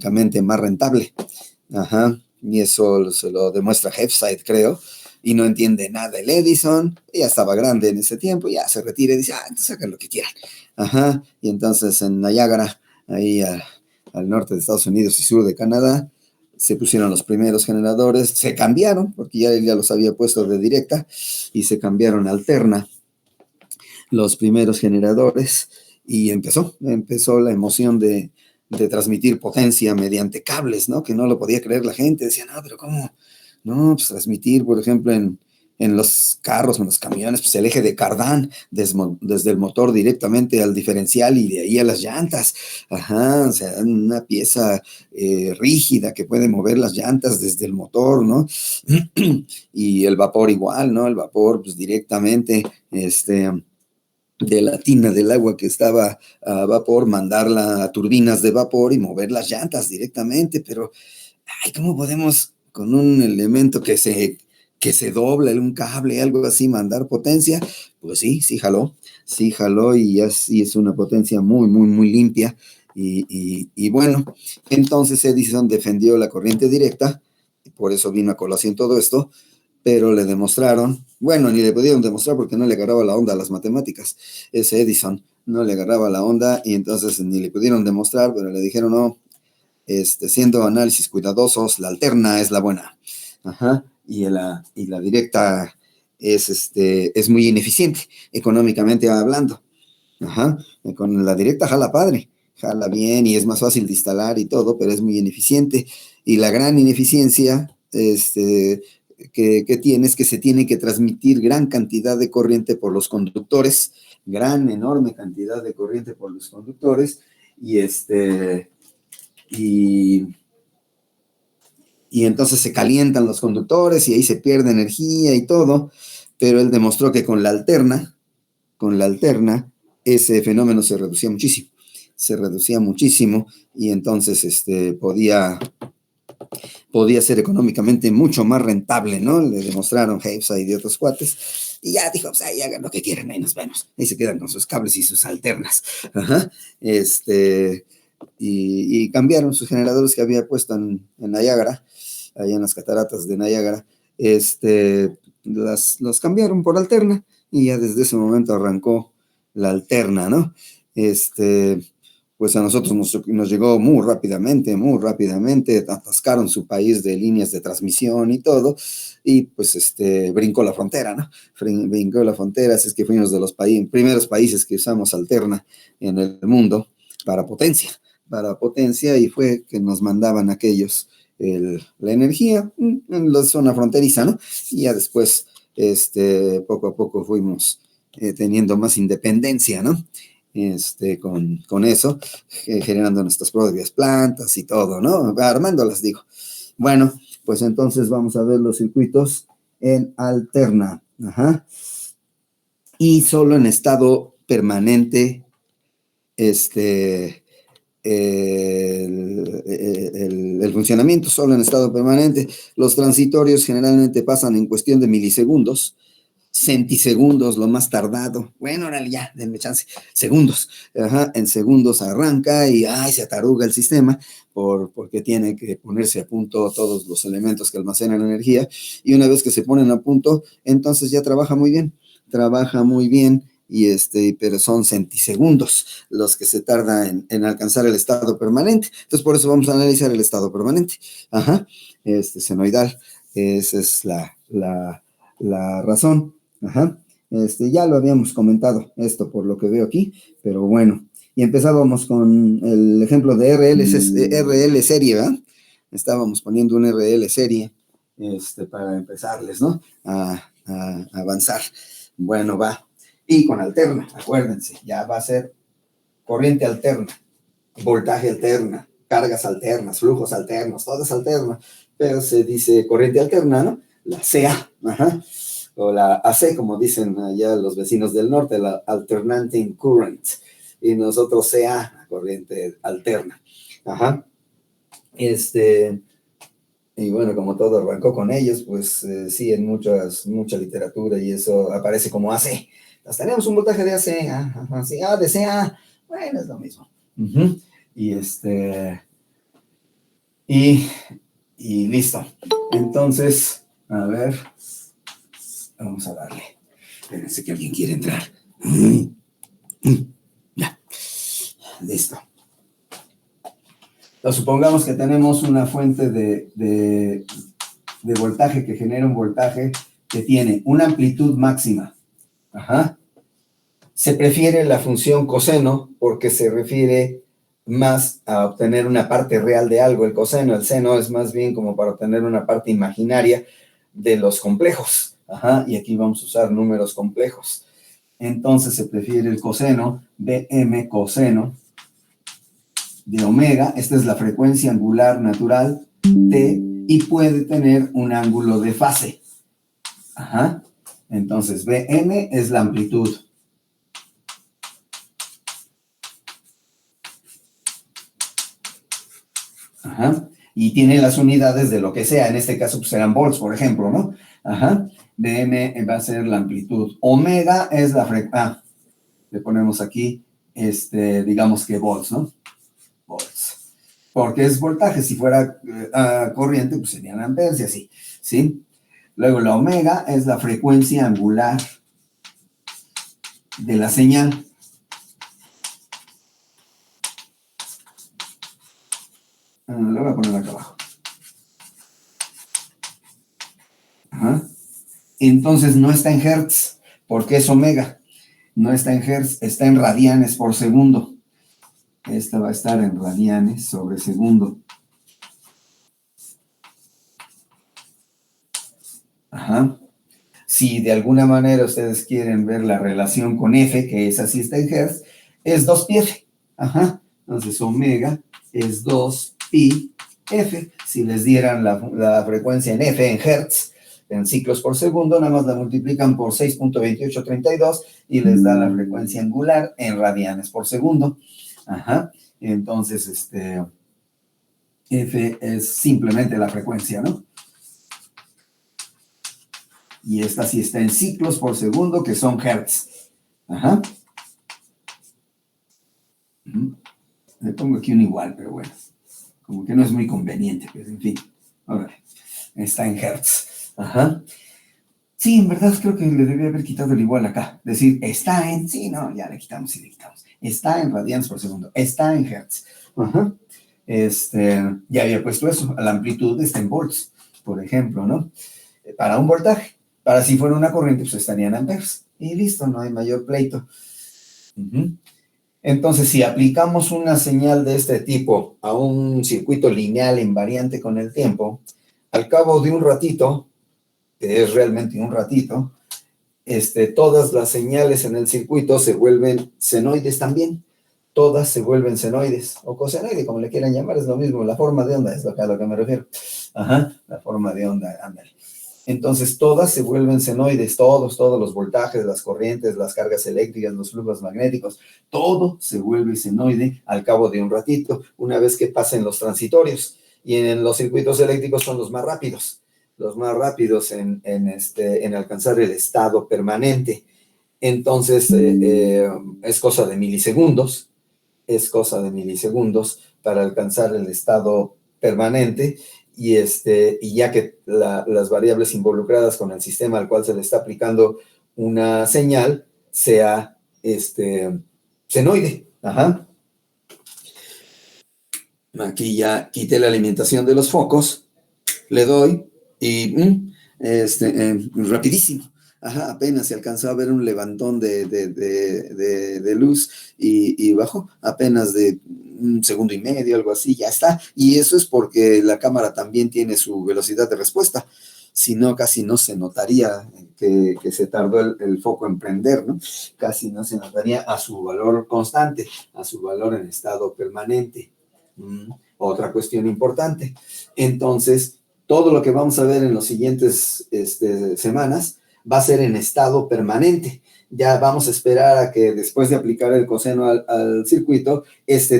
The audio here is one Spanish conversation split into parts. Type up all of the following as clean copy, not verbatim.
económicamente más rentable. Ajá, y eso se lo demuestra Hepside, creo, y no entiende nada el Edison. Ya estaba grande en ese tiempo, ya se retira y dice, entonces hagan lo que quieran. Ajá, y entonces en Niagara, ahí al norte de Estados Unidos y sur de Canadá, se pusieron los primeros generadores, se cambiaron, porque ya él ya los había puesto de directa, y se cambiaron a alterna los primeros generadores, y empezó la emoción de transmitir potencia mediante cables, ¿no? Que no lo podía creer la gente, decía, no, pero ¿cómo? No, pues transmitir, por ejemplo, en los carros, en los camiones, pues el eje de cardán, desde el motor directamente al diferencial y de ahí a las llantas. Ajá, o sea, una pieza rígida que puede mover las llantas desde el motor, ¿no? Y el vapor igual, ¿no? El vapor, pues directamente, de la tina del agua que estaba a vapor, mandarla a turbinas de vapor y mover las llantas directamente, pero ¿cómo podemos con un elemento que se dobla, un cable, algo así, mandar potencia? Pues sí jaló y así es una potencia muy, muy, muy limpia. Y bueno, entonces Edison defendió la corriente directa, por eso vino a colación todo esto, pero le demostraron, bueno, ni le pudieron demostrar porque no le agarraba la onda a las matemáticas, ese Edison no le agarraba la onda y entonces ni le pudieron demostrar, pero le dijeron, no, siendo análisis cuidadosos, la alterna es la buena. Ajá, y la directa es muy ineficiente, económicamente hablando. Ajá, con la directa jala padre, jala bien y es más fácil de instalar y todo, pero es muy ineficiente. Y la gran ineficiencia que tiene es que se tiene que transmitir gran cantidad de corriente por los conductores, enorme cantidad de corriente por los conductores, y y, y entonces se calientan los conductores y ahí se pierde energía y todo, pero él demostró que con la alterna, ese fenómeno se reducía muchísimo y entonces podía ser económicamente mucho más rentable, ¿no? Le demostraron Hepside y otros cuates, y ya dijo, pues ahí hagan lo que quieran, ahí nos vemos, ahí se quedan con sus cables y sus alternas. Ajá. Y cambiaron sus generadores que había puesto en Niagara, allá en las cataratas de Niagara, los cambiaron por alterna, y ya desde ese momento arrancó la alterna, ¿no? Pues a nosotros nos llegó muy rápidamente, atascaron su país de líneas de transmisión y todo, y pues brincó la frontera, ¿no? Brincó la frontera, así es que fuimos de los primeros países que usamos alterna en el mundo para potencia, y fue que nos mandaban aquellos la energía en la zona fronteriza, ¿no? Y ya después, poco a poco fuimos teniendo más independencia, ¿no? Con eso, generando nuestras propias plantas y todo, ¿no? Armándolas, digo. Bueno, pues entonces vamos a ver los circuitos en alterna. Ajá. Y solo en estado permanente, el funcionamiento solo en estado permanente. Los transitorios generalmente pasan en cuestión de milisegundos, centisegundos, lo más tardado. Bueno, órale, ya, denme chance. Segundos. Ajá, en segundos arranca y se ataruga el sistema porque tiene que ponerse a punto todos los elementos que almacenan energía. Y una vez que se ponen a punto, entonces ya trabaja muy bien. Pero son centisegundos los que se tarda en alcanzar el estado permanente. Entonces, por eso vamos a analizar el estado permanente. Ajá, senoidal. Esa es la razón. Ajá. Ya lo habíamos comentado esto por lo que veo aquí, pero bueno. Y empezábamos con el ejemplo de RL serie, ¿verdad? Estábamos poniendo un RL serie para empezarles, ¿no? A avanzar. Bueno, va. Y con alterna, acuérdense, ya va a ser corriente alterna, voltaje alterna, cargas alternas, flujos alternos, todo es alterno, pero se dice corriente alterna, ¿no? La CA, ajá, o la AC, como dicen allá los vecinos del norte, la alternating current, y nosotros CA, la corriente alterna, ajá. Y bueno, como todo arrancó con ellos, pues sí, en mucha literatura y eso aparece como AC. Entonces, tenemos un voltaje de AC, de CA, bueno, es lo mismo. Uh-huh. Y y, y listo. Entonces, a ver, vamos a darle. Espérense que alguien quiere entrar. Ya, listo. Entonces, supongamos que tenemos una fuente de voltaje que genera un voltaje que tiene una amplitud máxima. Ajá. Se prefiere la función coseno porque se refiere más a obtener una parte real de algo. El coseno, el seno es más bien como para obtener una parte imaginaria de los complejos. Ajá. Y aquí vamos a usar números complejos. Entonces se prefiere el coseno, Bm coseno de omega. Esta es la frecuencia angular natural, T, y puede tener un ángulo de fase. Ajá. Entonces, Bm es la amplitud. Ajá. Y tiene las unidades de lo que sea. En este caso, pues serán volts, por ejemplo, ¿no? Ajá. Bm va a ser la amplitud. Omega es la frecuencia. Le ponemos aquí, digamos que volts, ¿no? Volts. Porque es voltaje. Si fuera corriente, pues serían amperes y así, ¿sí? Luego la omega es la frecuencia angular de la señal. Lo voy a poner acá abajo. Ajá. Entonces no está en hertz, porque es omega. No está en hertz, está en radianes por segundo. Esta va a estar en radianes sobre segundo. Ajá. Si de alguna manera ustedes quieren ver la relación con F, que esa sí está en hertz, es 2πf. Ajá. Entonces omega es 2πf. Si les dieran la frecuencia en F, en hertz, en ciclos por segundo, nada más la multiplican por 6.2832 y les da la frecuencia angular en radianes por segundo. Ajá. Entonces, F es simplemente la frecuencia, ¿no? Y esta sí está en ciclos por segundo, que son hertz. Ajá. Le pongo aquí un igual, pero bueno, como que no es muy conveniente, pero en fin. Ahora, está en hertz. Ajá. Sí, en verdad creo que le debía haber quitado el igual acá. Decir, está en, sí, no, ya le quitamos y le quitamos. Está en radianes por segundo, está en hertz. Ajá. Ya había puesto eso, la amplitud está en volts, por ejemplo, ¿no? Para un voltaje. Para si fuera una corriente, pues estarían amperes. Y listo, no hay mayor pleito. Entonces, si aplicamos una señal de este tipo a un circuito lineal invariante con el tiempo, al cabo de un ratito, que es realmente un ratito, todas las señales en el circuito se vuelven senoides también. Todas se vuelven senoides, o cosenoide, como le quieran llamar, es lo mismo. La forma de onda es a lo que me refiero. Ajá, la forma de onda, ándale. Entonces, todas se vuelven senoides, todos los voltajes, las corrientes, las cargas eléctricas, los flujos magnéticos, todo se vuelve senoide al cabo de un ratito, una vez que pasen los transitorios. Y en los circuitos eléctricos son los más rápidos en alcanzar el estado permanente. Entonces, es cosa de milisegundos para alcanzar el estado permanente. Y ya que las variables involucradas con el sistema al cual se le está aplicando una señal sea senoide. Ajá. Aquí ya quité la alimentación de los focos, le doy y rapidísimo. Ajá, apenas se alcanzó a ver un levantón de luz y bajó apenas de un segundo y medio, algo así, ya está. Y eso es porque la cámara también tiene su velocidad de respuesta. Si no, casi no se notaría que se tardó el foco en prender, ¿no? Casi no se notaría a su valor constante, a su valor en estado permanente. Otra cuestión importante. Entonces, todo lo que vamos a ver en los siguientes semanas va a ser en estado permanente. Ya vamos a esperar a que después de aplicar el coseno al circuito,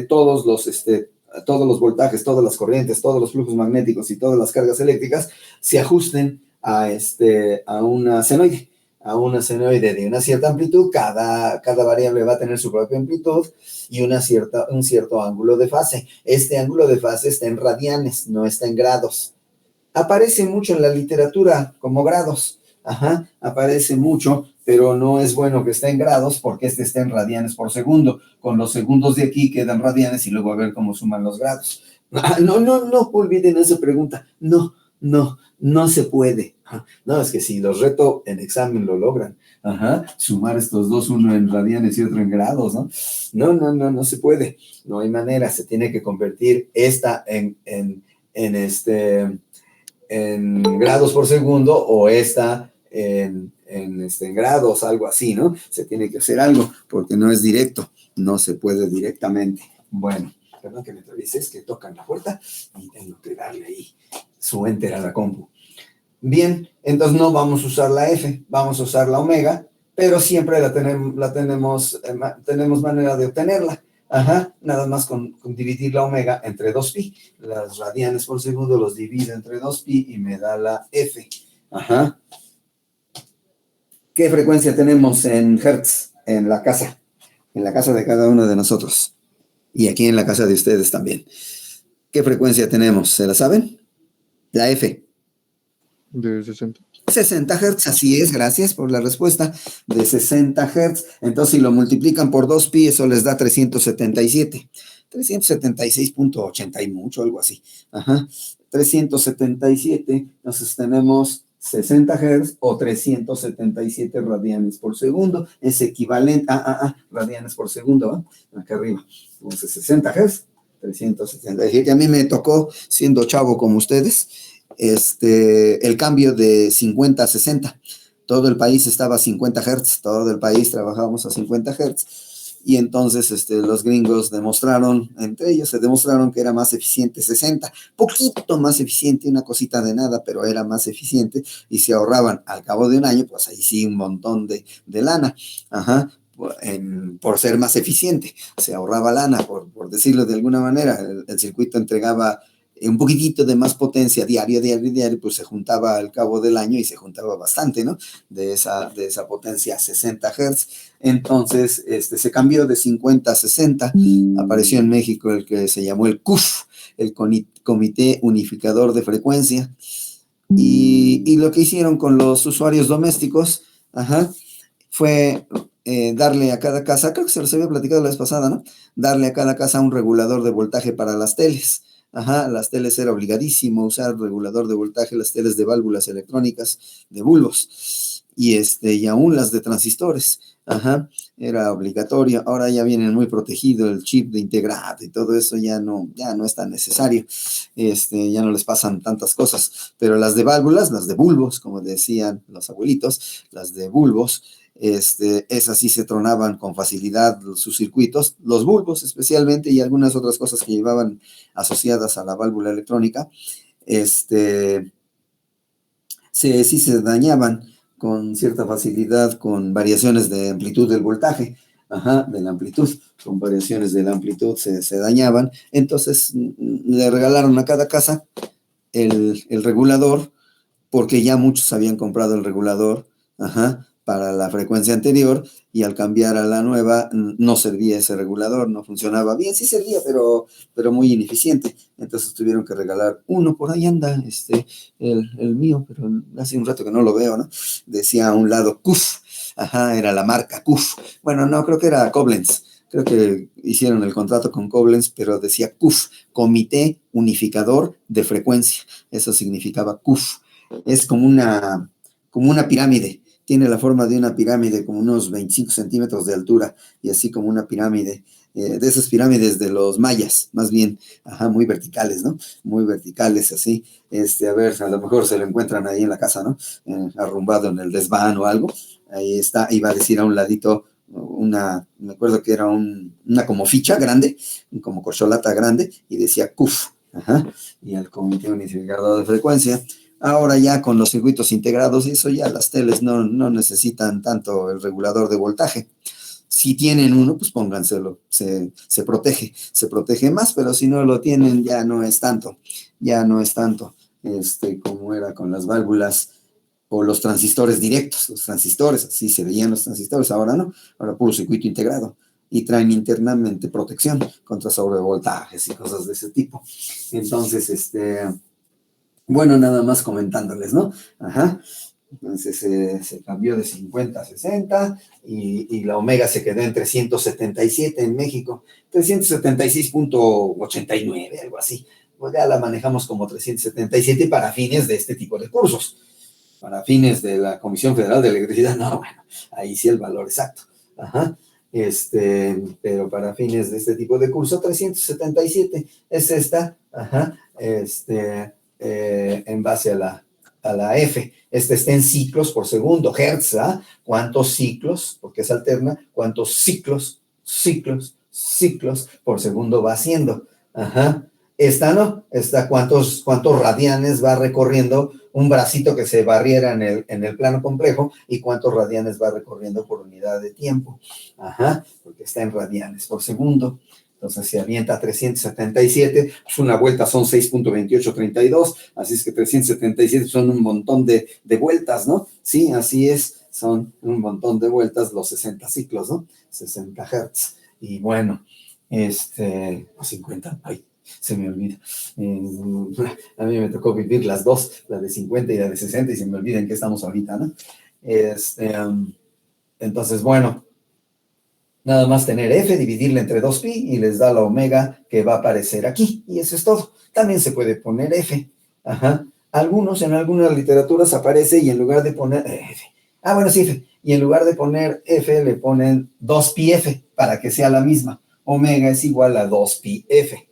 todos los voltajes, todas las corrientes, todos los flujos magnéticos y todas las cargas eléctricas se ajusten a una senoide. a una senoide de una cierta amplitud, cada variable va a tener su propia amplitud y un cierto ángulo de fase. Este ángulo de fase está en radianes, no está en grados. Aparece mucho en la literatura como grados. Aparece mucho, pero no es bueno que esté en grados porque este está en radianes por segundo. Con los segundos de aquí quedan radianes y luego a ver cómo suman los grados. No olviden esa pregunta. No se puede. No, es que si los reto en examen lo logran. Sumar estos dos, uno en radianes y otro en grados, ¿no? No se puede. No hay manera. Se tiene que convertir esta en grados por segundo o esta en grados, algo así, ¿no? Se tiene que hacer algo porque no es directo, no se puede directamente. Bueno, perdón que me atraviese, es que tocan la puerta y tengo que darle ahí su enter a la compu. Bien, entonces no vamos a usar la F, vamos a usar la omega, pero siempre tenemos manera de obtenerla. Nada más con dividir la omega entre 2pi. Las radianes por segundo los divido entre 2pi y me da la F. ¿Qué frecuencia tenemos en Hertz en la casa? En la casa de cada uno de nosotros. Y aquí en la casa de ustedes también. ¿Qué frecuencia tenemos? ¿Se la saben? La F. De 60. 60 Hz, así es, gracias por la respuesta, de 60 Hz. Entonces, si lo multiplican por 2pi, eso les da 377. 376.80 y mucho, algo así. 377, entonces tenemos 60 Hz o 377 radianes por segundo. Es equivalente radianes por segundo, acá arriba. Entonces, 60 Hz, 377. A mí me tocó, siendo chavo como ustedes, el cambio de 50 a 60. Todo el país estaba a 50 Hz, todo el país trabajábamos a 50 Hz. Y entonces los gringos entre ellos se demostraron que era más eficiente 60, poquito más eficiente, una cosita de nada, pero era más eficiente y se ahorraban al cabo de un año, pues ahí sí un montón de lana. Por ser más eficiente, se ahorraba lana, por decirlo de alguna manera. El circuito entregaba un poquitito de más potencia diario, pues se juntaba al cabo del año y se juntaba bastante, ¿no? De esa potencia a 60 Hz. Entonces, se cambió de 50 a 60. Apareció en México el que se llamó el CUF, el Comité Unificador de Frecuencia. Y lo que hicieron con los usuarios domésticos, fue darle a cada casa, creo que se los había platicado la vez pasada, ¿no? Darle a cada casa un regulador de voltaje para las teles. Las teles era obligadísimo usar regulador de voltaje, las teles de válvulas electrónicas, de bulbos, y aún las de transistores, era obligatorio. Ahora ya vienen muy protegido el chip de integrado y todo eso ya no es tan necesario, ya no les pasan tantas cosas, pero las de válvulas, las de bulbos, como decían los abuelitos, las de bulbos, esas sí se tronaban con facilidad sus circuitos, los bulbos especialmente y algunas otras cosas que llevaban asociadas a la válvula electrónica, sí se dañaban con cierta facilidad con variaciones de amplitud del voltaje, de la amplitud, con variaciones de la amplitud se dañaban. Entonces le regalaron a cada casa el regulador, porque ya muchos habían comprado el regulador, para la frecuencia anterior, y al cambiar a la nueva no servía ese regulador, no funcionaba bien, sí servía, pero muy ineficiente. Entonces tuvieron que regalar uno. Por ahí anda el mío, pero hace un rato que no lo veo, ¿no? Decía a un lado CUF, era la marca CUF. Bueno, no, creo que era Koblenz. Creo que hicieron el contrato con Koblenz, pero decía CUF, Comité Unificador de Frecuencia. Eso significaba CUF. Es como una pirámide. Tiene la forma de una pirámide, como unos 25 centímetros de altura, y así como una pirámide, de esas pirámides de los mayas, más bien, muy verticales, ¿no? Muy verticales, así. A ver, a lo mejor se lo encuentran ahí en la casa, ¿no? Arrumbado en el desván o algo. Ahí está, iba a decir a un ladito, me acuerdo que era una como ficha grande, como corcholata grande, y decía CUF, y el Comité Unificador de Frecuencia. Ahora ya con los circuitos integrados, eso ya las teles no necesitan tanto el regulador de voltaje. Si tienen uno, pues pónganselo, se protege más, pero si no lo tienen ya no es tanto como era con las válvulas o los transistores directos, los transistores, así se veían los transistores, ahora no, ahora puro circuito integrado. Y traen internamente protección contra sobrevoltajes y cosas de ese tipo. Entonces, bueno, nada más comentándoles, ¿no? Ajá. Entonces se cambió de 50 a 60 y la omega se quedó en 377 en México, 376.89, algo así. Pues ya la manejamos como 377 para fines de este tipo de cursos. Para fines de la Comisión Federal de Electricidad, no, bueno, ahí sí el valor exacto. Ajá. Pero para fines de este tipo de curso, 377 es esta, ajá, en base a la F. Está en ciclos por segundo, hertz, ¿ah? ¿Cuántos ciclos? Porque es alterna, ¿cuántos ciclos por segundo va haciendo? Ajá. Esta no, cuántos radianes va recorriendo un bracito que se barriera en el plano complejo y cuántos radianes va recorriendo por unidad de tiempo. Ajá, porque está en radianes por segundo. Entonces se avienta a 377, pues una vuelta son 6.2832, así es que 377 son un montón de vueltas, ¿no? Sí, así es, son un montón de vueltas los 60 ciclos, ¿no? 60 hertz. Y bueno, o 50, ay, se me olvida. A mí me tocó vivir las dos, la de 50 y la de 60, y se me olvida en qué estamos ahorita, ¿no? Entonces, bueno, nada más tener F, dividirla entre 2pi y les da la omega que va a aparecer aquí. Y eso es todo. También se puede poner F. Ajá. En algunas literaturas aparece y en lugar de poner F. Bueno, sí, F. Y en lugar de poner F, le ponen 2pi F para que sea la misma. Omega es igual a 2pi F.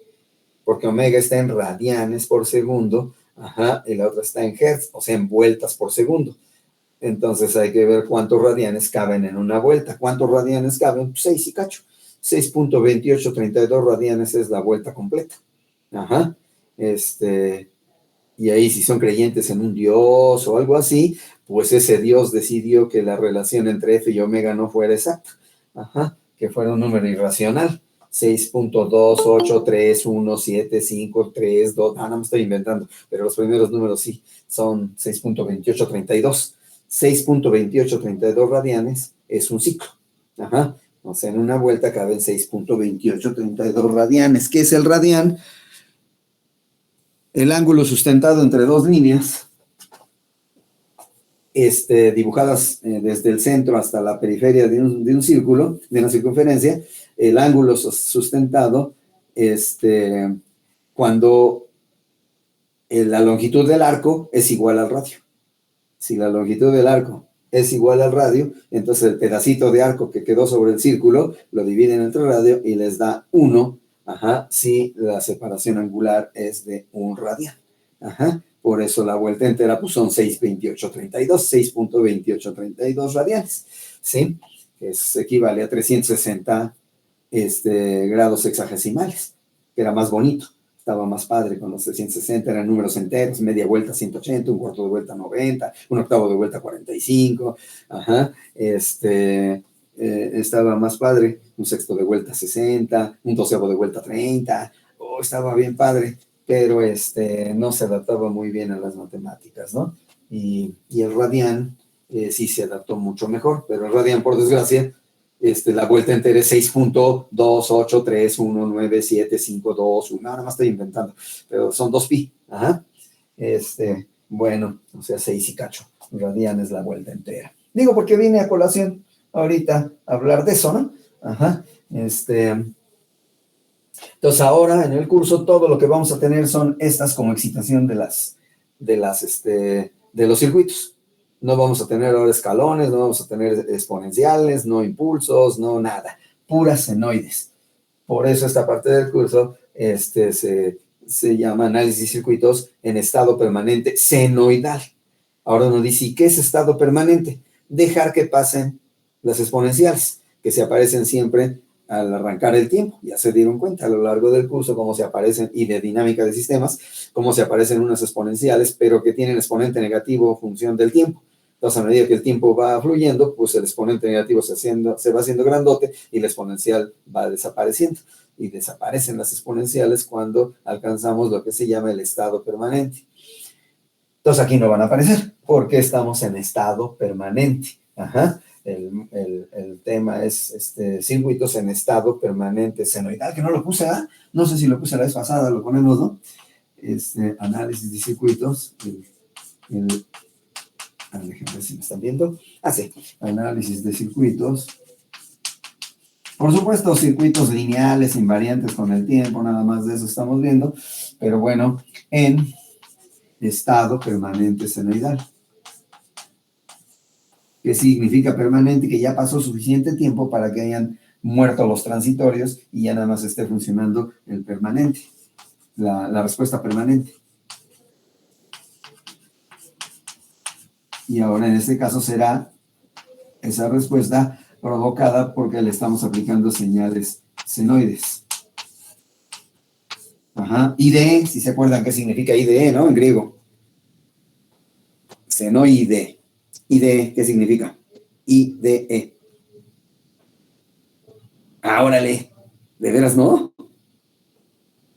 Porque omega está en radianes por segundo. Ajá. Y la otra está en hertz, o sea, en vueltas por segundo. Entonces hay que ver cuántos radianes caben en una vuelta. ¿Cuántos radianes caben? 6 y cacho. 6.2832 radianes es la vuelta completa. Ajá. Y ahí si son creyentes en un dios o algo así, pues ese dios decidió que la relación entre F y omega no fuera exacta. Ajá. Que fuera un número irracional. 6.28311753, no me estoy inventando, pero los primeros números sí, son 6.2832. 6.2832 radianes es un ciclo. Ajá. O sea, en una vuelta caben 6.2832 radianes. ¿Qué es el radián? El ángulo sustentado entre dos líneas, dibujadas desde el centro hasta la periferia de un círculo, de una circunferencia, el ángulo sustentado, cuando la longitud del arco es igual al radio. Si la longitud del arco es igual al radio, entonces el pedacito de arco que quedó sobre el círculo lo dividen entre radio y les da 1, ajá, si la separación angular es de 1 radian. Ajá, por eso la vuelta entera pues son 6.2832 radianes, ¿sí? Que equivale a 360 grados sexagesimales, que era más bonito. Estaba más padre con los 360, eran números enteros, media vuelta 180, un cuarto de vuelta 90, un octavo de vuelta 45, ajá, estaba más padre, un sexto de vuelta 60, un doceavo de vuelta 30, estaba bien padre, pero no se adaptaba muy bien a las matemáticas, ¿no? Y el radián sí se adaptó mucho mejor, pero el radián, por desgracia, la vuelta entera es 6.28319752, nada más estoy inventando, pero son 2pi, ajá, bueno, o sea, 6 y cacho, radian es la vuelta entera. Digo, porque viene a colación ahorita a hablar de eso, ¿no? Ajá, entonces ahora en el curso todo lo que vamos a tener son estas como excitación de los circuitos. No vamos a tener ahora escalones, no vamos a tener exponenciales, no impulsos, no nada, puras senoides. Por eso esta parte del curso se llama análisis de circuitos en estado permanente senoidal. Ahora uno dice, ¿y qué es estado permanente? Dejar que pasen las exponenciales, que se aparecen siempre al arrancar el tiempo. Ya se dieron cuenta a lo largo del curso cómo se aparecen, y de dinámica de sistemas, cómo se aparecen unas exponenciales, pero que tienen exponente negativo en función del tiempo. Entonces, a medida que el tiempo va fluyendo, pues el exponente negativo se va haciendo grandote y el exponencial va desapareciendo. Y desaparecen las exponenciales cuando alcanzamos lo que se llama el estado permanente. Entonces aquí no van a aparecer porque estamos en estado permanente. Ajá. El tema es circuitos en estado permanente senoidal, que no lo puse, ¿ah? No sé si lo puse la vez pasada, lo ponemos, ¿no? Análisis de circuitos. Déjenme ver si me están viendo. Sí, análisis de circuitos. Por supuesto, circuitos lineales, invariantes con el tiempo, nada más de eso estamos viendo, pero bueno, en estado permanente senoidal. ¿Qué significa permanente? Que ya pasó suficiente tiempo para que hayan muerto los transitorios y ya nada más esté funcionando el permanente, la respuesta permanente. Y ahora en este caso será esa respuesta provocada porque le estamos aplicando señales senoides. Ajá. IDE, si se acuerdan qué significa IDE, ¿no? En griego. Senoide. IDE, ¿qué significa? IDE. Órale. ¿De veras no?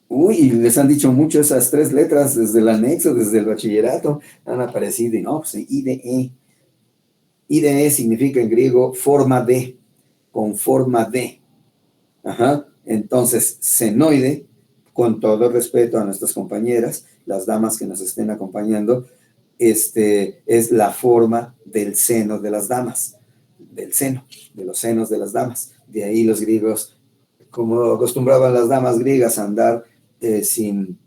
Uy, les han dicho mucho esas tres letras desde el anexo, desde el bachillerato. Han aparecido y no, pues IDE. IDE significa en griego forma de, con forma de. Ajá. Entonces, senoide, con todo respeto a nuestras compañeras, las damas que nos estén acompañando, es la forma del seno de las damas, del seno, de los senos de las damas. De ahí los griegos, como acostumbraban las damas griegas a andar sin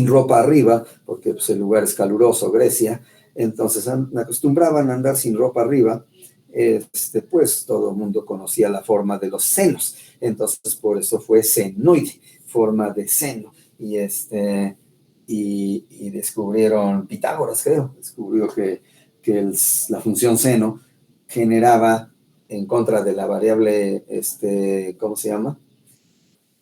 ropa arriba, porque pues, el lugar es caluroso, Grecia, entonces acostumbraban a andar sin ropa arriba, pues todo el mundo conocía la forma de los senos, entonces por eso fue senoide, forma de seno, y descubrieron, Pitágoras creo, descubrió que la función seno generaba en contra de la variable, ¿cómo se llama?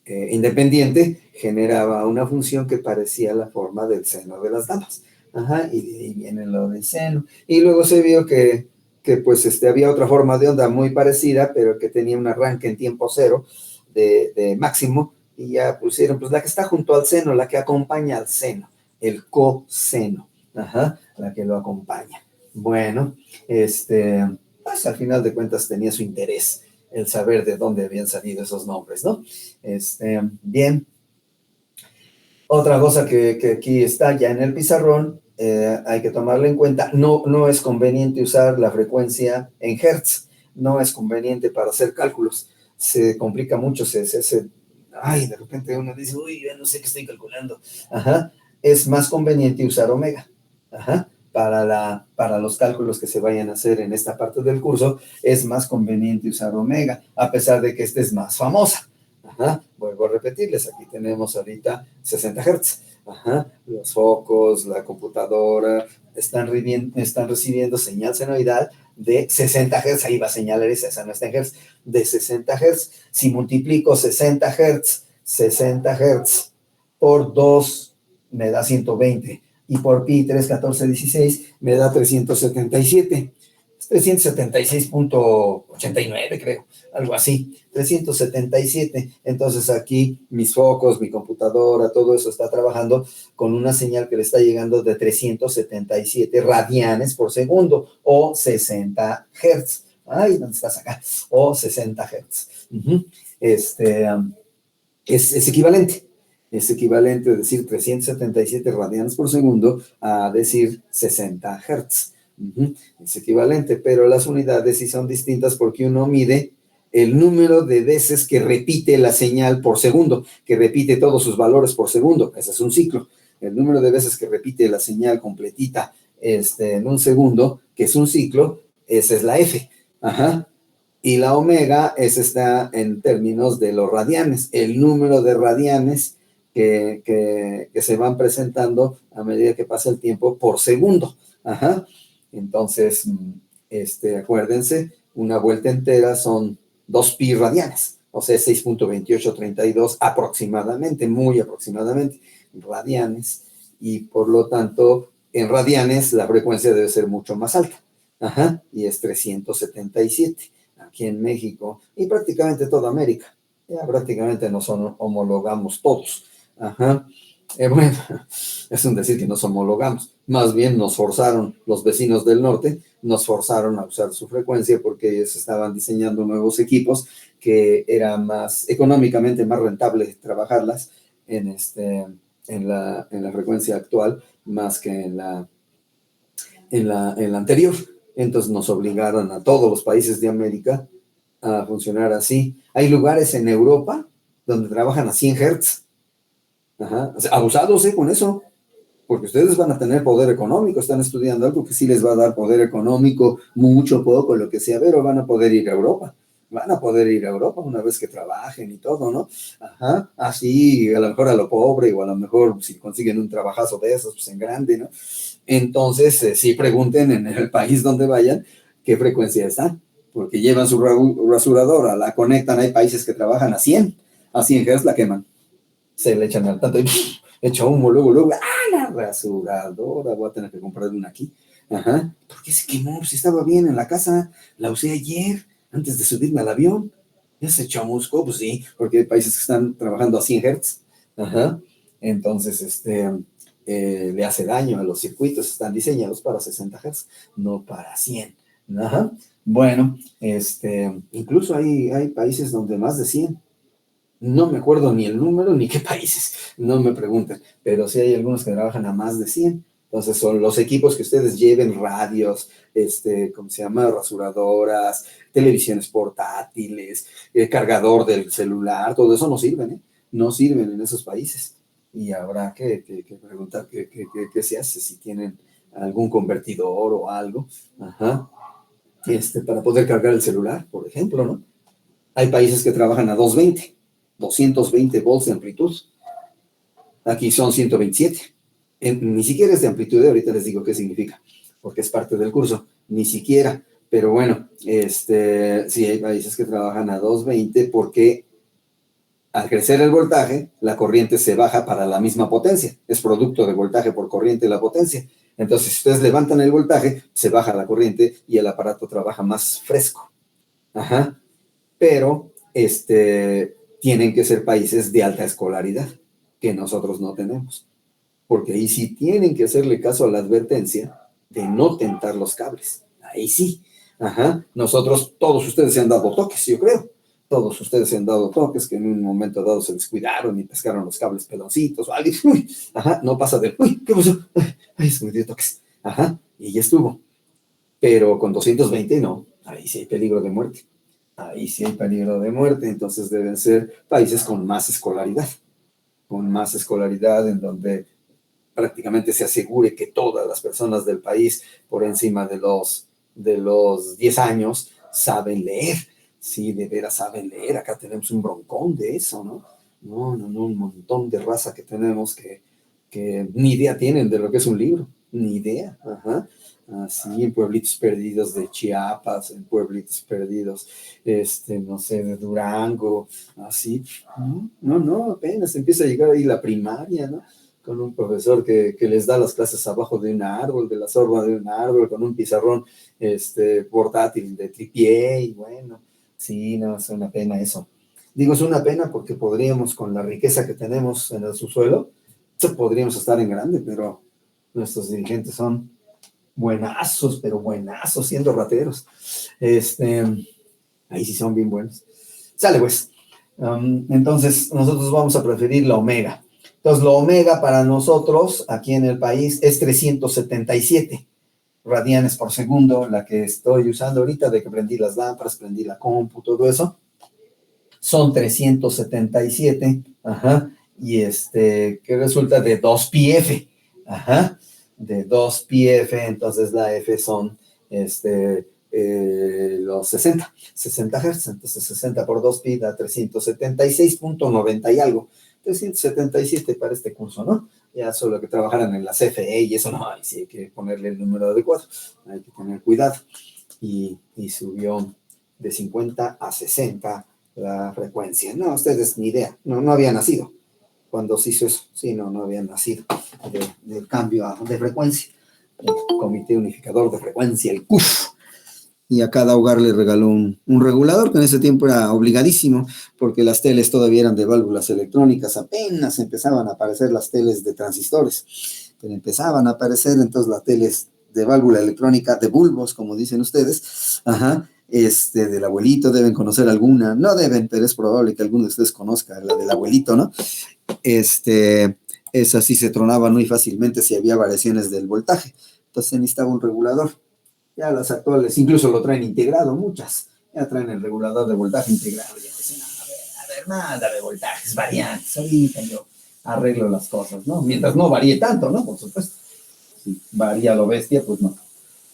Independiente, generaba una función que parecía la forma del seno de las damas. Ajá, y de ahí viene lo del seno. Y luego se vio que pues había otra forma de onda muy parecida, pero que tenía un arranque en tiempo cero de máximo, y ya pusieron pues la que está junto al seno, la que acompaña al seno, el coseno, ajá, la que lo acompaña. Bueno, pues al final de cuentas tenía su interés el saber de dónde habían salido esos nombres, ¿no? Bien. Otra cosa que aquí está ya en el pizarrón, hay que tomarla en cuenta, no es conveniente usar la frecuencia en hertz, no es conveniente para hacer cálculos, se complica mucho, de repente uno dice, uy, ya no sé qué estoy calculando, ajá, es más conveniente usar omega, ajá, para los cálculos que se vayan a hacer en esta parte del curso, es más conveniente usar omega, a pesar de que esta es más famosa. Ajá, vuelvo a repetirles, aquí tenemos ahorita 60 Hz. Ajá, los focos, la computadora, están recibiendo señal senoidal de 60 Hz, ahí va a señalar esa no está en Hz, de 60 Hz. Si multiplico 60 Hz por 2 me da 120, y por pi 3, 14, 16 me da 377. 376.89, creo, algo así, 377. Entonces aquí mis focos, mi computadora, todo eso está trabajando con una señal que le está llegando de 377 radianes por segundo, o 60 Hz. Ay, ¿dónde estás acá? O 60 Hz. Es equivalente. Es equivalente decir 377 radianes por segundo a decir 60 Hz. Es equivalente, pero las unidades sí son distintas porque uno mide el número de veces que repite la señal por segundo, que repite todos sus valores por segundo. Ese es un ciclo. El número de veces que repite la señal completita en un segundo, que es un ciclo, esa es la F. Ajá. Y la omega, esa está en términos de los radianes, el número de radianes que se van presentando a medida que pasa el tiempo por segundo. Ajá. Entonces, acuérdense, una vuelta entera son 2 pi radianes, o sea, 6.2832 aproximadamente, muy aproximadamente, radianes, y por lo tanto, en radianes la frecuencia debe ser mucho más alta, ajá, y es 377 aquí en México, y prácticamente toda América, ya prácticamente nos homologamos todos, ajá. Bueno, es un decir que nos homologamos. Más bien nos forzaron, los vecinos del norte, nos forzaron a usar su frecuencia porque ellos estaban diseñando nuevos equipos que era más económicamente más rentable trabajarlas en la frecuencia actual más que en la anterior. Entonces nos obligaron a todos los países de América a funcionar así. Hay lugares en Europa donde trabajan a 100 Hz. Ajá. O sea, abusados, con eso, porque ustedes van a tener poder económico, están estudiando algo que sí les va a dar poder económico, mucho, poco, lo que sea, pero van a poder ir a Europa. Van a poder ir a Europa una vez que trabajen y todo, ¿no? Ajá, así, a lo mejor a lo pobre, o a lo mejor si consiguen un trabajazo de esos, pues en grande, ¿no? Entonces, sí pregunten en el país donde vayan qué frecuencia están, porque llevan su rasuradora, la conectan, hay países que trabajan a 100 Hz la queman, se le echan al tanto y echa humo, luego, la rasuradora, voy a tener que comprar una aquí. Ajá, ¿por qué se quemó? Si estaba bien en la casa, la usé ayer, antes de subirme al avión. Ya se chamuscó, pues sí, porque hay países que están trabajando a 100 Hz. Ajá, entonces, le hace daño a los circuitos, están diseñados para 60 Hz, no para 100. Ajá, bueno, incluso hay países donde más de 100. No me acuerdo ni el número ni qué países, no me pregunten, pero sí hay algunos que trabajan a más de 100. Entonces son los equipos que ustedes lleven, radios, ¿cómo se llama? Rasuradoras, televisiones portátiles, cargador del celular, todo eso no sirven, ¿eh? No sirven en esos países. Y habrá que preguntar qué se hace, si tienen algún convertidor o algo, ajá, para poder cargar el celular, por ejemplo, ¿no? Hay países que trabajan a 220 volts de amplitud. Aquí son 127. Ni siquiera es de amplitud, ahorita les digo qué significa, porque es parte del curso, ni siquiera. Pero bueno, sí hay países que trabajan a 220 porque al crecer el voltaje, la corriente se baja para la misma potencia. Es producto de voltaje por corriente la potencia. Entonces, si ustedes levantan el voltaje, se baja la corriente y el aparato trabaja más fresco. Ajá. Pero, tienen que ser países de alta escolaridad, que nosotros no tenemos. Porque ahí sí tienen que hacerle caso a la advertencia de no tentar los cables. Ahí sí. Ajá. Nosotros, todos ustedes se han dado toques, yo creo. Todos ustedes se han dado toques que en un momento dado se descuidaron y pescaron los cables peloncitos o alguien. Uy, ajá, no pasa de, uy, ¿qué pasó? Ay, se me dio toques. Ajá, y ya estuvo. Pero con 220 no, ahí sí hay peligro de muerte. Ahí sí hay peligro de muerte, entonces deben ser países con más escolaridad en donde prácticamente se asegure que todas las personas del país por encima de los 10 años saben leer. Sí, de veras saben leer. Acá tenemos un broncón de eso, ¿no? No, no, no, un montón de raza que tenemos que ni idea tienen de lo que es un libro, ni idea. Ajá. Así, en pueblitos perdidos de Chiapas, en pueblitos perdidos, no sé, de Durango, así. No, no, apenas empieza a llegar ahí la primaria, ¿no? Con un profesor que les da las clases abajo de un árbol, de la sorba de un árbol, con un pizarrón portátil de tripié, y bueno, sí, no, es una pena eso. Digo, es una pena porque podríamos, con la riqueza que tenemos en el subsuelo, podríamos estar en grande, pero nuestros dirigentes son buenazos, pero buenazos, siendo rateros. Ahí sí son bien buenos. Sale, pues. Entonces, nosotros vamos a preferir la omega. Entonces, la omega para nosotros, aquí en el país, es 377 radianes por segundo, la que estoy usando ahorita, de que prendí las lámparas, prendí la compu, todo eso. Son 377, ajá, y que resulta de 2πf, ajá, de 2πf, entonces la F son, los 60 Hz, entonces 60 por 2pi da 376.90 y algo, 377 para este curso, ¿no? Ya solo que trabajaran en la CFE y eso no, ahí sí hay que ponerle el número adecuado, hay que tener cuidado, y subió de 50 a 60 la frecuencia. No, ustedes ni idea, no había nacido cuando se hizo eso, sí, no habían nacido del cambio de frecuencia. El Comité Unificador de Frecuencia, el CUF. y a cada hogar le regaló un regulador, que en ese tiempo era obligadísimo, porque las teles todavía eran de válvulas electrónicas, apenas empezaban a aparecer las teles de transistores, pero empezaban a aparecer entonces las teles de válvula electrónica, de bulbos, como dicen ustedes, del abuelito, deben conocer alguna, no deben, pero es probable que alguno de ustedes conozca la del abuelito, ¿no? Esa sí se tronaba muy fácilmente si había variaciones del voltaje, entonces necesitaba un regulador. Ya las actuales incluso lo traen integrado, muchas. Ya traen el regulador de voltaje integrado. Ya dicen, a ver, mándame voltajes variantes. Ahorita yo arreglo las cosas, ¿no? Mientras no varíe tanto, ¿no? Por supuesto. Si varía lo bestia, pues no.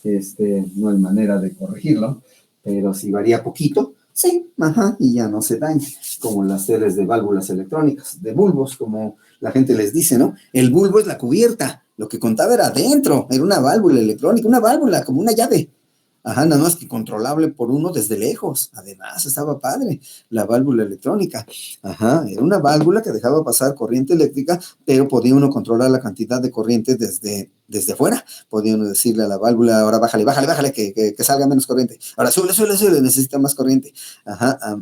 No hay manera de corregirlo. Pero si varía poquito, sí, y ya no se daña. Como las teles de válvulas electrónicas, de bulbos, como la gente les dice, ¿no? El bulbo es la cubierta. Lo que contaba era adentro, era una válvula electrónica, una válvula, como una llave. Nada más que controlable por uno desde lejos. Además, estaba padre la válvula electrónica. Era una válvula que dejaba pasar corriente eléctrica, pero podía uno controlar la cantidad de corriente desde fuera. Podía uno decirle a la válvula, ahora bájale, que salga menos corriente. Ahora sube, necesita más corriente.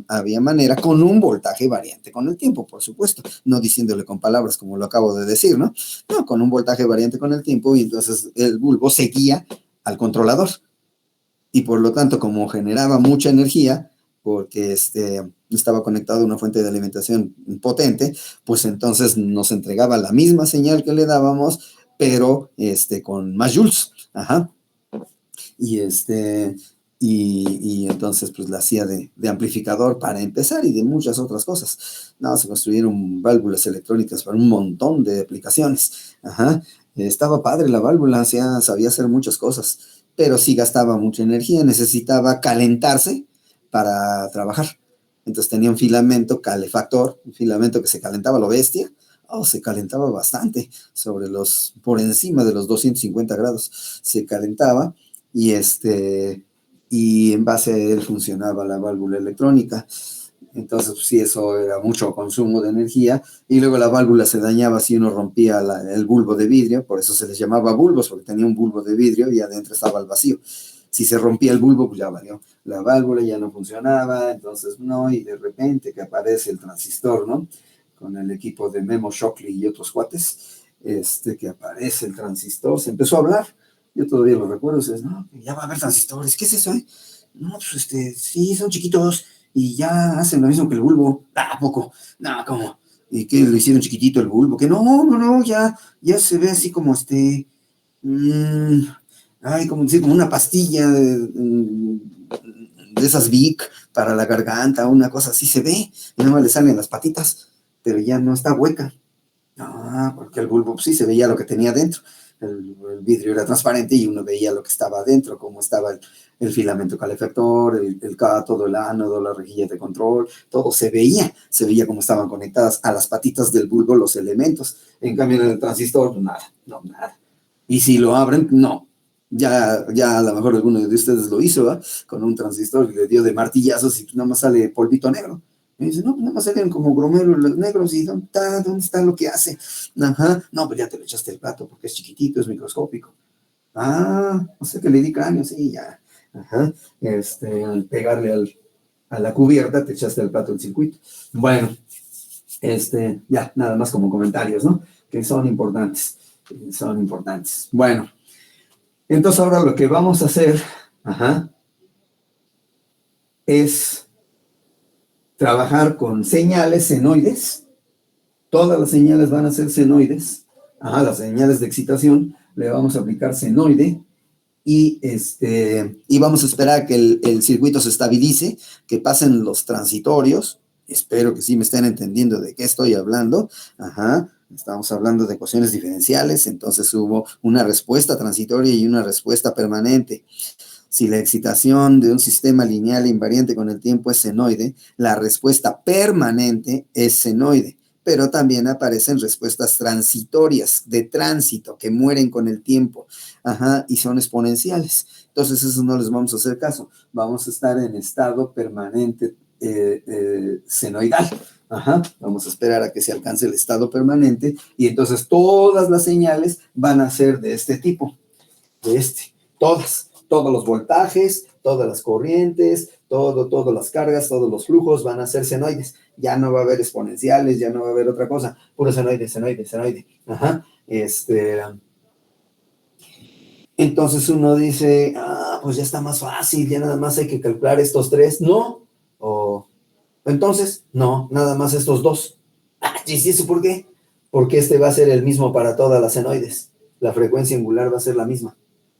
Había manera con un voltaje variante con el tiempo, por supuesto. No diciéndole con palabras como lo acabo de decir, ¿no? No, con un voltaje variante con el tiempo, y entonces el bulbo seguía al controlador. Y por lo tanto, como generaba mucha energía, porque estaba conectado a una fuente de alimentación potente, pues entonces nos entregaba la misma señal que le dábamos, pero con más joules. Y entonces pues la hacía de amplificador para empezar, y de muchas otras cosas. No, se construyeron válvulas electrónicas para un montón de aplicaciones. Estaba padre la válvula, sabía hacer muchas cosas, pero sí gastaba mucha energía, necesitaba calentarse para trabajar. Entonces tenía un filamento calefactor, un filamento que se calentaba lo bestia. Se calentaba bastante, por encima de los 250 grados se calentaba, y en base a él funcionaba la válvula electrónica. Entonces, pues, sí, eso era mucho consumo de energía, y luego la válvula se dañaba si uno rompía el bulbo de vidrio, por eso se les llamaba bulbos, porque tenía un bulbo de vidrio y adentro estaba el vacío. Si se rompía el bulbo, pues ya valió. La válvula ya no funcionaba, entonces no, y de repente que aparece el transistor, ¿no? Con el equipo de Memo Shockley y otros cuates, que aparece el transistor, se empezó a hablar. Yo todavía lo recuerdo, no, ya va a haber transistores, ¿qué es eso, No, pues sí, son chiquitos, y ya hacen lo mismo que el bulbo. ¿A poco? No, ¿cómo? ¿Y qué, lo hicieron chiquitito el bulbo? Que no, ya se ve así como como decir, como una pastilla de esas Vic para la garganta, una cosa así se ve, y nada más le salen las patitas, pero ya no está hueca. Porque el bulbo sí se veía lo que tenía dentro. El vidrio era transparente y uno veía lo que estaba adentro, cómo estaba el filamento calefactor, el cátodo, el ánodo, la rejilla de control, todo se veía cómo estaban conectadas a las patitas del bulbo los elementos. En cambio, en el transistor, nada. Y si lo abren, no. Ya a lo mejor alguno de ustedes lo hizo, ¿verdad? Con un transistor y le dio de martillazos y nada más sale polvito negro. Me dice, no, pues nada más salen como gromelos los negros, y ¿dónde está lo que hace? No, pues ya te lo echaste el plato porque es chiquitito, es microscópico. O sea que le di cráneo, sí, ya. Al pegarle a la cubierta, te echaste el plato en circuito. Bueno, ya, nada más como comentarios, ¿no? Que son importantes. Bueno, entonces ahora lo que vamos a hacer, es trabajar con señales senoides. Todas las señales van a ser senoides. Las señales de excitación le vamos a aplicar senoide, y vamos a esperar que el circuito se estabilice, que pasen los transitorios. Espero que sí me estén entendiendo de qué estoy hablando. Estamos hablando de ecuaciones diferenciales, entonces hubo una respuesta transitoria y una respuesta permanente. Si la excitación de un sistema lineal invariante con el tiempo es senoide, la respuesta permanente es senoide, pero también aparecen respuestas transitorias, de tránsito, que mueren con el tiempo, y son exponenciales. Entonces, eso no les vamos a hacer caso. Vamos a estar en estado permanente senoidal. Vamos a esperar a que se alcance el estado permanente, y entonces todas las señales van a ser de este tipo, todas. todos los voltajes, todas las corrientes, todas las cargas, todos los flujos van a ser senoides. Ya no va a haber exponenciales, ya no va a haber otra cosa. Puro senoide, senoide, senoide. Ajá. Entonces uno dice, pues ya está más fácil, ya nada más hay que calcular estos tres. No. Entonces, no, nada más estos dos. ¿Y eso por qué? Porque este va a ser el mismo para todas las senoides. La frecuencia angular va a ser la misma.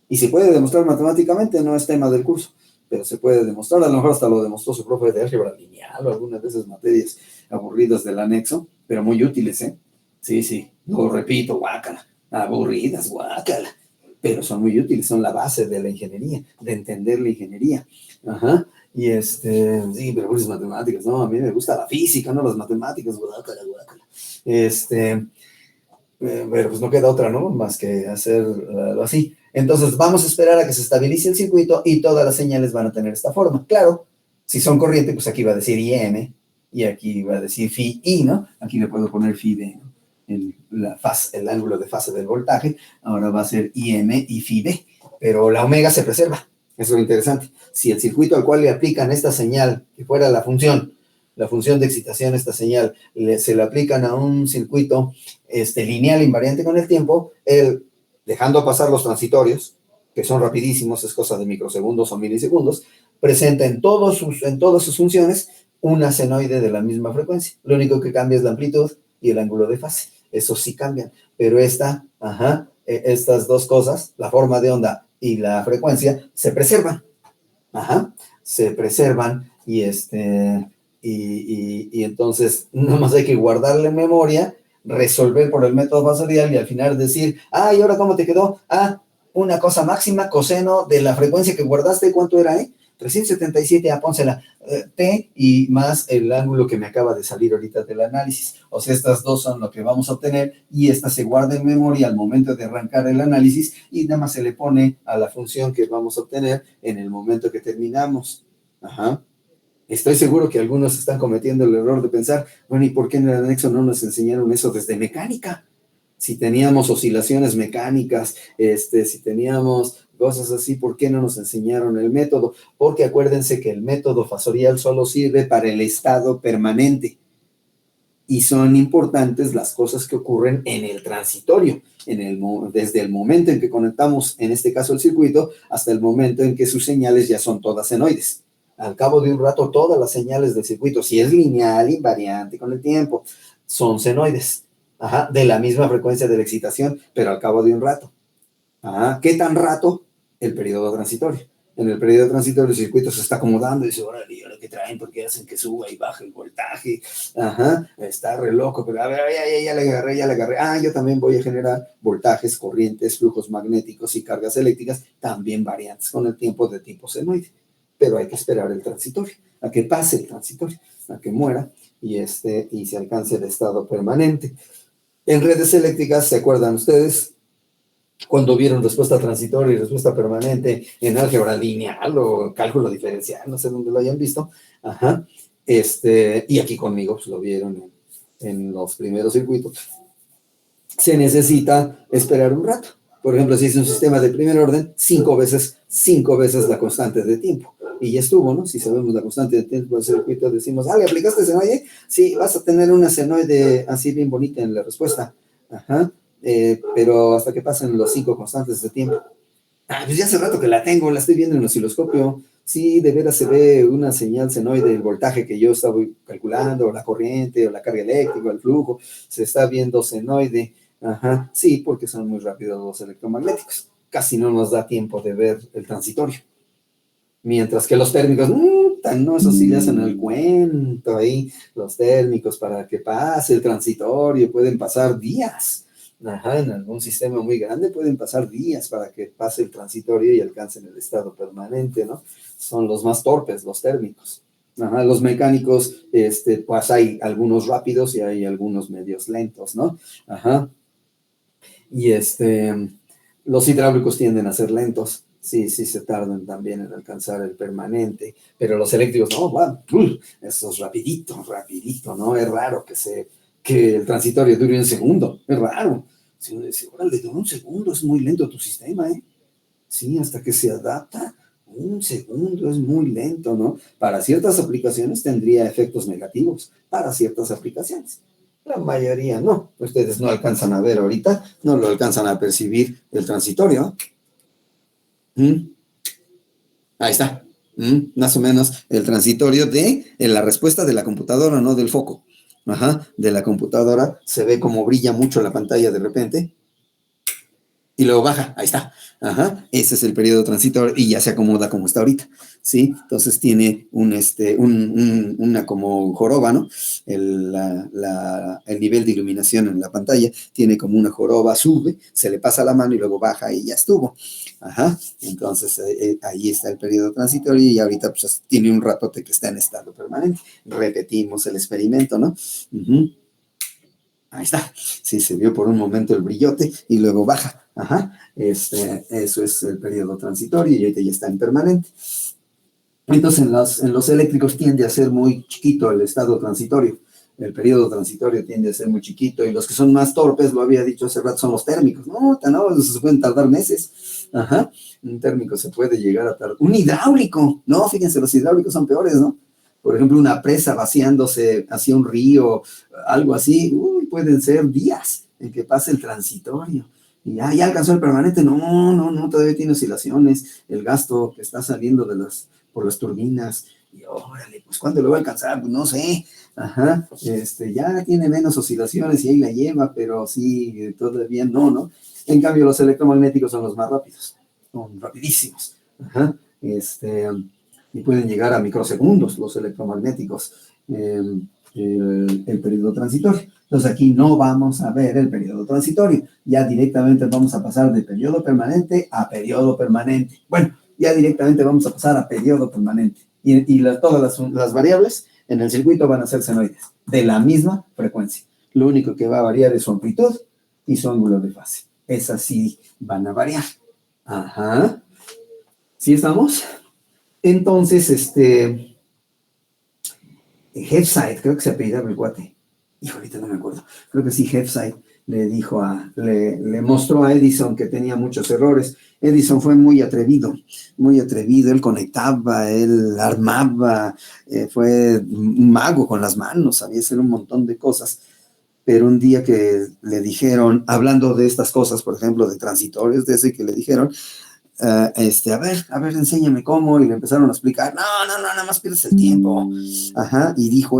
Y se puede demostrar matemáticamente, no es tema del curso, pero se puede demostrar. A lo mejor hasta lo demostró su profe de álgebra lineal o alguna de esas materias aburridas del anexo, pero muy útiles, ¿eh? Sí, lo repito, guácala. Aburridas, guácala. Pero son muy útiles, son la base de la ingeniería, de entender la ingeniería. Ajá. Y sí, pero pues matemáticas, no, a mí me gusta la física, no las matemáticas, guácala. Pero pues no queda otra, ¿no? Más que hacerlo así. Entonces vamos a esperar a que se estabilice el circuito y todas las señales van a tener esta forma. Claro, si son corriente, pues aquí va a decir IM y aquí va a decir phi I, ¿no? Aquí le puedo poner phi D, ¿no? El ángulo de fase del voltaje, ahora va a ser IM y phi D, pero la omega se preserva. Eso es lo interesante. Si el circuito al cual le aplican esta señal, que fuera la función de excitación, esta señal, se le aplican a un circuito lineal invariante con el tiempo, dejando pasar los transitorios, que son rapidísimos, es cosa de microsegundos o milisegundos, presenta en todas sus funciones una senoide de la misma frecuencia. Lo único que cambia es la amplitud y el ángulo de fase. Eso sí cambian, pero estas dos cosas, la forma de onda y la frecuencia, se preservan. Se preservan y entonces nada más hay que guardarle memoria, resolver por el método fasorial y al final decir, ¿y ahora cómo te quedó? Una cosa máxima, coseno de la frecuencia que guardaste, ¿cuánto era, 377, pónsela, T y más el ángulo que me acaba de salir ahorita del análisis. O sea, estas dos son lo que vamos a obtener y esta se guarda en memoria al momento de arrancar el análisis y nada más se le pone a la función que vamos a obtener en el momento que terminamos. Estoy seguro que algunos están cometiendo el error de pensar, bueno, ¿y por qué en el anexo no nos enseñaron eso desde mecánica? Si teníamos oscilaciones mecánicas, si teníamos cosas así, ¿por qué no nos enseñaron el método? Porque acuérdense que el método fasorial solo sirve para el estado permanente. Y son importantes las cosas que ocurren en el transitorio, desde el momento en que conectamos, en este caso el circuito, hasta el momento en que sus señales ya son todas senoides. Al cabo de un rato, todas las señales del circuito, si es lineal, invariante con el tiempo, son senoides. De la misma frecuencia de la excitación, pero al cabo de un rato. ¿Qué tan rato? El periodo transitorio. En el periodo transitorio el circuito se está acomodando y dice, órale, ¿ahora qué traen? ¿Por qué hacen que suba y baje el voltaje? Está re loco, pero a ver, ya le agarré. Yo también voy a generar voltajes, corrientes, flujos magnéticos y cargas eléctricas, también variantes con el tiempo de tipo senoide. Pero hay que esperar el transitorio, a que pase el transitorio, a que muera y se alcance el estado permanente. En redes eléctricas, ¿se acuerdan ustedes? Cuando vieron respuesta transitoria y respuesta permanente en álgebra lineal o cálculo diferencial, no sé dónde lo hayan visto. Y aquí conmigo pues, lo vieron en los primeros circuitos. Se necesita esperar un rato. Por ejemplo, si es un sistema de primer orden, 5 veces la constante de tiempo. Y ya estuvo, ¿no? Si sabemos la constante de tiempo del circuito, decimos, ¿le aplicaste senoide? Sí, vas a tener una senoide así bien bonita en la respuesta. Pero hasta que pasen los 5 constantes de tiempo. Pues ya hace rato que la tengo, la estoy viendo en el osciloscopio. Sí, de veras se ve una señal senoide, el voltaje que yo estaba calculando, o la corriente, o la carga eléctrica, el flujo, se está viendo senoide. Sí, porque son muy rápidos los electromagnéticos. Casi no nos da tiempo de ver el transitorio. Mientras que los térmicos, no, eso sí le hacen el cuento ahí, los térmicos, para que pase el transitorio, pueden pasar días. En algún sistema muy grande pueden pasar días para que pase el transitorio y alcancen el estado permanente, ¿no? Son los más torpes, los térmicos. Los mecánicos, pues hay algunos rápidos y hay algunos medios lentos, ¿no? Y los hidráulicos tienden a ser lentos. Sí, se tardan también en alcanzar el permanente, pero los eléctricos, no, eso es rapidito, ¿no? Es raro que el transitorio dure un segundo, es raro. Si uno dice, órale, dura un segundo, es muy lento tu sistema, Sí, hasta que se adapta. Un segundo es muy lento, ¿no? Para ciertas aplicaciones tendría efectos negativos, para ciertas aplicaciones. La mayoría no. Ustedes no alcanzan a ver ahorita, no lo alcanzan a percibir el transitorio. ¿Mm? Ahí está. Más o menos el transitorio de la respuesta de la computadora, no del foco. Ajá, de la computadora se ve como brilla mucho la pantalla de repente y luego baja, ahí está. Ajá, ese es el periodo transitorio y ya se acomoda como está ahorita, ¿sí? Entonces tiene una como joroba, ¿no? El nivel de iluminación en la pantalla tiene como una joroba, sube, se le pasa la mano y luego baja y ya estuvo. Ajá, entonces ahí está el periodo transitorio y ahorita pues tiene un ratote que está en estado permanente. Repetimos el experimento, ¿no? Ahí está. Sí, se vio por un momento el brillote y luego baja. Ajá. Eso es el periodo transitorio y ahorita ya está en permanente. Entonces, en los eléctricos tiende a ser muy chiquito el estado transitorio. El periodo transitorio tiende a ser muy chiquito y los que son más torpes, lo había dicho hace rato, son los térmicos. No, se pueden tardar meses. Ajá. Un térmico se puede llegar a tardar. Un hidráulico. No, fíjense, los hidráulicos son peores, ¿no? Por ejemplo, una presa vaciándose hacia un río, algo así, pueden ser días en que pase el transitorio. Y ya alcanzó el permanente. No, todavía tiene oscilaciones. El gasto que está saliendo por las turbinas. Y órale, pues ¿cuándo lo va a alcanzar? Pues no sé. Ajá, ya tiene menos oscilaciones y ahí la lleva, pero sí, todavía no. En cambio, los electromagnéticos son los más rápidos. Son rapidísimos. Ajá, y pueden llegar a microsegundos los electromagnéticos, el periodo transitorio. Entonces aquí no vamos a ver el periodo transitorio, ya directamente vamos a pasar de periodo permanente a periodo permanente. Bueno, ya directamente vamos a pasar a periodo permanente. Y todas las variables en el circuito van a ser senoides, de la misma frecuencia. Lo único que va a variar es su amplitud y su ángulo de fase. Esas sí van a variar. Ajá. ¿Sí estamos? Entonces, Hefside, creo que se apellidaba el guate. Hijo, ahorita no me acuerdo. Creo que sí, Hefside le mostró a Edison que tenía muchos errores. Edison fue muy atrevido. Él conectaba, él armaba, fue un mago con las manos, sabía hacer un montón de cosas. Pero un día que le dijeron, hablando de estas cosas, por ejemplo, de transitorios, de ese que le dijeron, a ver, enséñame cómo, y le empezaron a explicar, no, nada más pierdes el tiempo. Ajá, y dijo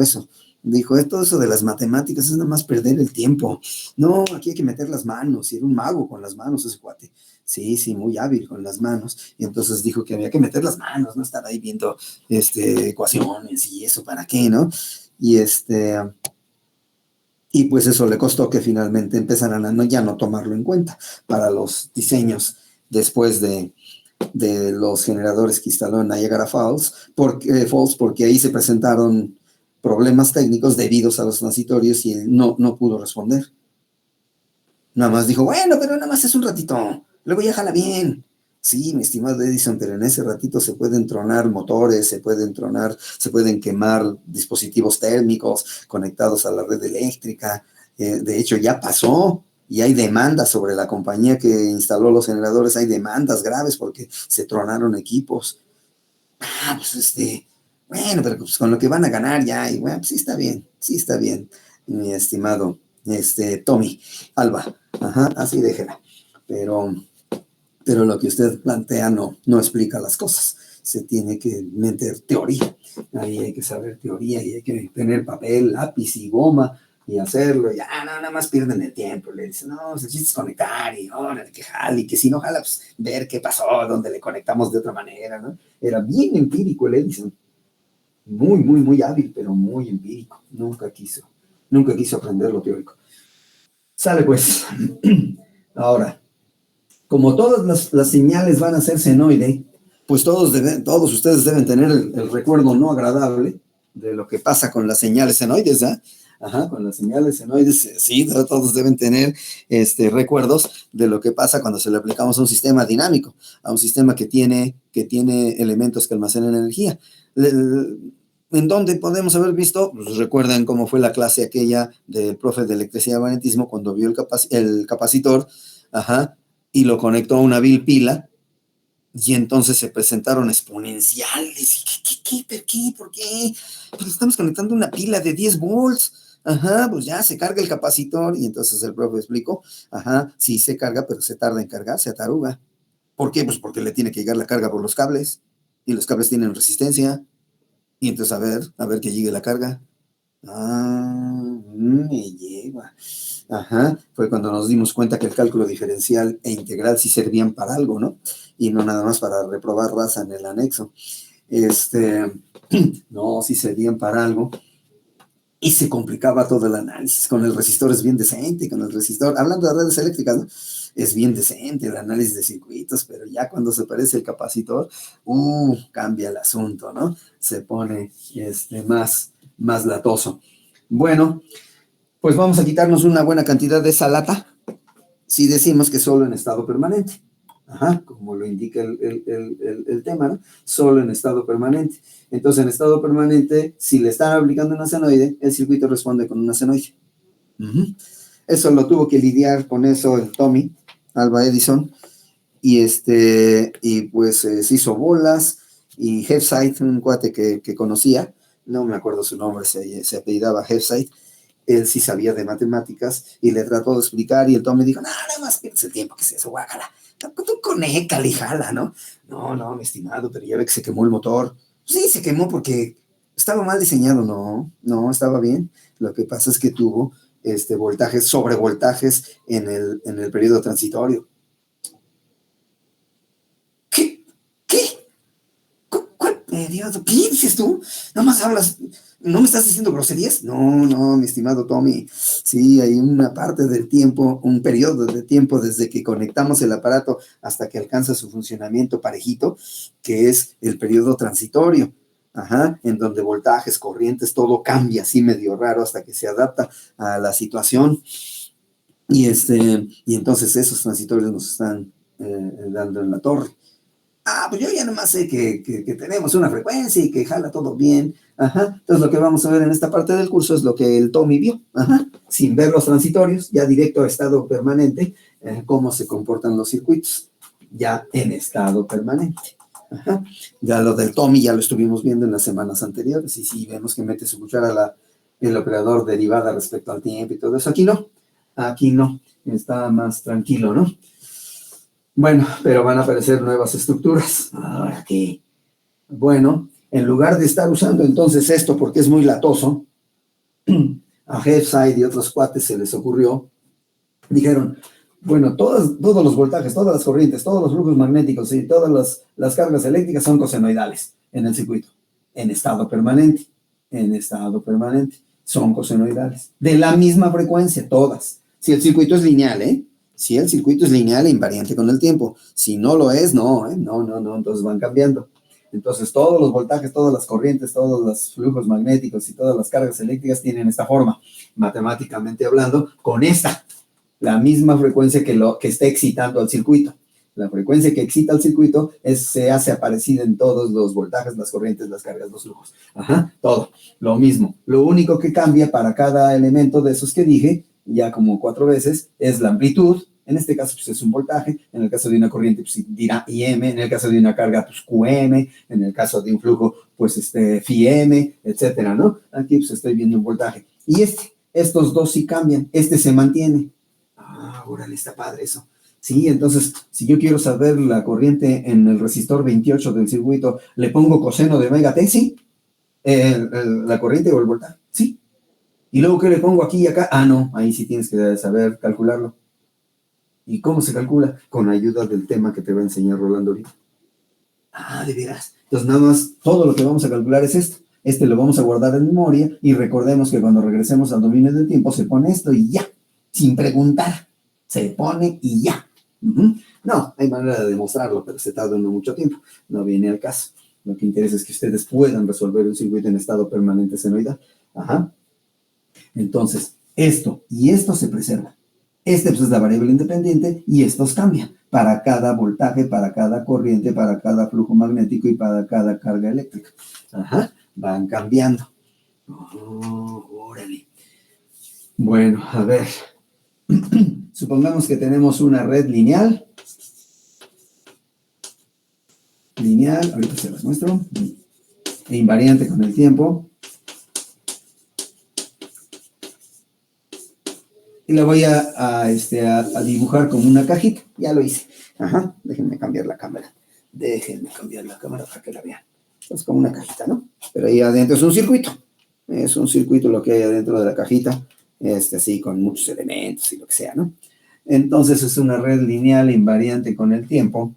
todo eso de las matemáticas es nada más perder el tiempo. No, aquí hay que meter las manos, y era un mago con las manos ese cuate. Sí, muy hábil con las manos, y entonces dijo que había que meter las manos, no estar ahí viendo, ecuaciones y eso, ¿para qué, no? Y pues eso le costó que finalmente empezaran a ya no tomarlo en cuenta para los diseños después de los generadores que instaló en Niagara Falls, porque ahí se presentaron problemas técnicos debidos a los transitorios y él no pudo responder. Nada más dijo, bueno, pero nada más es un ratito, luego ya jala bien. Sí, mi estimado Edison, pero en ese ratito se pueden tronar motores, se pueden quemar dispositivos térmicos conectados a la red eléctrica. De hecho, ya pasó y hay demandas sobre la compañía que instaló los generadores, hay demandas graves porque se tronaron equipos. Pues bueno, pero pues con lo que van a ganar ya, y bueno, pues sí está bien, mi estimado Tommy Alba. Ajá, así déjela. Pero lo que usted plantea no explica las cosas. Se tiene que meter teoría. Ahí hay que saber teoría y hay que tener papel, lápiz y goma y hacerlo. Ya, nada más pierden el tiempo. Le dicen, no, se chiste es conectar y órale, que jale. Y que si no jala, pues ver qué pasó, dónde le conectamos de otra manera, ¿no? Era bien empírico el Edison. Muy hábil, pero muy empírico. Nunca quiso aprender lo teórico. Sale pues. Ahora, como todas las señales van a ser senoide, pues todos ustedes deben tener el recuerdo no agradable de lo que pasa con las señales senoides, ¿eh? Ajá, con las señales senoides, sí, todos deben tener recuerdos de lo que pasa cuando se le aplicamos a un sistema dinámico, a un sistema que tiene elementos que almacenan energía. ¿En dónde podemos haber visto? Pues recuerdan cómo fue la clase aquella del profe de electricidad y magnetismo cuando vio el capacitor, ajá, y lo conectó a una vil pila, Y entonces se presentaron exponenciales. ¿Por qué? Pues estamos conectando una pila de 10 volts. Ajá, pues ya se carga el capacitor. Y entonces el profe explicó, ajá, sí se carga, pero se tarda en cargar, se ataruga. ¿Por qué? Pues porque le tiene que llegar la carga por los cables. Y los cables tienen resistencia. Y entonces a ver que llegue la carga. Me lleva. Ajá, fue cuando nos dimos cuenta que el cálculo diferencial e integral sí servían para algo, ¿no? Y no nada más para reprobar raza en el anexo. No, sí servían para algo. Y se complicaba todo el análisis. Con el resistor es bien decente, con el resistor, hablando de redes eléctricas, ¿no? Es bien decente el análisis de circuitos, pero ya cuando se parece el capacitor, cambia el asunto, ¿no? Se pone más latoso. Bueno, pues vamos a quitarnos una buena cantidad de esa lata si decimos que solo en estado permanente. Ajá, como lo indica el tema, ¿no? Solo en estado permanente. Entonces, en estado permanente, si le están aplicando una senoide, el circuito responde con una senoide. Eso lo tuvo que lidiar con eso el Tommy, Alva Edison, y pues se hizo bolas, y Hefside, un cuate que conocía, no me acuerdo su nombre, se apellidaba Hefside, él sí sabía de matemáticas y le trató de explicar y el Tom me dijo, nada más pierdes el tiempo, ¿qué es eso? Guácala, tú conéctale y jala, ¿no? No, mi estimado, pero ya ve que se quemó el motor. Sí, se quemó porque estaba mal diseñado, no, estaba bien. Lo que pasa es que tuvo voltajes, sobrevoltajes en el periodo transitorio. ¿Qué? ¿Cuál periodo? ¿Qué dices tú? Nada más hablas... ¿No me estás diciendo groserías? No, mi estimado Tommy. Sí, hay una parte del tiempo, un periodo de tiempo desde que conectamos el aparato hasta que alcanza su funcionamiento parejito, que es el periodo transitorio. Ajá, en donde voltajes, corrientes, todo cambia así medio raro hasta que se adapta a la situación. Y entonces esos transitorios nos están dando en la torre. Pues yo ya nomás sé que tenemos una frecuencia y que jala todo bien. Ajá. Entonces lo que vamos a ver en esta parte del curso es lo que el Tommy vio. Ajá. Sin ver los transitorios, ya directo a estado permanente, cómo se comportan los circuitos, ya en estado permanente. Ajá. Ya lo del Tommy ya lo estuvimos viendo en las semanas anteriores. Y sí, vemos que mete su cuchara el operador derivada respecto al tiempo y todo eso. Aquí no. Está más tranquilo, ¿no? Bueno, pero van a aparecer nuevas estructuras. ¿Ahora qué? Bueno, en lugar de estar usando entonces esto porque es muy latoso, a Hefside y otros cuates se les ocurrió, dijeron, bueno, todos los voltajes, todas las corrientes, todos los flujos magnéticos y todas las cargas eléctricas son cosenoidales en el circuito, en estado permanente, son cosenoidales, de la misma frecuencia, todas. Si el circuito es lineal, Si el circuito es lineal e invariante con el tiempo. Si no lo es, no, entonces van cambiando. Entonces todos los voltajes, todas las corrientes, todos los flujos magnéticos y todas las cargas eléctricas tienen esta forma, matemáticamente hablando, con la misma frecuencia que está excitando al circuito. La frecuencia que excita al circuito se hace aparecida en todos los voltajes, las corrientes, las cargas, los flujos. Ajá, todo, lo mismo. Lo único que cambia para cada elemento de esos que dije, ya como 4 veces, es la amplitud. En este caso, pues es un voltaje. En el caso de una corriente, pues dirá IM. En el caso de una carga, pues QM. En el caso de un flujo, pues FIM, etcétera, ¿no? Aquí pues estoy viendo un voltaje. Y estos dos sí cambian. Se mantiene. Órale, está padre eso. Sí, entonces, si yo quiero saber la corriente en el resistor 28 del circuito, ¿le pongo coseno de omega t? Sí. La corriente o el voltaje, sí. ¿Y luego qué le pongo aquí y acá? No, ahí sí tienes que saber calcularlo. ¿Y cómo se calcula? Con ayuda del tema que te va a enseñar Rolando ahorita. De veras. Entonces, nada más, todo lo que vamos a calcular es esto. Lo vamos a guardar en memoria y recordemos que cuando regresemos al dominio del tiempo se pone esto y ya, sin preguntar. Se pone y ya. No, hay manera de demostrarlo, pero se tarda mucho tiempo. No viene al caso. Lo que interesa es que ustedes puedan resolver un circuito en estado permanente senoidal. Ajá. Entonces, esto y esto se preserva. Pues es la variable independiente y estos cambian para cada voltaje, para cada corriente, para cada flujo magnético y para cada carga eléctrica. Ajá, van cambiando. Órale. Bueno, a ver. Supongamos que tenemos una red lineal lineal, ahorita se las muestro, e invariante con el tiempo. Y la voy a dibujar como una cajita. Ya lo hice. Ajá, déjenme cambiar la cámara. Déjenme cambiar la cámara para que la vean. Es como una cajita, ¿no? Pero ahí adentro es un circuito. Es un circuito lo que hay adentro de la cajita. Así con muchos elementos y lo que sea, ¿no? Entonces es una red lineal invariante con el tiempo.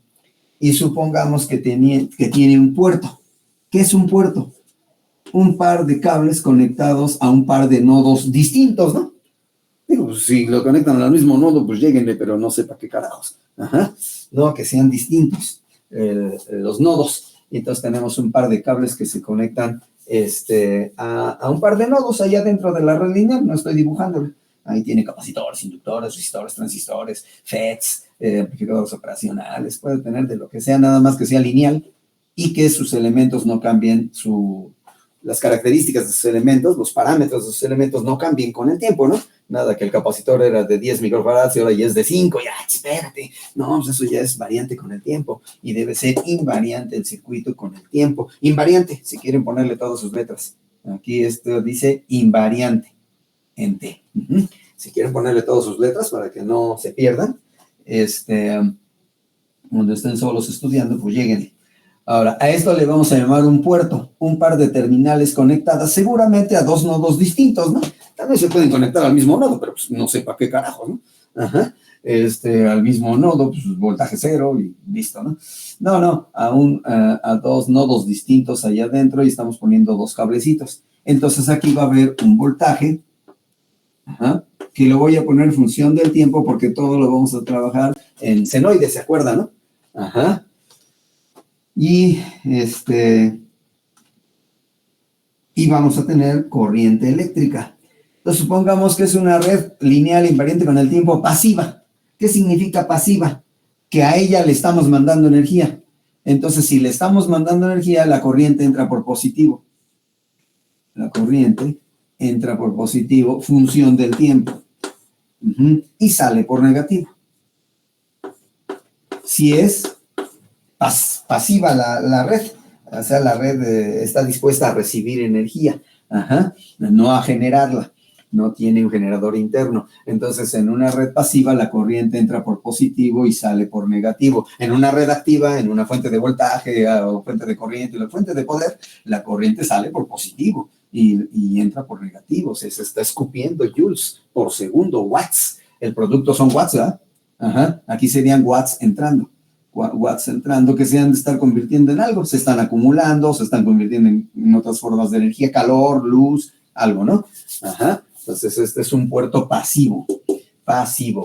Y supongamos que tiene un puerto. ¿Qué es un puerto? Un par de cables conectados a un par de nodos distintos, ¿no? Digo, pues, si lo conectan al mismo nodo, pues lléguenle, pero no sé para qué carajos. Ajá. No, que sean distintos los nodos. Y entonces tenemos un par de cables que se conectan a un par de nodos allá dentro de la red lineal. No estoy dibujándolo. Ahí tiene capacitores, inductores, resistores, transistores, FETs, amplificadores operacionales. Puede tener de lo que sea, nada más que sea lineal y que sus elementos no cambien las características de sus elementos, los parámetros de sus elementos no cambien con el tiempo, ¿no? Nada, que el capacitor era de 10 microfarads y ahora ya es de 5, ya, espérate. No, pues eso ya es variante con el tiempo y debe ser invariante el circuito con el tiempo. Invariante, si quieren ponerle todas sus letras. Aquí esto dice invariante en T. Si quieren ponerle todas sus letras para que no se pierdan, cuando estén solos estudiando, pues lleguen. Ahora, a esto le vamos a llamar un puerto, un par de terminales conectadas seguramente a dos nodos distintos, ¿no? También se pueden conectar al mismo nodo, pero pues no sé para qué carajo, ¿no? Ajá. Al mismo nodo, pues voltaje cero y listo, ¿no? No, a dos nodos distintos allá adentro y estamos poniendo dos cablecitos. Entonces aquí va a haber un voltaje, que lo voy a poner en función del tiempo porque todo lo vamos a trabajar en senoide, ¿se acuerdan, no? Ajá. Y vamos a tener corriente eléctrica. Entonces, supongamos que es una red lineal invariante con el tiempo pasiva. ¿Qué significa pasiva? Que a ella le estamos mandando energía. Entonces, si le estamos mandando energía, la corriente entra por positivo. La corriente entra por positivo, función del tiempo. Y sale por negativo. Si es pasiva la red, o sea, la red está dispuesta a recibir energía, no a generarla, no tiene un generador interno. Entonces, en una red pasiva, la corriente entra por positivo y sale por negativo. En una red activa, en una fuente de voltaje o fuente de corriente, la fuente de poder, la corriente sale por positivo y entra por negativo. Se está escupiendo joules por segundo, watts. El producto son watts, ¿verdad? Aquí serían watts entrando que se han de estar convirtiendo en algo, se están acumulando, se están convirtiendo en otras formas de energía, calor, luz, algo, ¿no? Entonces este es un puerto pasivo,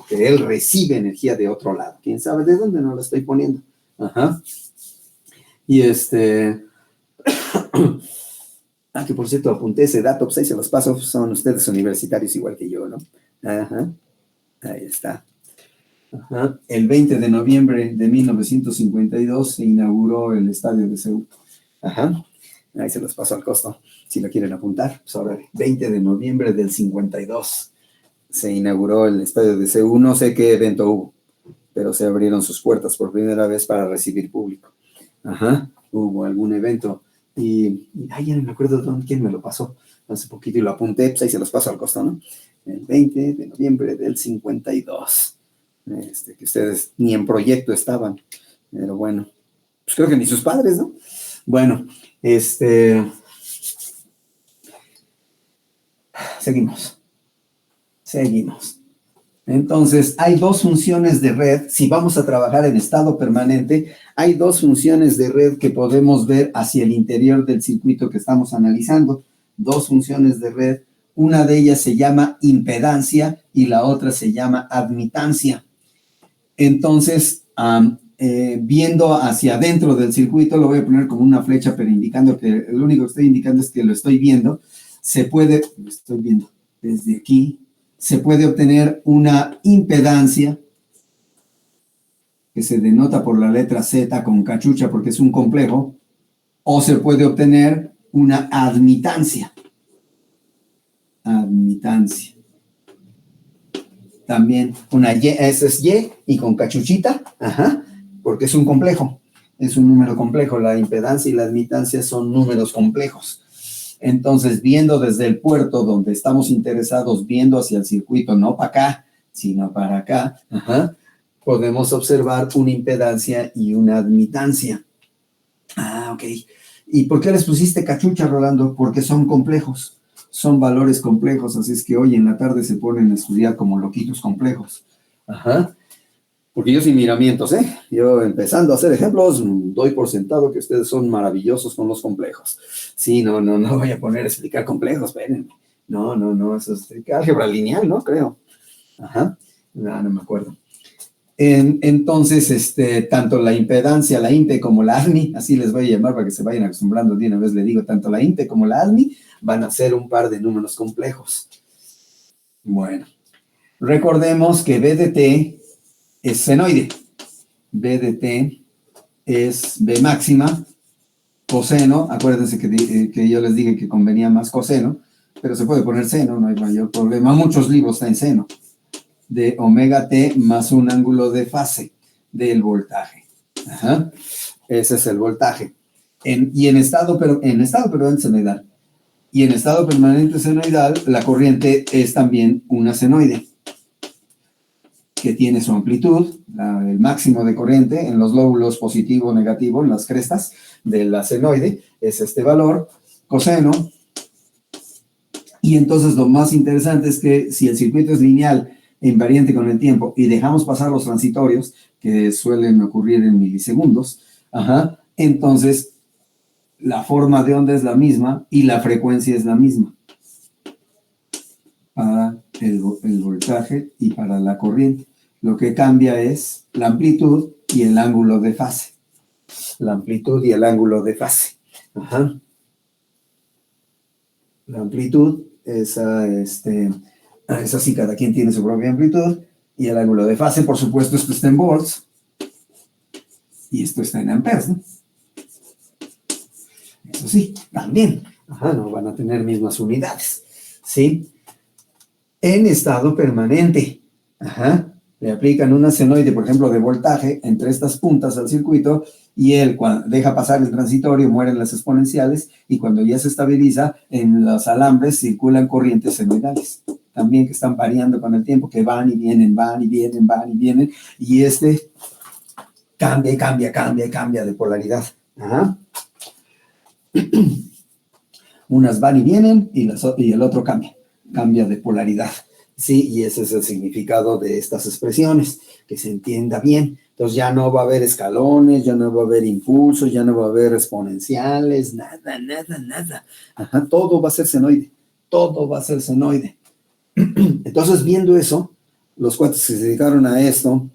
que él recibe energía de otro lado. ¿Quién sabe de dónde? No lo estoy poniendo. Y que por cierto apunté ese dato, pues ahí se los paso, son ustedes universitarios igual que yo, ¿no? Ahí está. El 20 de noviembre de 1952 se inauguró el estadio de Seúl. Ahí se los paso al costo, si lo quieren apuntar. Sobre 20 de noviembre del 52 se inauguró el estadio de Seúl. No sé qué evento hubo, pero se abrieron sus puertas por primera vez para recibir público. Hubo algún evento. Y ya no me acuerdo quién me lo pasó. Hace poquito y lo apunté, pues ahí se los paso al costo, ¿no? El 20 de noviembre del 52. Que ustedes ni en proyecto estaban, pero bueno, pues creo que ni sus padres, ¿no? Bueno, seguimos. Entonces, hay dos funciones de red. Si vamos a trabajar en estado permanente, hay dos funciones de red que podemos ver hacia el interior del circuito que estamos analizando. Dos funciones de red. Una de ellas se llama impedancia y la otra se llama admitancia. Entonces, viendo hacia adentro del circuito, lo voy a poner como una flecha, pero indicando que lo único que estoy indicando es que lo estoy viendo. Lo estoy viendo desde aquí, se puede obtener una impedancia, que se denota por la letra Z con cachucha porque es un complejo, o se puede obtener una admitancia. También una Y, esa es Y, y con cachuchita, porque es un complejo. es un número complejo. La impedancia y la admitancia son números complejos. Entonces, viendo desde el puerto donde estamos interesados, viendo hacia el circuito, no para acá, sino para acá, podemos observar una impedancia y una admitancia. Ah, ok. ¿Y por qué les pusiste cachucha, Rolando? Porque son complejos, son valores complejos, así es que hoy en la tarde se ponen a estudiar como loquitos complejos. Porque yo sin miramientos, yo empezando a hacer ejemplos, doy por sentado que ustedes son maravillosos con los complejos. Sí, no voy a poner a explicar complejos, espérenme. No, eso es álgebra lineal, ¿no? Creo. No me acuerdo. Entonces, tanto la impedancia, la INTE como la ADMI, así les voy a llamar para que se vayan acostumbrando de una vez, le digo, tanto la INTE como la ADMI van a ser un par de números complejos. Bueno, recordemos que B de T es senoide. B de T es B máxima, coseno, acuérdense que yo les dije que convenía más coseno, pero se puede poner seno, no hay mayor problema. Muchos libros están en seno. De omega T más un ángulo de fase del voltaje. Ese es el voltaje. En estado permanente senoidal. Y en estado permanente senoidal, la corriente es también una senoide, que tiene su amplitud, el máximo de corriente en los lóbulos positivo o negativo, en las crestas de la senoide, es este valor, coseno. Y entonces lo más interesante es que si el circuito es lineal e invariante con el tiempo y dejamos pasar los transitorios, que suelen ocurrir en milisegundos, entonces la forma de onda es la misma y la frecuencia es la misma para el voltaje y para la corriente. Lo que cambia es la amplitud y el ángulo de fase. La amplitud y el ángulo de fase. La amplitud es así, cada quien tiene su propia amplitud. Y el ángulo de fase, por supuesto, esto está en volts. Y esto está en amperes, ¿no? Eso sí, también. No van a tener mismas unidades. ¿Sí? En estado permanente. Le aplican una senoide, por ejemplo, de voltaje entre estas puntas al circuito y él, cuando deja pasar el transitorio, mueren las exponenciales y cuando ya se estabiliza, en los alambres circulan corrientes senoidales, también que están variando con el tiempo, que van y vienen, y cambia de polaridad. Unas van y vienen y el otro cambia de polaridad. Sí, y ese es el significado de estas expresiones, que se entienda bien. Entonces ya no va a haber escalones, ya no va a haber impulsos, ya no va a haber exponenciales, nada. Todo va a ser senoide, Entonces, viendo eso, los cuates que se dedicaron a esto,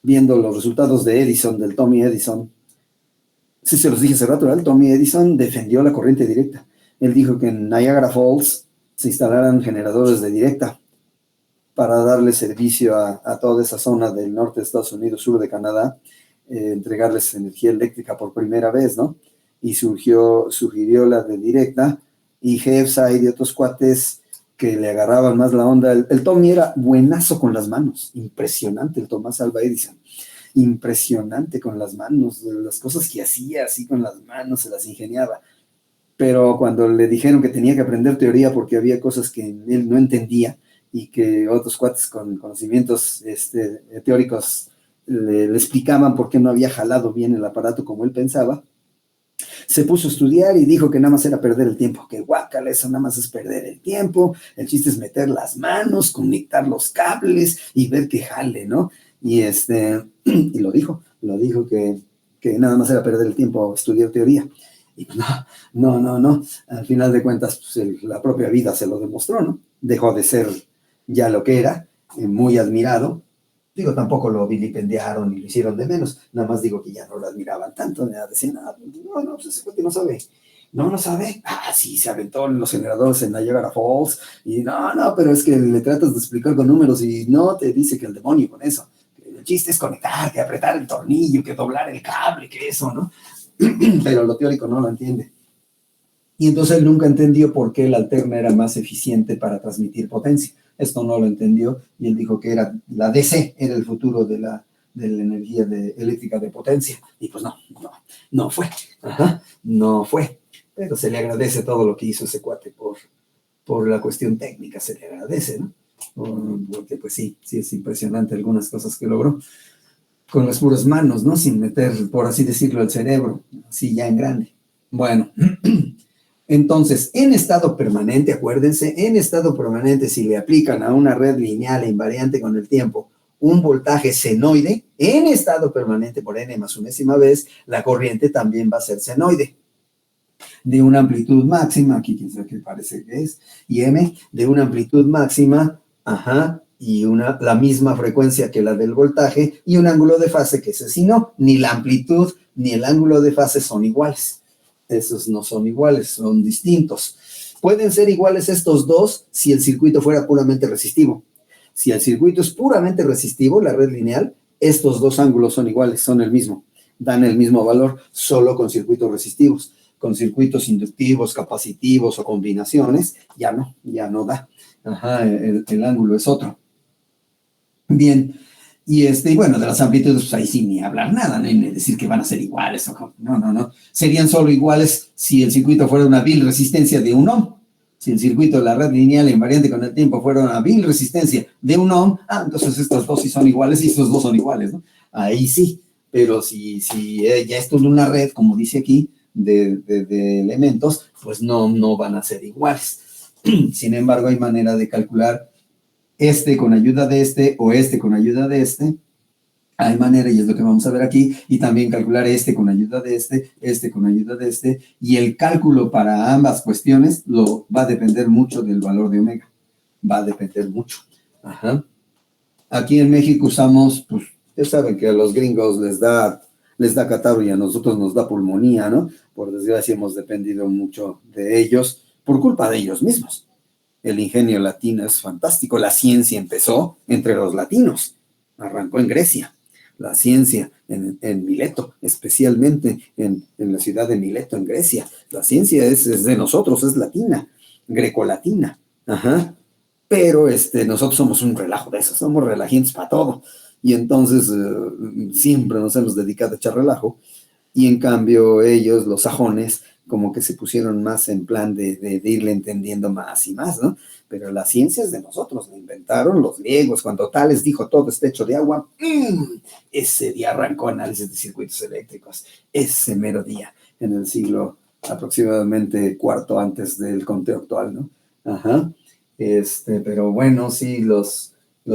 viendo los resultados de Edison, del Tommy Edison, sí se los dije hace rato, el Tommy Edison defendió la corriente directa. Él dijo que en Niagara Falls se instalaran generadores de directa para darle servicio a toda esa zona del norte de Estados Unidos, sur de Canadá, entregarles energía eléctrica por primera vez, ¿no? Y sugirió la de directa, y Hefside y otros cuates que le agarraban más la onda. El Tommy era buenazo con las manos, impresionante el Thomas Alva Edison, impresionante con las manos, las cosas que hacía así con las manos, se las ingeniaba. Pero cuando le dijeron que tenía que aprender teoría porque había cosas que él no entendía, y que otros cuates con conocimientos teóricos le explicaban por qué no había jalado bien el aparato como él pensaba, se puso a estudiar y dijo que nada más era perder el tiempo, que guácala, eso nada más es perder el tiempo, el chiste es meter las manos, conectar los cables y ver que jale, ¿no? Y lo dijo que nada más era perder el tiempo estudiar teoría. Y no, al final de cuentas, pues, la propia vida se lo demostró, ¿no? Dejó de ser ya lo que era, muy admirado. Digo, tampoco lo vilipendiaron ni lo hicieron de menos, nada más digo que ya no lo admiraban tanto, ya decían, pues ese cuate no sabe. No sabe. Sí, se aventó en los generadores en Niagara Falls, y no, pero es que le tratas de explicar con números y no te dice que el demonio con eso. El chiste es conectar, que apretar el tornillo, que doblar el cable, que eso, ¿no? Pero lo teórico no lo entiende. Y entonces él nunca entendió por qué la alterna era más eficiente para transmitir potencia. Esto no lo entendió y él dijo que era la DC, era el futuro de de la energía eléctrica de potencia. Y pues no fue. No fue. Pero se le agradece todo lo que hizo ese cuate por la cuestión técnica, se le agradece, ¿no? Porque pues sí es impresionante algunas cosas que logró con las puras manos, ¿no? Sin meter, por así decirlo, el cerebro, así ya en grande. Bueno, entonces, en estado permanente, acuérdense, en estado permanente, si le aplican a una red lineal e invariante con el tiempo un voltaje senoide, en estado permanente por n más unésima vez, la corriente también va a ser senoide. De una amplitud máxima, aquí quién sabe qué parece que es, y m, de una amplitud máxima, y la misma frecuencia que la del voltaje, y un ángulo de fase que ese sí no, ni la amplitud ni el ángulo de fase son iguales. Esos no son iguales, son distintos. Pueden ser iguales estos dos si el circuito fuera puramente resistivo. Si el circuito es puramente resistivo, la red lineal, estos dos ángulos son iguales, son el mismo, dan el mismo valor, solo con circuitos resistivos. Con circuitos inductivos, capacitivos o combinaciones, ya no da. El ángulo es otro. Bien, y bueno, de las amplitudes, pues ahí sí ni hablar nada, ¿no? Ni decir que van a ser iguales. No. Serían solo iguales si el circuito fuera una vil resistencia de 1 ohm. Si el circuito de la red lineal invariante con el tiempo fuera una vil resistencia de 1 ohm, entonces estos dos sí son iguales y estos dos son iguales, ¿no? Ahí sí, pero si ya esto es una red, como dice aquí, de elementos, pues no van a ser iguales. Sin embargo, hay manera de calcular este con ayuda de este o este con ayuda de este. Hay manera, y es lo que vamos a ver aquí, y también calcular este con ayuda de este con ayuda de este, y el cálculo para ambas cuestiones va a depender mucho del valor de omega. Va a depender mucho. Aquí en México usamos, pues, ya saben que a los gringos les da catarro y a nosotros nos da pulmonía, ¿no? Por desgracia hemos dependido mucho de ellos por culpa de ellos mismos. El ingenio latino es fantástico. La ciencia empezó entre los latinos. Arrancó en Grecia. La ciencia en Mileto, especialmente en la ciudad de Mileto, en Grecia. La ciencia es de nosotros, es latina, grecolatina. Pero nosotros somos un relajo de eso, somos relajientes para todo. Y entonces siempre nos hemos dedicado a echar relajo. Y en cambio ellos, los sajones, como que se pusieron más en plan de irle entendiendo más y más, ¿no? Pero la ciencia es de nosotros, la inventaron los griegos. Cuando Tales dijo todo está hecho de agua, ese día arrancó análisis de circuitos eléctricos, ese mero día, en el siglo aproximadamente cuarto antes del conteo actual, ¿no? Pero bueno, sí, los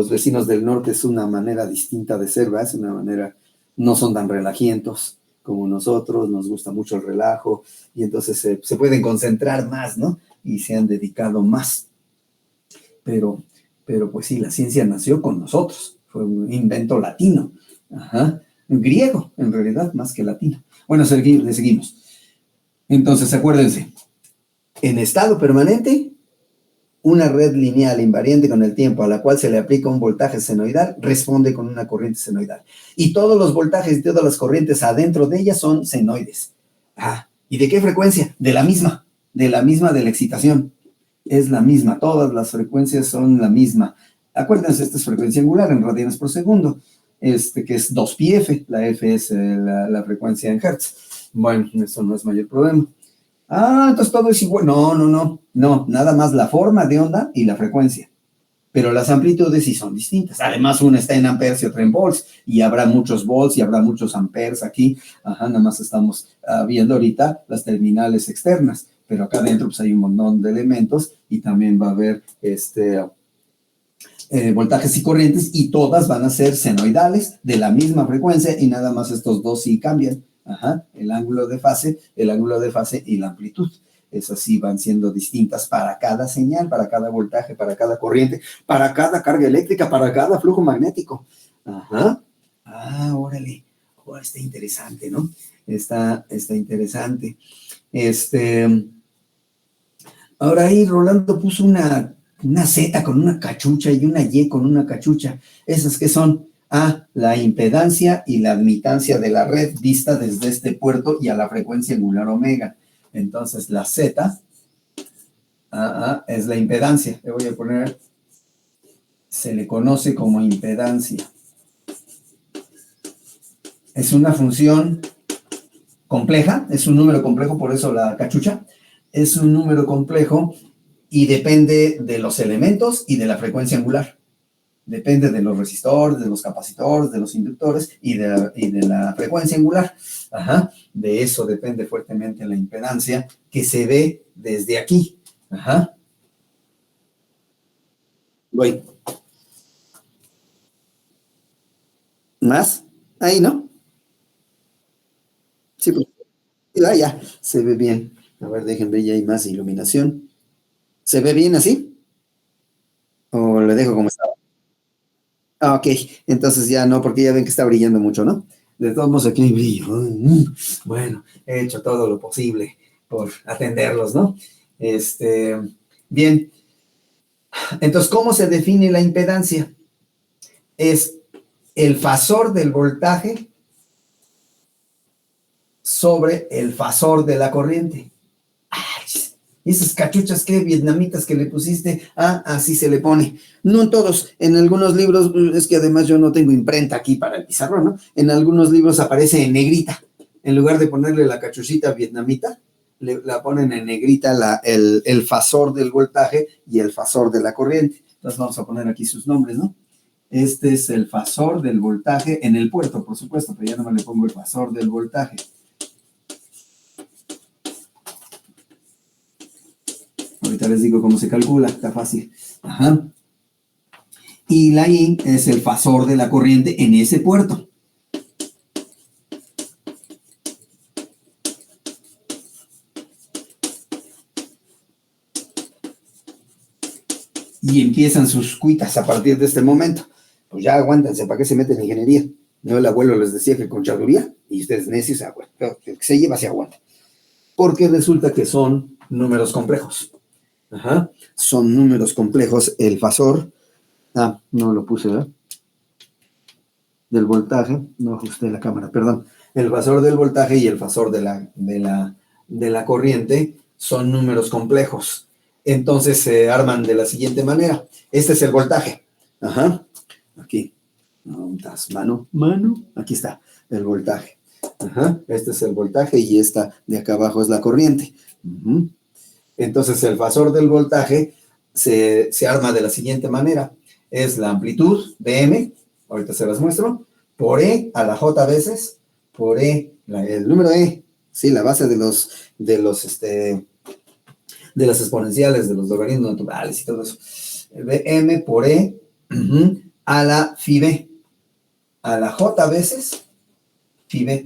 vecinos del norte es una manera distinta de ser, ¿verdad? Es una manera, no son tan relajientos como nosotros, nos gusta mucho el relajo, y entonces se pueden concentrar más, ¿no? Y se han dedicado más. Pero pues sí, la ciencia nació con nosotros, fue un invento latino, griego, en realidad, más que latino. Bueno, le seguimos. Entonces, acuérdense, en estado permanente, una red lineal invariante con el tiempo a la cual se le aplica un voltaje senoidal responde con una corriente senoidal. Y todos los voltajes y todas las corrientes adentro de ella son senoides. ¿Y de qué frecuencia? De la misma de la excitación. Es la misma, todas las frecuencias son la misma. Acuérdense, esta es frecuencia angular en radianes por segundo, que es 2πf, la f es la frecuencia en hertz. Bueno, eso no es mayor problema. Entonces todo es igual. No, nada más la forma de onda y la frecuencia. Pero las amplitudes sí son distintas. Además, una está en amperes y otra en volts, y habrá muchos volts y habrá muchos amperes aquí. Nada más estamos viendo ahorita las terminales externas, pero acá adentro pues hay un montón de elementos y también va a haber voltajes y corrientes, y todas van a ser senoidales de la misma frecuencia, y nada más estos dos sí cambian. El ángulo de fase y la amplitud. Esas sí van siendo distintas para cada señal, para cada voltaje, para cada corriente, para cada carga eléctrica, para cada flujo magnético. Órale. Está interesante, ¿no? Está interesante. Ahora ahí Rolando puso una Z con una cachucha y una Y con una cachucha. ¿Esas qué son? La impedancia y la admitancia de la red vista desde este puerto y a la frecuencia angular omega. Entonces la Z es la impedancia. Le voy a poner, se le conoce como impedancia. Es una función compleja, es un número complejo, por eso la cachucha. Es un número complejo y depende de los elementos y de la frecuencia angular. Depende de los resistores, de los capacitores, de los inductores y de la frecuencia angular. Ajá. De eso depende fuertemente la impedancia que se ve desde aquí. Ajá. Voy. ¿Más? Ahí, ¿no? Sí, pues. Ya, se ve bien. A ver, déjenme, ya hay más iluminación. ¿Se ve bien así? ¿O le dejo como está? Ah, ok, entonces ya no, porque ya ven que está brillando mucho, ¿no? De todos modos, aquí hay brillo. Bueno, he hecho todo lo posible por atenderlos, ¿no? Bien, entonces, ¿cómo se define la impedancia? Es el fasor del voltaje sobre el fasor de la corriente. Ay, esas cachuchas que vietnamitas que le pusiste, así se le pone. No en todos, en algunos libros, es que además yo no tengo imprenta aquí para el pizarrón, ¿no? En algunos libros aparece en negrita. En lugar de ponerle la cachuchita vietnamita, la ponen en negrita el fasor del voltaje y el fasor de la corriente. Entonces vamos a poner aquí sus nombres, ¿no? Este es el fasor del voltaje en el puerto, por supuesto, pero ya no me le pongo el fasor del voltaje. Ahorita les digo cómo se calcula, está fácil. Ajá. Y la I es el fasor de la corriente en ese puerto. Y empiezan sus cuitas a partir de este momento. Pues ya aguántense, ¿para qué se meten en ingeniería? Yo el abuelo les decía que con chaduría, y ustedes necios, bueno, el que se lleva se aguanta. Porque resulta que son números complejos. Ajá. Son números complejos. El fasor, no lo puse, ¿verdad? Del voltaje, no ajusté la cámara, perdón. El fasor del voltaje y el fasor de la corriente son números complejos. Entonces se arman de la siguiente manera. Este es el voltaje. Ajá. Aquí. Mano. Aquí está el voltaje. Ajá. Este es el voltaje y esta de acá abajo es la corriente. Entonces el fasor del voltaje se arma de la siguiente manera. Es la amplitud de M, ahorita se las muestro, por E a la J veces, por E, el número E, sí, la base de las exponenciales, de los logaritmos naturales y todo eso. M por E a la phi B, a la J veces phi B.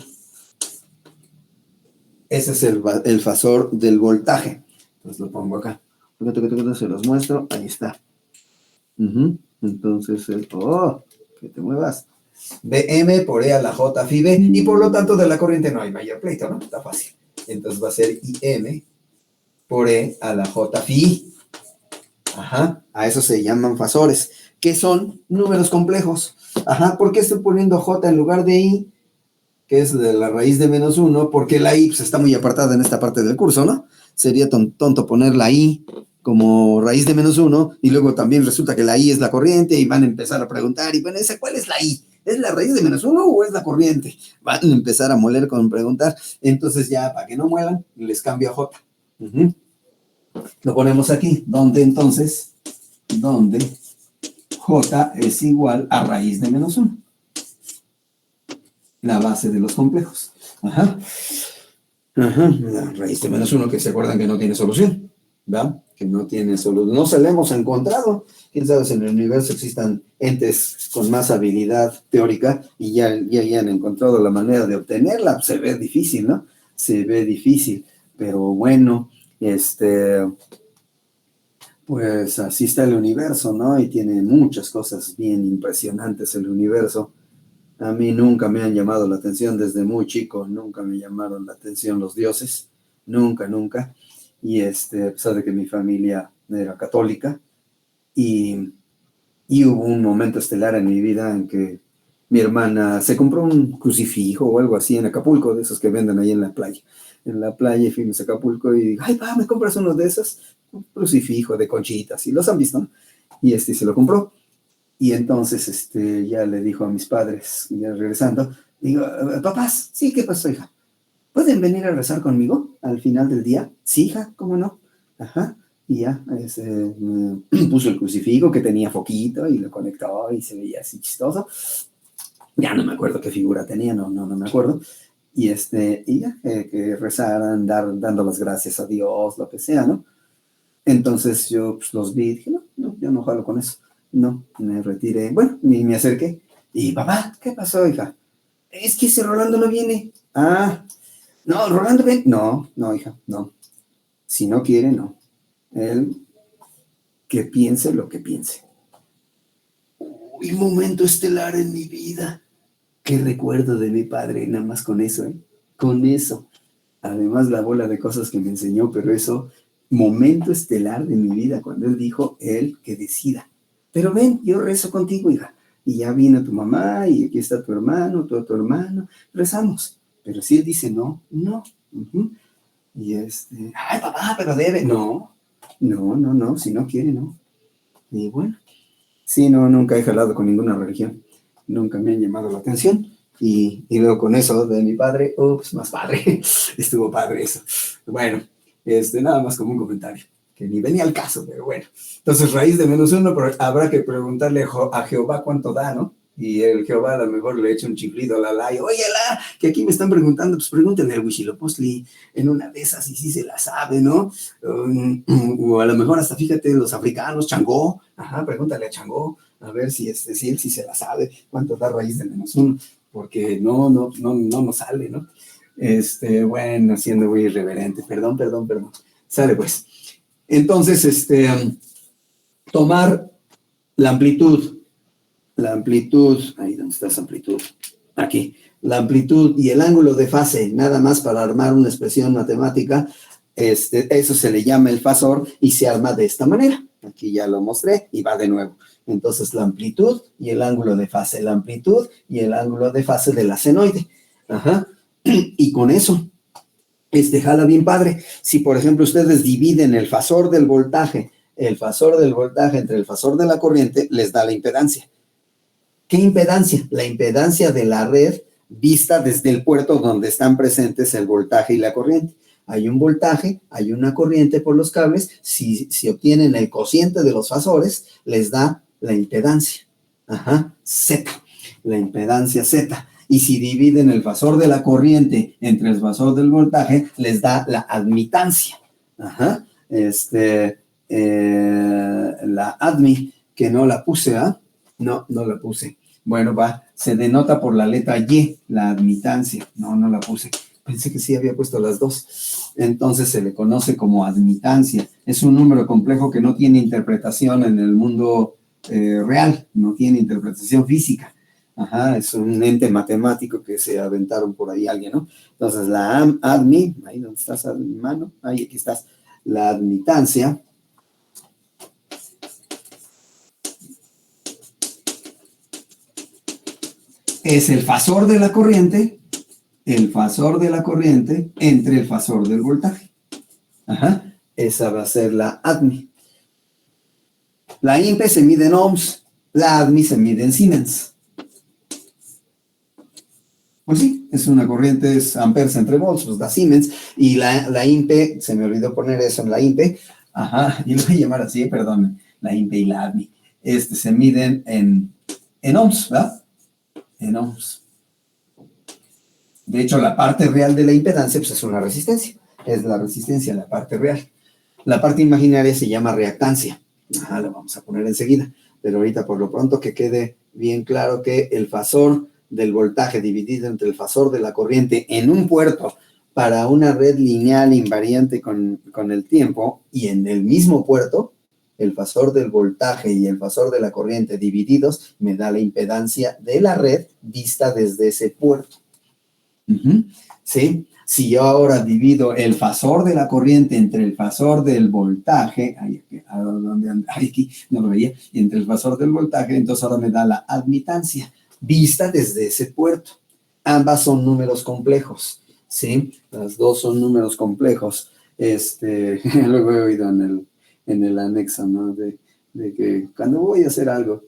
Ese es el fasor del voltaje. Entonces lo pongo acá. Se los muestro. Ahí está. Entonces, que te muevas. Bm por E a la J phi B. Y por lo tanto de la corriente no hay mayor pleito, ¿no? Está fácil. Entonces va a ser IM por E a la J phi I. Ajá. A eso se llaman fasores, que son números complejos. Ajá. ¿Por qué estoy poniendo J en lugar de I? Que es de la raíz de menos 1, porque la I pues, está muy apartada en esta parte del curso, ¿no? Sería tonto poner la I como raíz de menos 1, y luego también resulta que la I es la corriente, y van a empezar a preguntar, y bueno, ¿cuál es la I? ¿Es la raíz de menos 1 o es la corriente? Van a empezar a moler con preguntar, entonces ya, para que no muelan, les cambio a J. Lo ponemos aquí, donde J es igual a raíz de menos 1. La base de los complejos. Ajá. La raíz de menos 1, que se acuerdan que no tiene solución. ¿Va? Que no tiene solución. No se la hemos encontrado. Quién sabe si en el universo existan entes con más habilidad teórica y ya han encontrado la manera de obtenerla. Se ve difícil, ¿no? Se ve difícil. Pero bueno, pues así está el universo, ¿no? Y tiene muchas cosas bien impresionantes el universo. A mí nunca me han llamado la atención desde muy chico, nunca me llamaron la atención los dioses, nunca. Y a pesar de que mi familia era católica, y hubo un momento estelar en mi vida en que mi hermana se compró un crucifijo o algo así en Acapulco, de esos que venden ahí en la playa. En la playa fuimos a Acapulco y ay, pa, ¿me compras uno de esos? Un crucifijo de conchitas, y los han visto, ¿no? Y se lo compró. Y entonces ya le dijo a mis padres, ya regresando, Digo, papás, sí, ¿qué pasó, hija? ¿Pueden venir a rezar conmigo al final del día? Sí, hija, ¿cómo no? Ajá. Y ya, puso el crucifijo que tenía foquito y lo conectó y se veía así chistoso. Ya no me acuerdo qué figura tenía, no me acuerdo. Y ya, que rezaran, dando las gracias a Dios, lo que sea, ¿no? Entonces yo pues, los vi y dije, no, yo no jalo con eso. No, me retiré. Bueno, me acerqué. Y papá, ¿qué pasó, hija? Es que ese Rolando no viene. Ah, no, Rolando ven. No, hija, no. Si no quiere, no. Él que piense lo que piense. Uy, momento estelar en mi vida. Qué recuerdo de mi padre, nada más con eso, ¿eh? Con eso. Además, la bola de cosas que me enseñó, pero eso, momento estelar de mi vida, cuando él dijo, él que decida. Pero ven, yo rezo contigo, hija. Y ya vino tu mamá, y aquí está tu hermano, todo tu hermano, rezamos. Pero si él dice no, no. Uh-huh. Y ay, papá, pero debe. No, si no quiere, no. Y bueno, sí, no, nunca he jalado con ninguna religión. Nunca me han llamado la atención. Y luego con eso de mi padre, ups, más padre. Estuvo padre eso. Bueno, nada más como un comentario, que ni venía al caso, pero bueno. Entonces, raíz de -1, pero habrá que preguntarle a Jehová cuánto da, ¿no? Y el Jehová a lo mejor le echa un chiflido a la Lai. Oye, la, que aquí me están preguntando, pues pregúntenle al Huitzilopochtli en una de esas y sí se la sabe, ¿no? O a lo mejor hasta, fíjate, los africanos, Changó, ajá, pregúntale a Changó, a ver si él sí se la sabe, cuánto da raíz de -1, porque no nos sale, ¿no? Bueno, siendo muy irreverente, perdón. Sale pues. Entonces, tomar la amplitud, ahí donde está esa amplitud, aquí, la amplitud y el ángulo de fase, nada más para armar una expresión matemática, eso se le llama el fasor y se arma de esta manera. Aquí ya lo mostré y va de nuevo. Entonces, la amplitud y el ángulo de fase, la amplitud y el ángulo de fase de la senoide. Ajá. Y con eso, jala bien padre. Si, por ejemplo, ustedes dividen el fasor del voltaje entre el fasor de la corriente, les da la impedancia. ¿Qué impedancia? La impedancia de la red vista desde el puerto donde están presentes el voltaje y la corriente. Hay un voltaje, hay una corriente por los cables. Si obtienen el cociente de los fasores, les da la impedancia. Ajá, Z, la impedancia Z. Y si dividen el fasor de la corriente entre el fasor del voltaje, les da la admitancia. Ajá, la admi, que no la puse, ¿ah? No la puse. Bueno, se denota por la letra Y, la admitancia. No la puse. Pensé que sí había puesto las dos. Entonces se le conoce como admitancia. Es un número complejo que no tiene interpretación en el mundo real, no tiene interpretación física. Ajá, es un ente matemático que se aventaron por ahí alguien, ¿no? Entonces la admi, ahí donde estás, mi mano, ahí aquí estás, la admitancia. Es el fasor de la corriente entre el fasor del voltaje. Ajá, esa va a ser la admi. La IMPE se mide en ohms, la admi se mide en Siemens. Pues sí, es una corriente, es amperes entre volts, pues da Siemens. Y la IMPE, se me olvidó poner eso en la IMPE. Ajá, yo lo voy a llamar así, perdón, la IMPE y la admi. Se miden en ohms, ¿verdad? En ohms. De hecho, la parte real de la impedancia pues, es una resistencia. Es la resistencia, la parte real. La parte imaginaria se llama reactancia. Ajá, la vamos a poner enseguida. Pero ahorita, por lo pronto, que quede bien claro que el fasor del voltaje dividido entre el fasor de la corriente en un puerto para una red lineal invariante con el tiempo y en el mismo puerto, el fasor del voltaje y el fasor de la corriente divididos me da la impedancia de la red vista desde ese puerto. ¿Sí? Si yo ahora divido el fasor de la corriente entre el fasor del voltaje, aquí no lo veía, y entre el fasor del voltaje, entonces ahora me da la admitancia vista desde ese puerto. Ambas son números complejos, ¿sí? Las dos son números complejos. Luego he oído en el anexo, ¿no? De que cuando voy a hacer algo,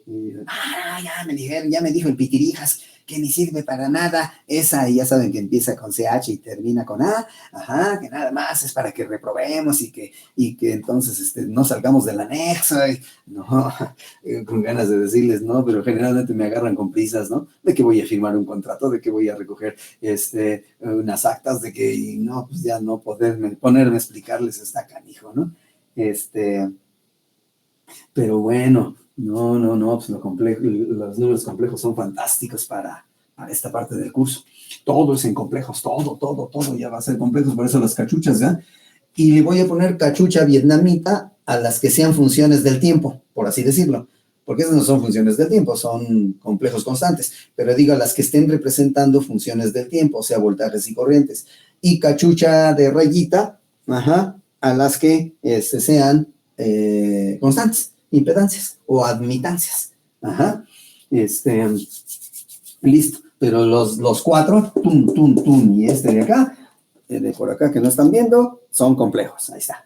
ya me dijo el Pitirijas que ni sirve para nada, esa, y ya saben que empieza con CH y termina con A, ajá, que nada más es para que reprobemos y que entonces no salgamos del anexo, y, no, con ganas de decirles no, pero generalmente me agarran con prisas, ¿no? De que voy a firmar un contrato, de que voy a recoger unas actas, de que, y no, pues ya no ponerme a explicarles está canijo, ¿no? Pero bueno, no, pues los números complejos son fantásticos para esta parte del curso. Todo es en complejos, todo ya va a ser complejos, por eso las cachuchas, ¿ya? Y le voy a poner cachucha vietnamita a las que sean funciones del tiempo, por así decirlo, porque esas no son funciones del tiempo, son complejos constantes, pero digo a las que estén representando funciones del tiempo, o sea, voltajes y corrientes. Y cachucha de rayita, ajá, a las que sean constantes, impedancias o admitancias. Ajá. Listo. Pero los cuatro, tum, y de acá, de por acá que no están viendo, son complejos. Ahí está.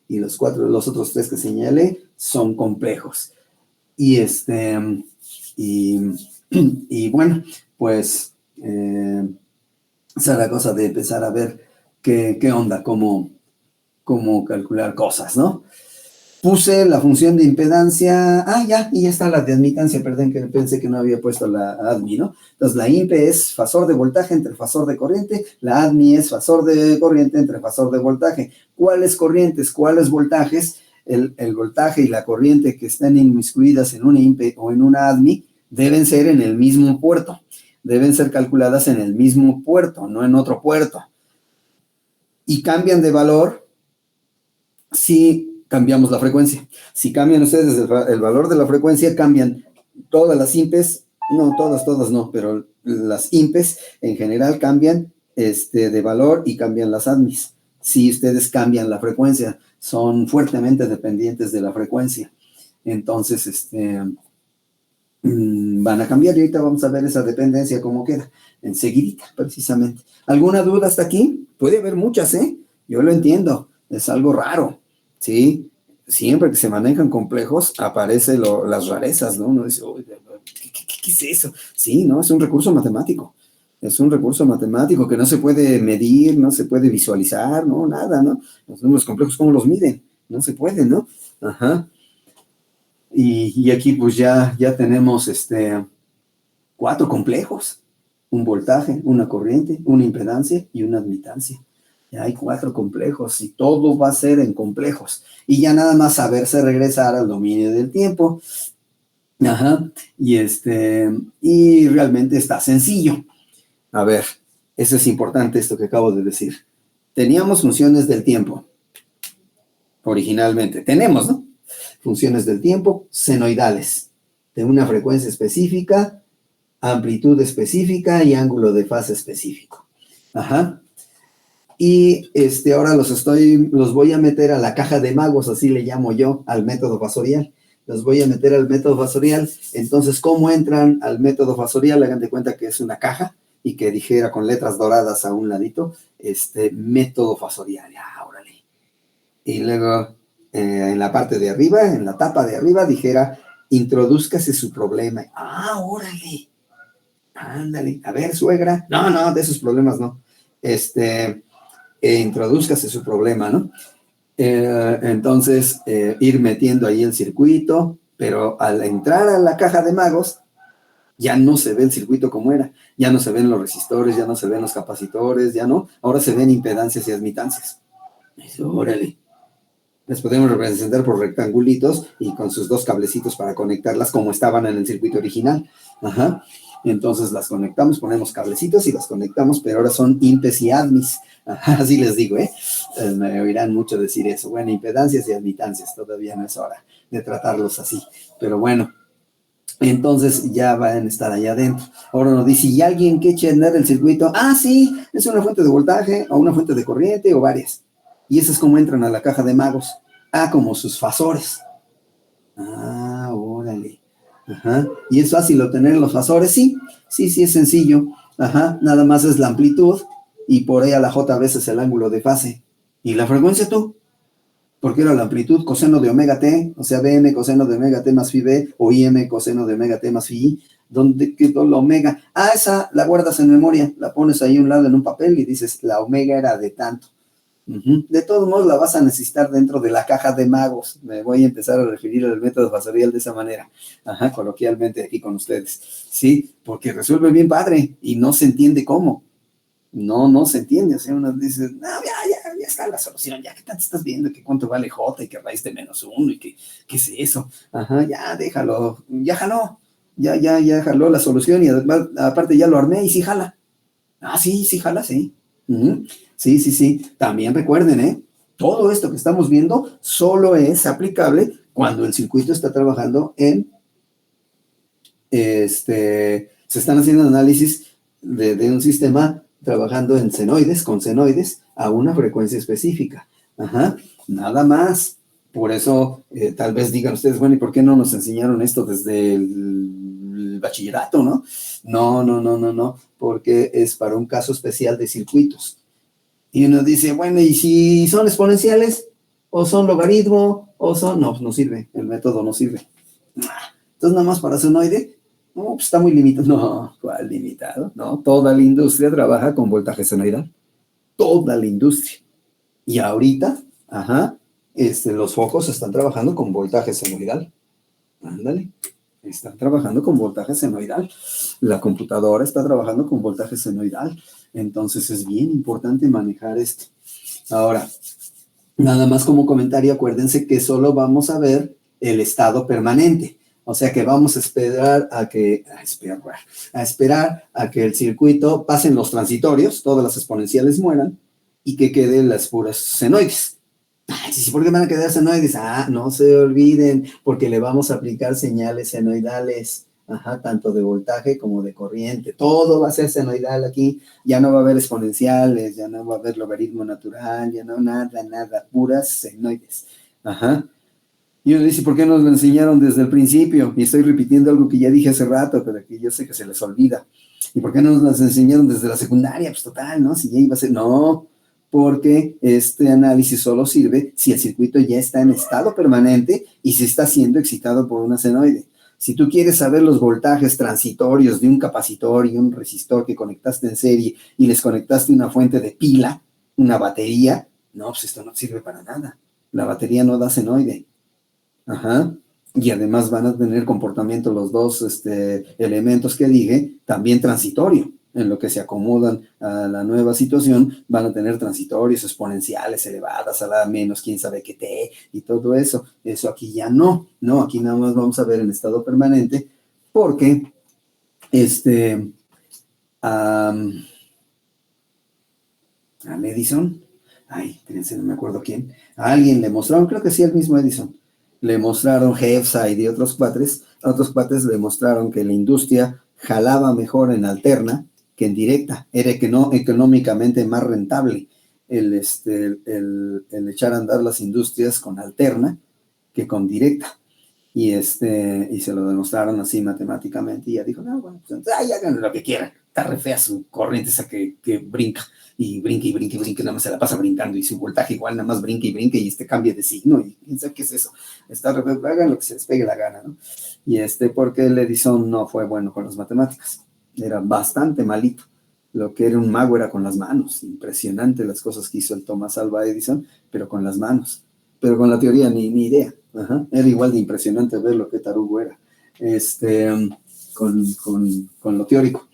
Y los otros tres que señalé son complejos. Y y bueno, pues esa es la cosa de empezar a ver qué onda, cómo calcular cosas, ¿no? Puse la función de impedancia, y ya está la de admitancia, perdón, que pensé que no había puesto la ADMI, ¿no? Entonces, la impe es fasor de voltaje entre fasor de corriente, la ADMI es fasor de corriente entre fasor de voltaje. ¿Cuáles corrientes, cuáles voltajes? El voltaje y la corriente que están inmiscuidas en una impe o en una ADMI deben ser en el mismo puerto, deben ser calculadas en el mismo puerto, no en otro puerto. Y cambian de valor si cambiamos la frecuencia. Si cambian ustedes el valor de la frecuencia, cambian todas las impes, no, todas no, pero las impes en general cambian de valor y cambian las ADMIs. Si ustedes cambian la frecuencia, son fuertemente dependientes de la frecuencia. Entonces, van a cambiar y ahorita vamos a ver esa dependencia cómo queda, enseguidita, precisamente. ¿Alguna duda hasta aquí? Puede haber muchas, ¿eh? Yo lo entiendo, es algo raro, ¿sí? Siempre que se manejan complejos, aparecen las rarezas, ¿no? Uno dice, ¿qué es eso? Sí, ¿no? Es un recurso matemático. Es un recurso matemático que no se puede medir, no se puede visualizar, ¿no? Nada, ¿no? Los números complejos, ¿cómo los miden? No se puede, ¿no? Ajá. Y aquí pues ya tenemos 4 complejos. Un voltaje, una corriente, una impedancia y una admitancia. Ya hay 4 complejos y todo va a ser en complejos. Y ya nada más saberse regresar al dominio del tiempo. Ajá. Y realmente está sencillo. A ver, eso es importante, esto que acabo de decir. Teníamos funciones del tiempo. Originalmente. Tenemos, ¿no? Funciones del tiempo senoidales. De una frecuencia específica, amplitud específica y ángulo de fase específico. Ajá. Y ahora los voy a meter a la caja de magos, así le llamo yo, al método fasorial. Los voy a meter al método fasorial. Entonces, ¿cómo entran al método fasorial? Hagan de cuenta que es una caja y que dijera con letras doradas a un ladito, método fasorial. Órale. Y luego, en la parte de arriba, en la tapa de arriba, dijera, introdúzcase su problema. Órale. Ándale. A ver, suegra. No, de esos problemas no. Introdúzcase su problema, ¿no? Entonces, ir metiendo ahí el circuito, pero al entrar a la caja de magos, ya no se ve el circuito como era, ya no se ven los resistores, ya no se ven los capacitores, ya no, ahora se ven impedancias y admitancias. Órale. Las podemos representar por rectangulitos y con sus 2 cablecitos para conectarlas como estaban en el circuito original. Ajá. Entonces las conectamos, ponemos cablecitos y las conectamos, pero ahora son impes y admis. Ajá, así les digo, ¿eh? Me oirán mucho decir eso. Bueno, impedancias y admitancias, todavía no es hora de tratarlos así. Pero bueno, entonces ya van a estar allá adentro. Ahora nos dice, ¿y alguien que eche a andar el circuito? Sí, es una fuente de voltaje o una fuente de corriente o varias. Y eso es como entran a la caja de magos. Como sus fasores. Órale. Ajá. ¿Y es fácil obtener los fasores? Sí, es sencillo. Ajá. Nada más es la amplitud y por ahí a la J veces el ángulo de fase. ¿Y la frecuencia tú? porque era la amplitud coseno de omega t, o sea, BM coseno de omega t más phi b, o IM coseno de omega t más phi i. ¿Dónde quedó la omega? Ah, esa la guardas en memoria, la pones ahí a un lado en un papel y dices, la omega era de tanto. De todos modos, la vas a necesitar dentro de la caja de magos. Me voy a empezar a referir al método fasorial de esa manera, coloquialmente aquí con ustedes, ¿sí? Porque resuelve bien padre y no se entiende cómo. No se entiende. O sea, uno dice, no, ya está la solución, ya que tanto estás viendo, que cuánto vale J y que raíz de -1 y que, ¿qué es eso? Ya déjalo, ya jaló, ya jaló la solución y además, aparte ya lo armé y sí jala. Sí jala, sí. Sí. También recuerden, todo esto que estamos viendo solo es aplicable cuando el circuito está trabajando se están haciendo análisis de un sistema trabajando en senoides, con senoides, a una frecuencia específica. Nada más. Por eso, tal vez digan ustedes, bueno, ¿y por qué no nos enseñaron esto desde el bachillerato, no? No, porque es para un caso especial de circuitos. Y uno dice, bueno, ¿y si son exponenciales? ¿O son logaritmo? ¿O son...? No sirve, el método no sirve. Entonces, nada más para senoide, no, pues está muy limitado. No, ¿cuál limitado? No, toda la industria trabaja con voltaje senoidal. Toda la industria. Y ahorita, los focos están trabajando con voltaje senoidal. Ándale. Están trabajando con voltaje senoidal. La computadora está trabajando con voltaje senoidal. Entonces es bien importante manejar esto. Ahora, nada más como comentario, acuérdense que solo vamos a ver el estado permanente. O sea que vamos a esperar a que el circuito pasen los transitorios, todas las exponenciales mueran y que queden las puras senoides. ¿Por qué van a quedar senoides? No se olviden, porque le vamos a aplicar señales senoidales, tanto de voltaje como de corriente. Todo va a ser senoidal aquí. Ya no va a haber exponenciales, ya no va a haber logaritmo natural, ya no nada, puras senoides. Y uno dice, ¿por qué nos lo enseñaron desde el principio? Y estoy repitiendo algo que ya dije hace rato, pero que yo sé que se les olvida. ¿Y por qué no nos lo enseñaron desde la secundaria? Pues total, ¿no? Si ya iba a ser... No, porque este análisis solo sirve si el circuito ya está en estado permanente y se está siendo excitado por una senoide. Si tú quieres saber los voltajes transitorios de un capacitor y un resistor que conectaste en serie y les conectaste una fuente de pila, una batería, no, pues esto no sirve para nada. La batería no da senoide. Y además van a tener comportamiento los dos elementos que dije, también transitorio. En lo que se acomodan a la nueva situación, van a tener transitorios exponenciales elevadas a la menos quién sabe qué t y todo eso. Eso aquí ya no. No, aquí nada más vamos a ver en estado permanente porque al Edison, fíjense, no me acuerdo quién, a alguien le mostraron, creo que sí, el mismo Edison, le mostraron Hefside y otros cuates le mostraron que la industria jalaba mejor en alterna que en directa. Era económicamente más rentable el echar a andar las industrias con alterna que con directa. Y se lo demostraron así matemáticamente. Y ya dijo, no, bueno, pues hagan lo que quieran. Está re fea su corriente esa que brinca. Y brinca, nada más se la pasa brincando. Y su voltaje igual nada más brinca y cambia de signo. Y quién sabe qué es eso. Está re feo, hagan lo que se les pegue la gana, ¿no? Y porque el Edison no fue bueno con las matemáticas. Era bastante malito. Lo que era un mago era con las manos. Impresionante las cosas que hizo el Thomas Alva Edison, pero con las manos. Pero con la teoría ni idea. Era igual de impresionante ver lo que tarugo era. Con lo teórico.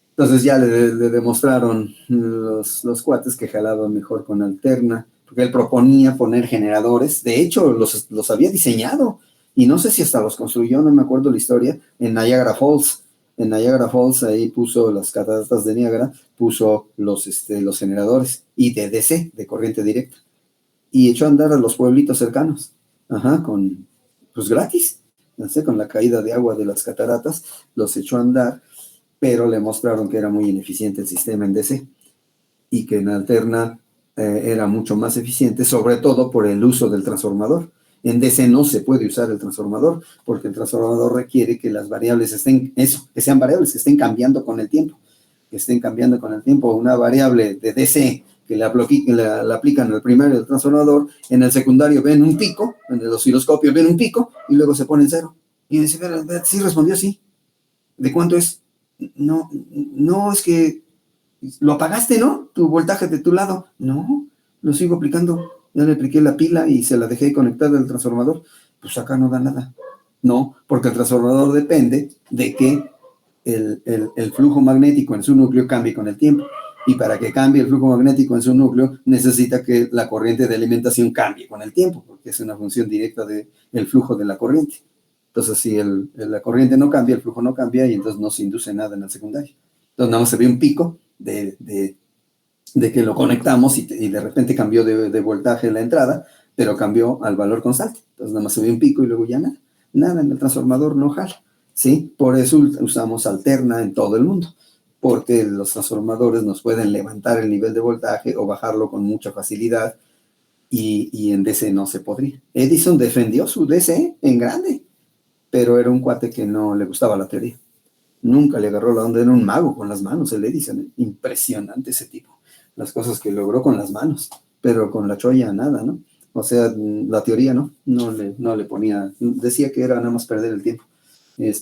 Entonces ya le demostraron los cuates que jalaban mejor con alterna, porque él proponía poner generadores. De hecho, los había diseñado. Y no sé si hasta los construyó, no me acuerdo la historia, en Niagara Falls. En Niagara Falls, ahí puso las cataratas de Niagara, puso los generadores y de DC, de corriente directa. Y echó a andar a los pueblitos cercanos, pues gratis, no sé, con la caída de agua de las cataratas, los echó a andar, pero le mostraron que era muy ineficiente el sistema en DC y que en alterna era mucho más eficiente, sobre todo por el uso del transformador. En DC no se puede usar el transformador porque el transformador requiere que las variables que sean variables, que estén cambiando con el tiempo. Una variable de DC que le aplican al primario del transformador, en el secundario ven un pico, en el osciloscopio ven un pico, y luego se pone en cero. Y dice, sí respondió, sí. ¿De cuánto es? No, no, es que lo apagaste, ¿no? Tu voltaje de tu lado. No, lo sigo aplicando. Ya le apliqué la pila y se la dejé conectada al transformador. Pues acá no da nada. No, porque el transformador depende de que el flujo magnético en su núcleo cambie con el tiempo. Y para que cambie el flujo magnético en su núcleo, necesita que la corriente de alimentación cambie con el tiempo, porque es una función directa del flujo de la corriente. Entonces, si la corriente no cambia, el flujo no cambia y entonces no se induce nada en el secundario. Entonces, nada más se ve un pico de que lo conectamos y de repente cambió de voltaje en la entrada, pero cambió al valor constante. Entonces, nada más se ve un pico y luego ya nada. Nada en el transformador no jala. ¿Sí? Por eso usamos alterna en todo el mundo, porque los transformadores nos pueden levantar el nivel de voltaje o bajarlo con mucha facilidad y en DC no se podría. Edison defendió su DC en grande, pero era un cuate que no le gustaba la teoría. Nunca le agarró la onda, era un mago con las manos, el Edison. Impresionante ese tipo. Las cosas que logró con las manos, pero con la cholla nada, ¿no? O sea, la teoría no le ponía, decía que era nada más perder el tiempo.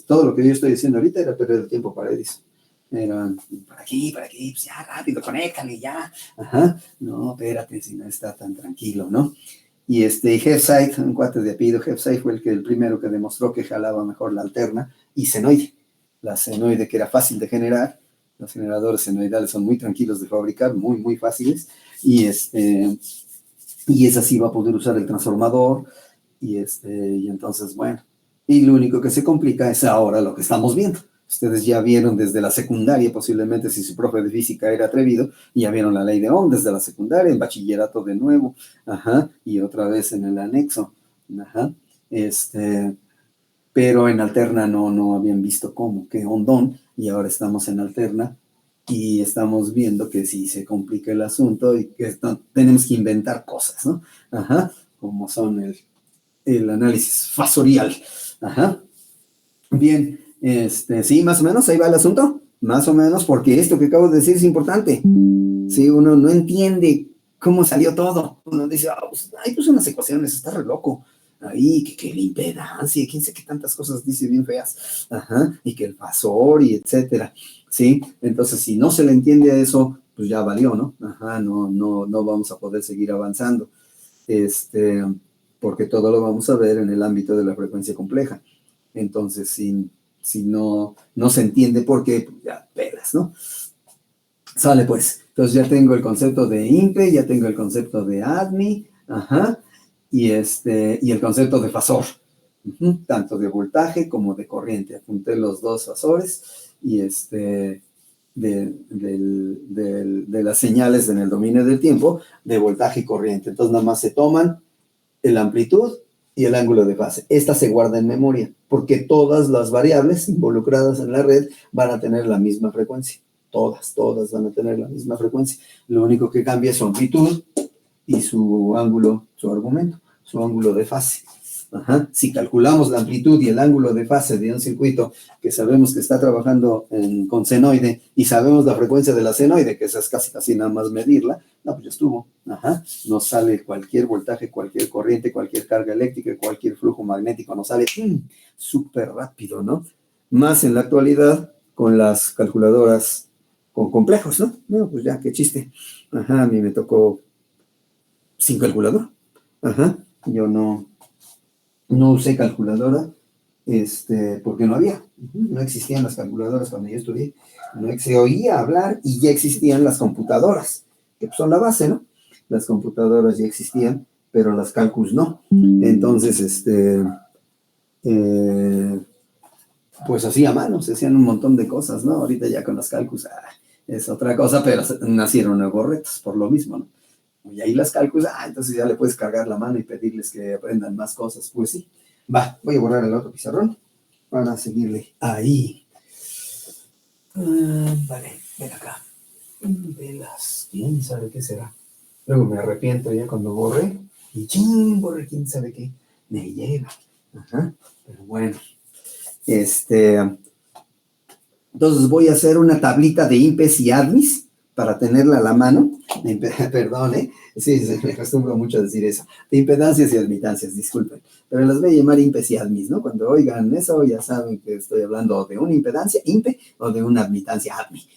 Todo lo que yo estoy diciendo ahorita era perder el tiempo para Edison. Era para aquí, pues ya rápido, conéctale, ya. Ajá, no, espérate, si no está tan tranquilo, ¿no? Y Hepside, un cuate de apellido Hepside, fue el primero que demostró que jalaba mejor la alterna y senoide. La senoide que era fácil de generar, los generadores senoidales son muy tranquilos de fabricar, muy, muy fáciles, y esa sí va a poder usar el transformador, y entonces, bueno, y lo único que se complica es ahora lo que estamos viendo. Ustedes ya vieron desde la secundaria, posiblemente si su profe de física era atrevido, ya vieron la ley de Ohm desde la secundaria, en bachillerato de nuevo, ajá, y otra vez en el anexo, ajá, pero en alterna no habían visto cómo, qué ondón, y ahora estamos en alterna y estamos viendo que sí se complica el asunto y que tenemos que inventar cosas, ¿no? Ajá, como son el análisis fasorial, ajá. Bien, sí, más o menos, ahí va el asunto, más o menos, porque esto que acabo de decir es importante. Sí, uno no entiende cómo salió todo. Uno dice, pues, hay pues unas ecuaciones, está re loco. Ahí, que la impedancia, quién sé qué tantas cosas dice bien feas. Ajá, y que el fasor y etcétera. Sí, entonces si no se le entiende a eso, pues ya valió, ¿no? Ajá, no vamos a poder seguir avanzando. Porque todo lo vamos a ver en el ámbito de la frecuencia compleja. Entonces, si no se entiende por qué, pues ya pelas, ¿no? Sale pues. Entonces ya tengo el concepto de INPE, ya tengo el concepto de ADMI, ajá, y el concepto de fasor, tanto de voltaje como de corriente. Apunté los dos fasores y de las señales en el dominio del tiempo de voltaje y corriente. Entonces nada más se toman la amplitud y el ángulo de fase. Esta se guarda en memoria, porque todas las variables involucradas en la red van a tener la misma frecuencia. Todas van a tener la misma frecuencia. Lo único que cambia es su amplitud y su ángulo, su argumento, su ángulo de fase. Ajá. Si calculamos la amplitud y el ángulo de fase de un circuito que sabemos que está trabajando con senoide y sabemos la frecuencia de la senoide, que esa es casi nada más medirla, no, pues ya estuvo. Ajá. Nos sale cualquier voltaje, cualquier corriente, cualquier carga eléctrica, cualquier flujo magnético, nos sale súper rápido, ¿no? Más en la actualidad con las calculadoras con complejos, ¿no? No, pues ya, qué chiste. Ajá, a mí me tocó sin calculadora. Ajá, yo no usé calculadora, porque no había. No existían las calculadoras cuando yo estudié. No se oía hablar y ya existían las computadoras, que pues son la base, ¿no? Las computadoras ya existían, pero las cálculos no. Entonces, pues así a mano, se hacían un montón de cosas, ¿no? Ahorita ya con los cálculos es otra cosa, pero nacieron nuevos retos por lo mismo, ¿no? Y ahí las cálculos, entonces ya le puedes cargar la mano y pedirles que aprendan más cosas. Pues sí, voy a borrar el otro pizarrón para seguirle ahí. Vale, ven acá. Velas, quién sabe qué será. Luego me arrepiento ya cuando borre y borre quién sabe qué me lleva. Ajá, pero bueno. Entonces voy a hacer una tablita de INPEs y ADMIs para tenerla a la mano, perdón, sí, me acostumbro mucho a decir eso, de impedancias y admitancias, disculpen, pero las voy a llamar impes y admis, ¿no? Cuando oigan eso ya saben que estoy hablando de una impedancia, impe, o de una admitancia, admi.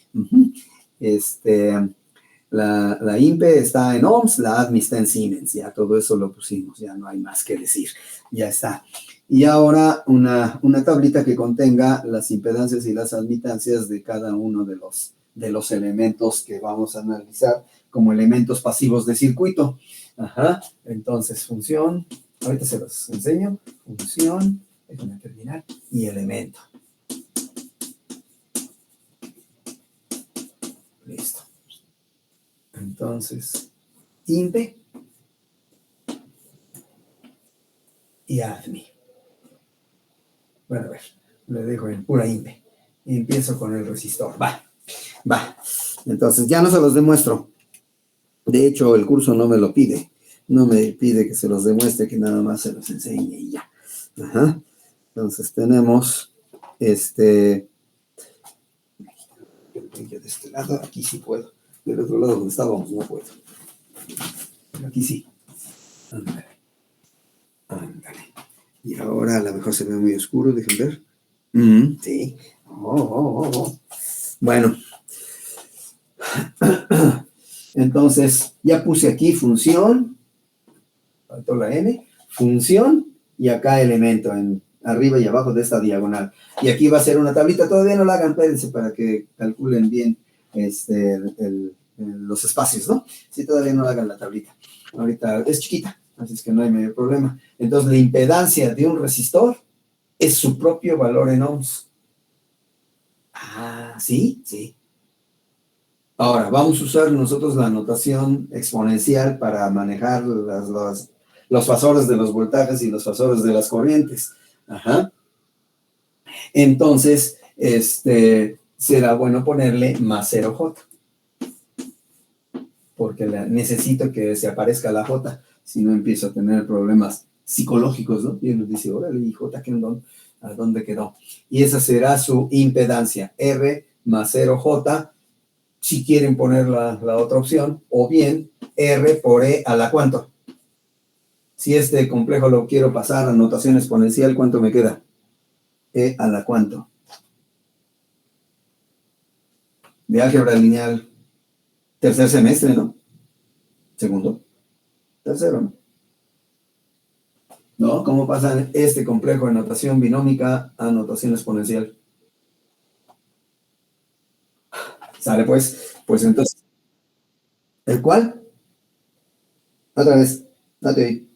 La IMPE está en ohms, la ADMI está en Siemens, ya todo eso lo pusimos, ya no hay más que decir, ya está. Y ahora una tablita que contenga las impedancias y las admitancias de cada uno de los elementos que vamos a analizar como elementos pasivos de circuito. Ajá, entonces función, ahorita se los enseño, función, déjenme terminar, y elemento. Listo. Entonces, IMPE y ADMI. Bueno, a ver, le dejo en pura IMPE. Y empiezo con el resistor. Va. Entonces, ya no se los demuestro. De hecho, el curso no me lo pide. No me pide que se los demuestre, que nada más se los enseñe y ya. Ajá. Entonces, tenemos de este lado, aquí sí puedo. Del otro lado donde estábamos, no puedo. Aquí sí. Ándale. Y ahora a lo mejor se ve muy oscuro, dejen ver. Sí. Bueno. Entonces, ya puse aquí función. Faltó la N. Función. Y acá elemento en arriba y abajo de esta diagonal. Y aquí va a ser una tablita. Todavía no la hagan, espérense para que calculen bien los espacios, ¿no? Sí, todavía no hagan la tablita. Ahorita es chiquita, así es que no hay mayor problema. Entonces, la impedancia de un resistor es su propio valor en ohms. Ah, ¿sí? Sí. Ahora, vamos a usar nosotros la notación exponencial para manejar los fasores de los voltajes y los fasores de las corrientes. Ajá. Entonces, será bueno ponerle más 0J. Porque necesito que se aparezca la J, si no empiezo a tener problemas psicológicos, ¿no? Y uno dice, órale, ¿y J a dónde quedó? Y esa será su impedancia, R más 0J, si quieren poner la otra opción, o bien R por E a la ¿cuánto? Si este complejo lo quiero pasar a notación exponencial, ¿cuánto me queda? E a la ¿cuánto? De álgebra lineal, tercer semestre, ¿no? Segundo, tercero, ¿no? ¿No? ¿Cómo pasan este complejo de notación binómica a notación exponencial? ¿Sale pues? Pues entonces, ¿el cuál? Otra vez, no te oí.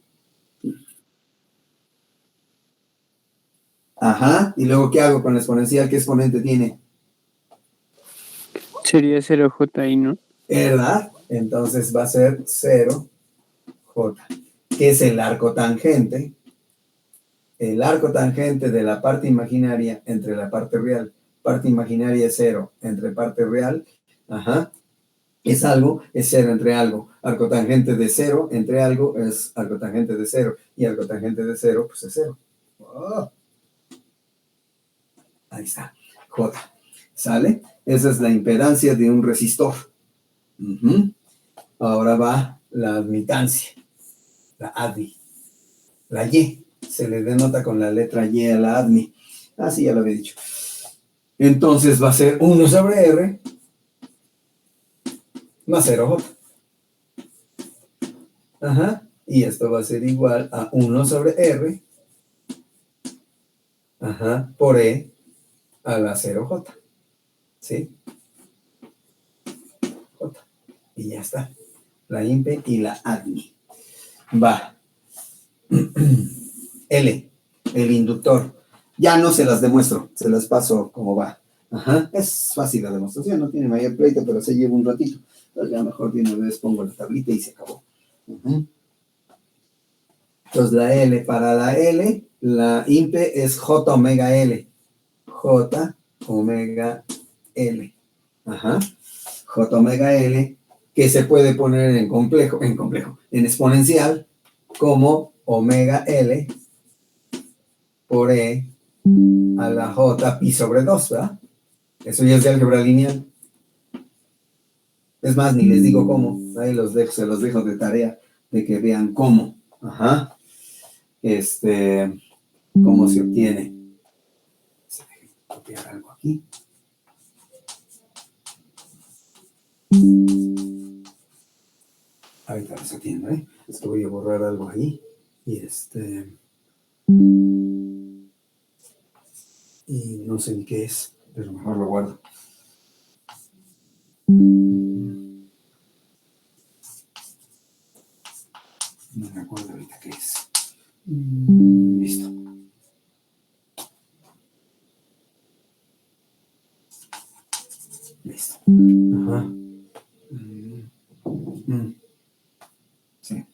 Ajá, y luego ¿qué hago con la exponencial? ¿Qué exponente tiene? Sería 0J ahí, ¿no? ¿Verdad? Entonces va a ser 0J, que es el arco tangente. El arco tangente de la parte imaginaria entre la parte real. Parte imaginaria es 0 entre parte real. Ajá. Es algo, es 0 entre algo. Arco tangente de 0 entre algo es arco tangente de 0. Y arco tangente de 0, pues es 0. Oh. Ahí está. J. ¿Sale? Esa es la impedancia de un resistor. Ahora va la admitancia. La ADMI. La Y. Se le denota con la letra Y a la ADMI. Ah, sí, ya lo había dicho. Entonces va a ser 1 sobre R más 0J. Ajá. Y esto va a ser igual a 1 sobre R, ajá, por E a la 0J. ¿Sí? J. Y ya está. La IMPE y la ADMI. Va. L, el inductor. Ya no se las demuestro, se las paso como va. Ajá. Es fácil la demostración, no tiene mayor pleito, pero se lleva un ratito. Entonces ya mejor de una vez pongo la tablita y se acabó. Entonces la L, para la L, la IMPE es J omega L. J omega L. Ajá. J omega L, que se puede poner en exponencial, como omega L por E a la J pi sobre 2, ¿verdad? Eso ya es de álgebra lineal. Es más, ni les digo cómo. Ahí se los dejo de tarea de que vean cómo. Ajá. Cómo se obtiene. Déjenme copiar algo aquí. Ahorita les atiendo, ¿eh? Es que voy a borrar algo ahí. Y no sé ni qué es, pero mejor lo guardo. No me acuerdo ahorita qué es. Listo. Listo. Ajá. Sí.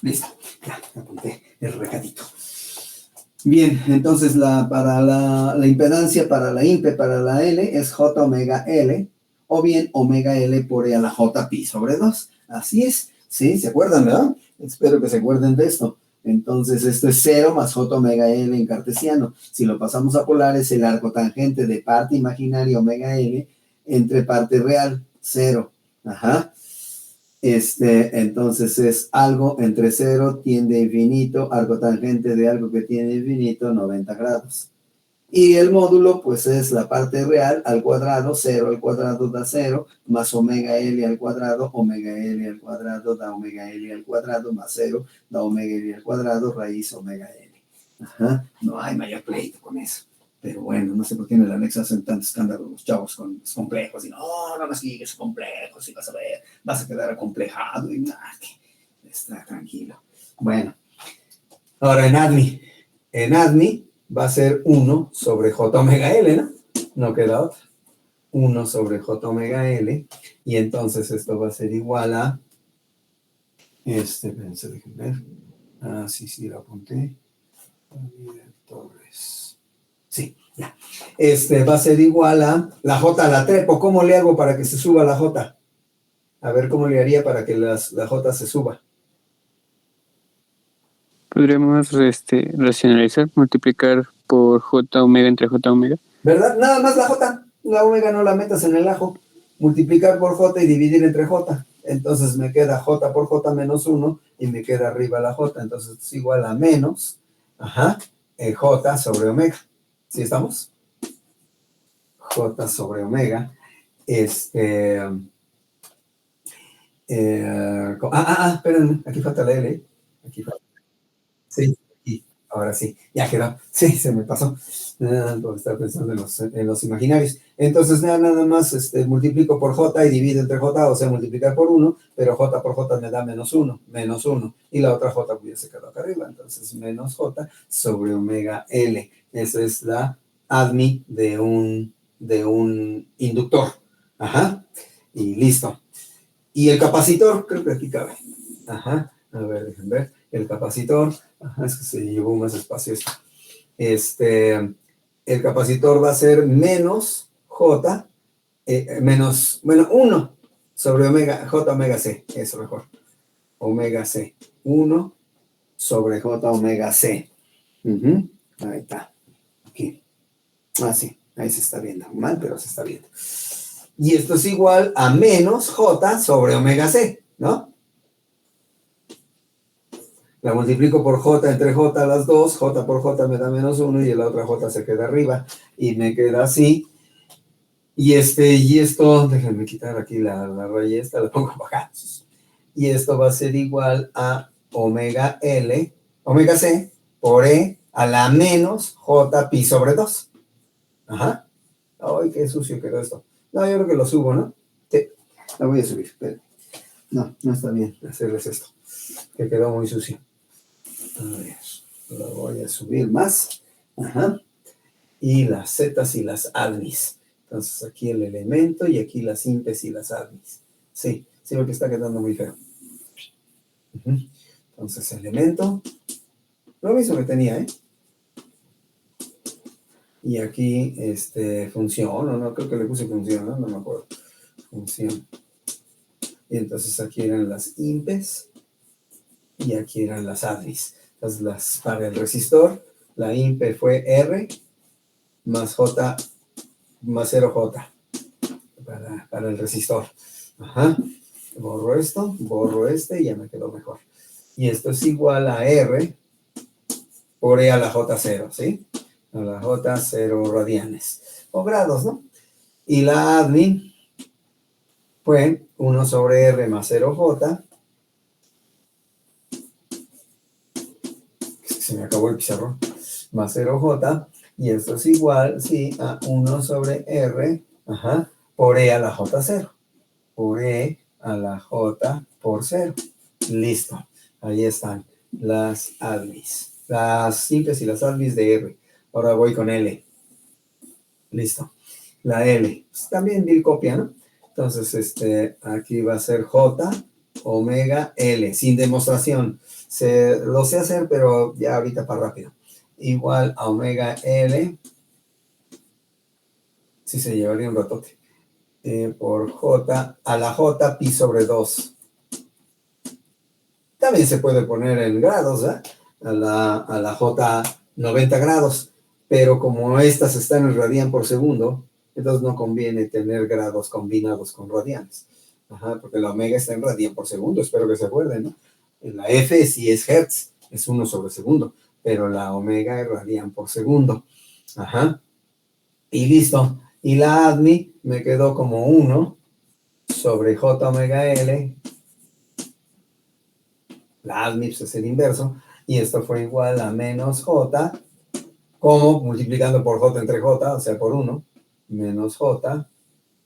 Listo. Ya apunté el recadito. Bien, entonces para la impedancia, para la IMPE, para la L, es J omega L, o bien omega L por E a la J pi sobre 2. Así es. ¿Sí? ¿Se acuerdan, verdad? Espero que se acuerden de esto. Entonces, esto es 0 más J omega L en cartesiano. Si lo pasamos a polar, es el arco tangente de parte imaginaria omega L entre parte real, 0. Ajá. Entonces es algo entre 0 tiende a infinito, arco tangente de algo que tiene infinito, 90 grados. Y el módulo, pues es la parte real al cuadrado, 0 al cuadrado da 0, más omega L al cuadrado, omega L al cuadrado da omega L al cuadrado, más 0 da omega L al cuadrado, raíz omega L. Ajá, no hay mayor pleito con eso. Pero bueno, no sé por qué en el anexo hacen tanto escándalo los chavos con los complejos. Y no me sigues complejos y vas a ver, vas a quedar acomplejado y nada, está tranquilo. Bueno, ahora en ADMI va a ser 1 sobre J omega L, ¿no? No queda otra. 1 sobre J omega L. Y entonces esto va a ser igual a... Espérense, déjenme ver. Ah, sí, lo apunté. Torres. Sí, ya. Va a ser igual a la J la trepo. ¿Cómo le hago para que se suba la J? A ver cómo le haría para que la J se suba. Podríamos racionalizar, multiplicar por J omega entre J omega. ¿Verdad? Nada más la J. La omega no la metas en el ajo. Multiplicar por J y dividir entre J. Entonces me queda J por J menos 1 y me queda arriba la J. Entonces es igual a menos, J sobre omega. ¿Sí estamos? J sobre omega. Espérenme. Espérenme. Aquí falta la L. Aquí falta. Sí, aquí. Ahora sí. Ya quedó. Sí, se me pasó. Por estar pensando en los imaginarios. Entonces, nada más multiplico por J y divido entre J, o sea, multiplicar por 1, pero J por J me da menos 1. Y la otra J hubiese quedado acá arriba. Entonces, menos J sobre omega L. Esa es la ADMI de un inductor. Ajá. Y listo. Y el capacitor, creo que aquí cabe. Ajá. A ver, déjenme ver. El capacitor, es que se llevó más espacio esto. El capacitor va a ser menos J, menos, 1 sobre omega, J omega C, eso mejor. Omega C. 1 sobre J omega C. Ahí está. Aquí. Sí, ahí se está viendo. Mal, pero se está viendo. Y esto es igual a menos J sobre omega C, ¿no? La multiplico por J entre J las dos, J por J me da menos 1 y la otra J se queda arriba y me queda así. Y esto, déjenme quitar aquí la raya esta, la pongo para acá. Y esto va a ser igual a omega L, omega C por E a la menos J pi sobre 2. Ajá. Ay, qué sucio quedó esto. No, yo creo que lo subo, ¿no? Sí, la voy a subir, pero no está bien hacerles esto, que quedó muy sucio. A ver, lo voy a subir más. Ajá. Y las zetas y las admis. Entonces aquí el elemento y aquí las impes y las admis. Sí, porque está quedando muy feo. Entonces elemento, lo mismo que tenía, ¿eh? Y aquí, función, o no, creo que le puse función, ¿no? No me acuerdo. Función. Y entonces aquí eran las impes y aquí eran las admis. Entonces para el resistor, La IMPE fue R más J más 0J para el resistor. Ajá. Borro esto, borro este y ya me quedó mejor. Y esto es igual a R por E a la J0, ¿sí? A la J0 radianes. O grados, ¿no? Y la ADMI fue 1 sobre R más 0J. Se me acabó el pizarrón. Más 0J. Y esto es igual, sí, a 1 sobre R, ajá, por E a la J0. Por E a la J por 0. Listo. Ahí están las ADMIs. Las simples y las ADMIs de R. Ahora voy con L. Listo. La L. Pues también mil copia, ¿no? Entonces, aquí va a ser J omega L, sin demostración. Lo sé hacer, pero ya ahorita para rápido. Igual a omega L. Sí, se llevaría un ratote. Por J a la J pi sobre 2. También se puede poner en grados, ¿eh? A la J 90 grados, pero como estas están en radian por segundo, entonces no conviene tener grados combinados con radianes. Ajá, porque la omega está en radian por segundo, espero que se acuerden, ¿no? En la F sí es hertz, es 1 sobre segundo, pero la omega es radian por segundo. Ajá. Y listo. Y la ADMI me quedó como 1 sobre J omega L. La ADMI es el inverso. Y esto fue igual a menos J, como multiplicando por J entre J, o sea, por 1, menos J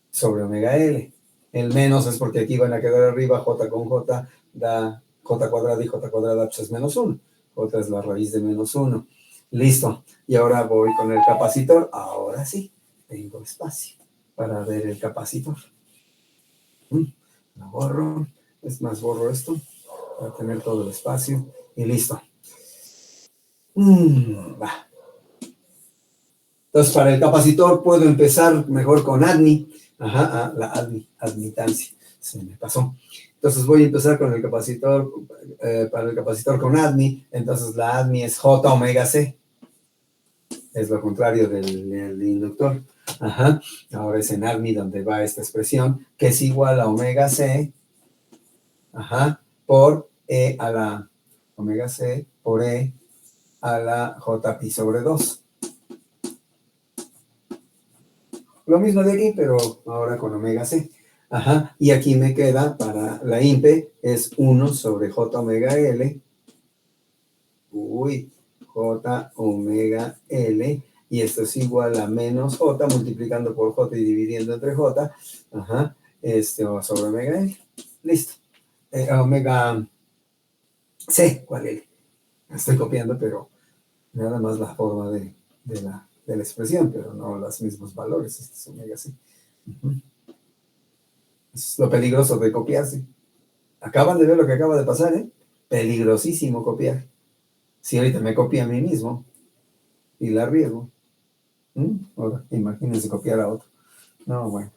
sobre omega L. El menos es porque aquí van a quedar arriba, J con J da J cuadrada y J cuadrada pues es menos 1. J es la raíz de menos 1. Listo. Y ahora voy con el capacitor. Ahora sí, tengo espacio para ver el capacitor. Lo borro. Es más, borro esto para tener todo el espacio. Y listo. Va. Entonces, para el capacitor puedo empezar mejor con ADMI. Ajá, la admitancia. Se me pasó. Entonces voy a empezar con el capacitor, para el capacitor con ADMI. Entonces la ADMI es J omega C. Es lo contrario del inductor. Ajá. Ahora es en ADMI donde va esta expresión, que es igual a omega C, ajá, por E a la omega C por E a la J pi sobre 2. Lo mismo de aquí, pero ahora con omega C. Ajá, y aquí me queda para la IMPE es 1 sobre J omega L. J omega L. Y esto es igual a menos J multiplicando por J y dividiendo entre J. Ajá, sobre omega L. Listo. Omega C, ¿cuál L? Estoy copiando, pero nada más la forma de la expresión, pero no los mismos valores. Este es omega C. Es lo peligroso de copiarse. Acaban de ver lo que acaba de pasar, ¿eh? Peligrosísimo copiar. Si ahorita me copio a mí mismo y la riego, ahora imagínense copiar a otro. No, bueno.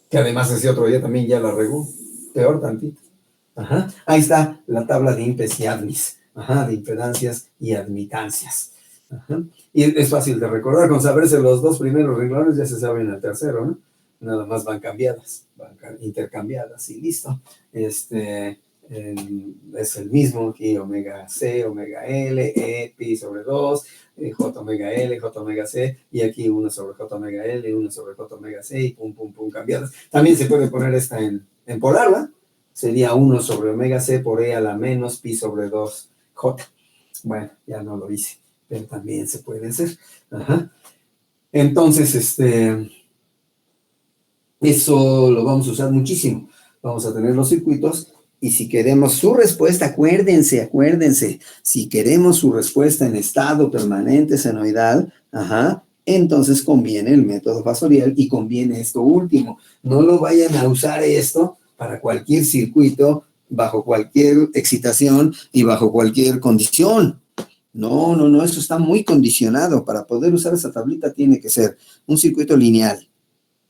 Que además ese otro día también ya la regó. Peor tantito. Ajá. Ahí está la tabla de impes y admis. Ajá, de impedancias y admitancias. Ajá. Y es fácil de recordar, con saberse los dos primeros renglones ya se saben el tercero, ¿no? Nada más van cambiadas, van intercambiadas y listo. Es el mismo aquí, omega C, omega L, E, pi sobre 2, J omega L, J omega C, y aquí 1 sobre J omega L, 1 sobre J omega C, y pum, pum, pum, cambiadas. También se puede poner esta en polar, ¿verdad? Sería 1 sobre omega C por E a la menos pi sobre 2 J. Bueno, ya no lo hice, pero también se puede hacer. Ajá. Entonces, eso lo vamos a usar muchísimo. Vamos a tener los circuitos y si queremos su respuesta, acuérdense, si queremos su respuesta en estado permanente senoidal, ajá, entonces conviene el método Fasorial y conviene esto último. No lo vayan a usar esto para cualquier circuito, bajo cualquier excitación y bajo cualquier condición. No, eso está muy condicionado. Para poder usar esa tablita tiene que ser un circuito lineal,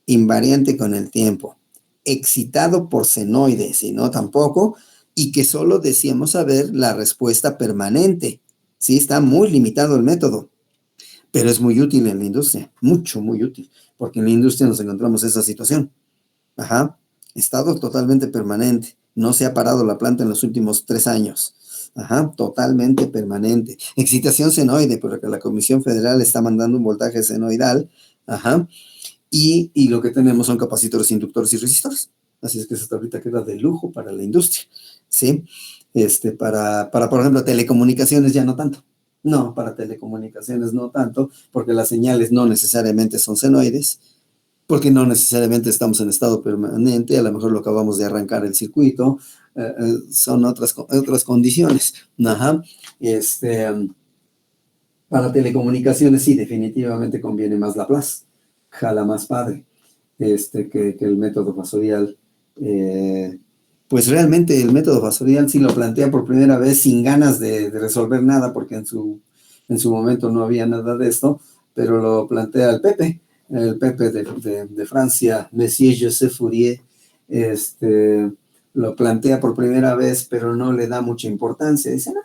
invariante con el tiempo, excitado por senoides, y no tampoco, y que solo deseamos saber la respuesta permanente. Sí, está muy limitado el método, pero es muy útil en la industria, mucho, muy útil, porque en la industria nos encontramos esa situación. Ajá, estado totalmente permanente. No se ha parado la planta en los últimos 3 años. Ajá, totalmente permanente. Excitación senoide, porque la Comisión Federal está mandando un voltaje senoidal. Ajá, y lo que tenemos son capacitores, inductores y resistores. Así es que esa tablita queda de lujo para la industria. ¿Sí? Por ejemplo, telecomunicaciones ya no tanto. No, para telecomunicaciones no tanto, porque las señales no necesariamente son senoides, porque no necesariamente estamos en estado permanente, a lo mejor lo acabamos de arrancar el circuito, son otras condiciones. Ajá. Para telecomunicaciones sí, definitivamente conviene más Laplace, jala más padre, que el método fasorial. Pues realmente el método fasorial sí lo plantea por primera vez sin ganas de resolver nada, porque en su momento no había nada de esto, pero lo plantea el Pepe de Francia, Monsieur Joseph Fourier, lo plantea por primera vez, pero no le da mucha importancia. Dice, no,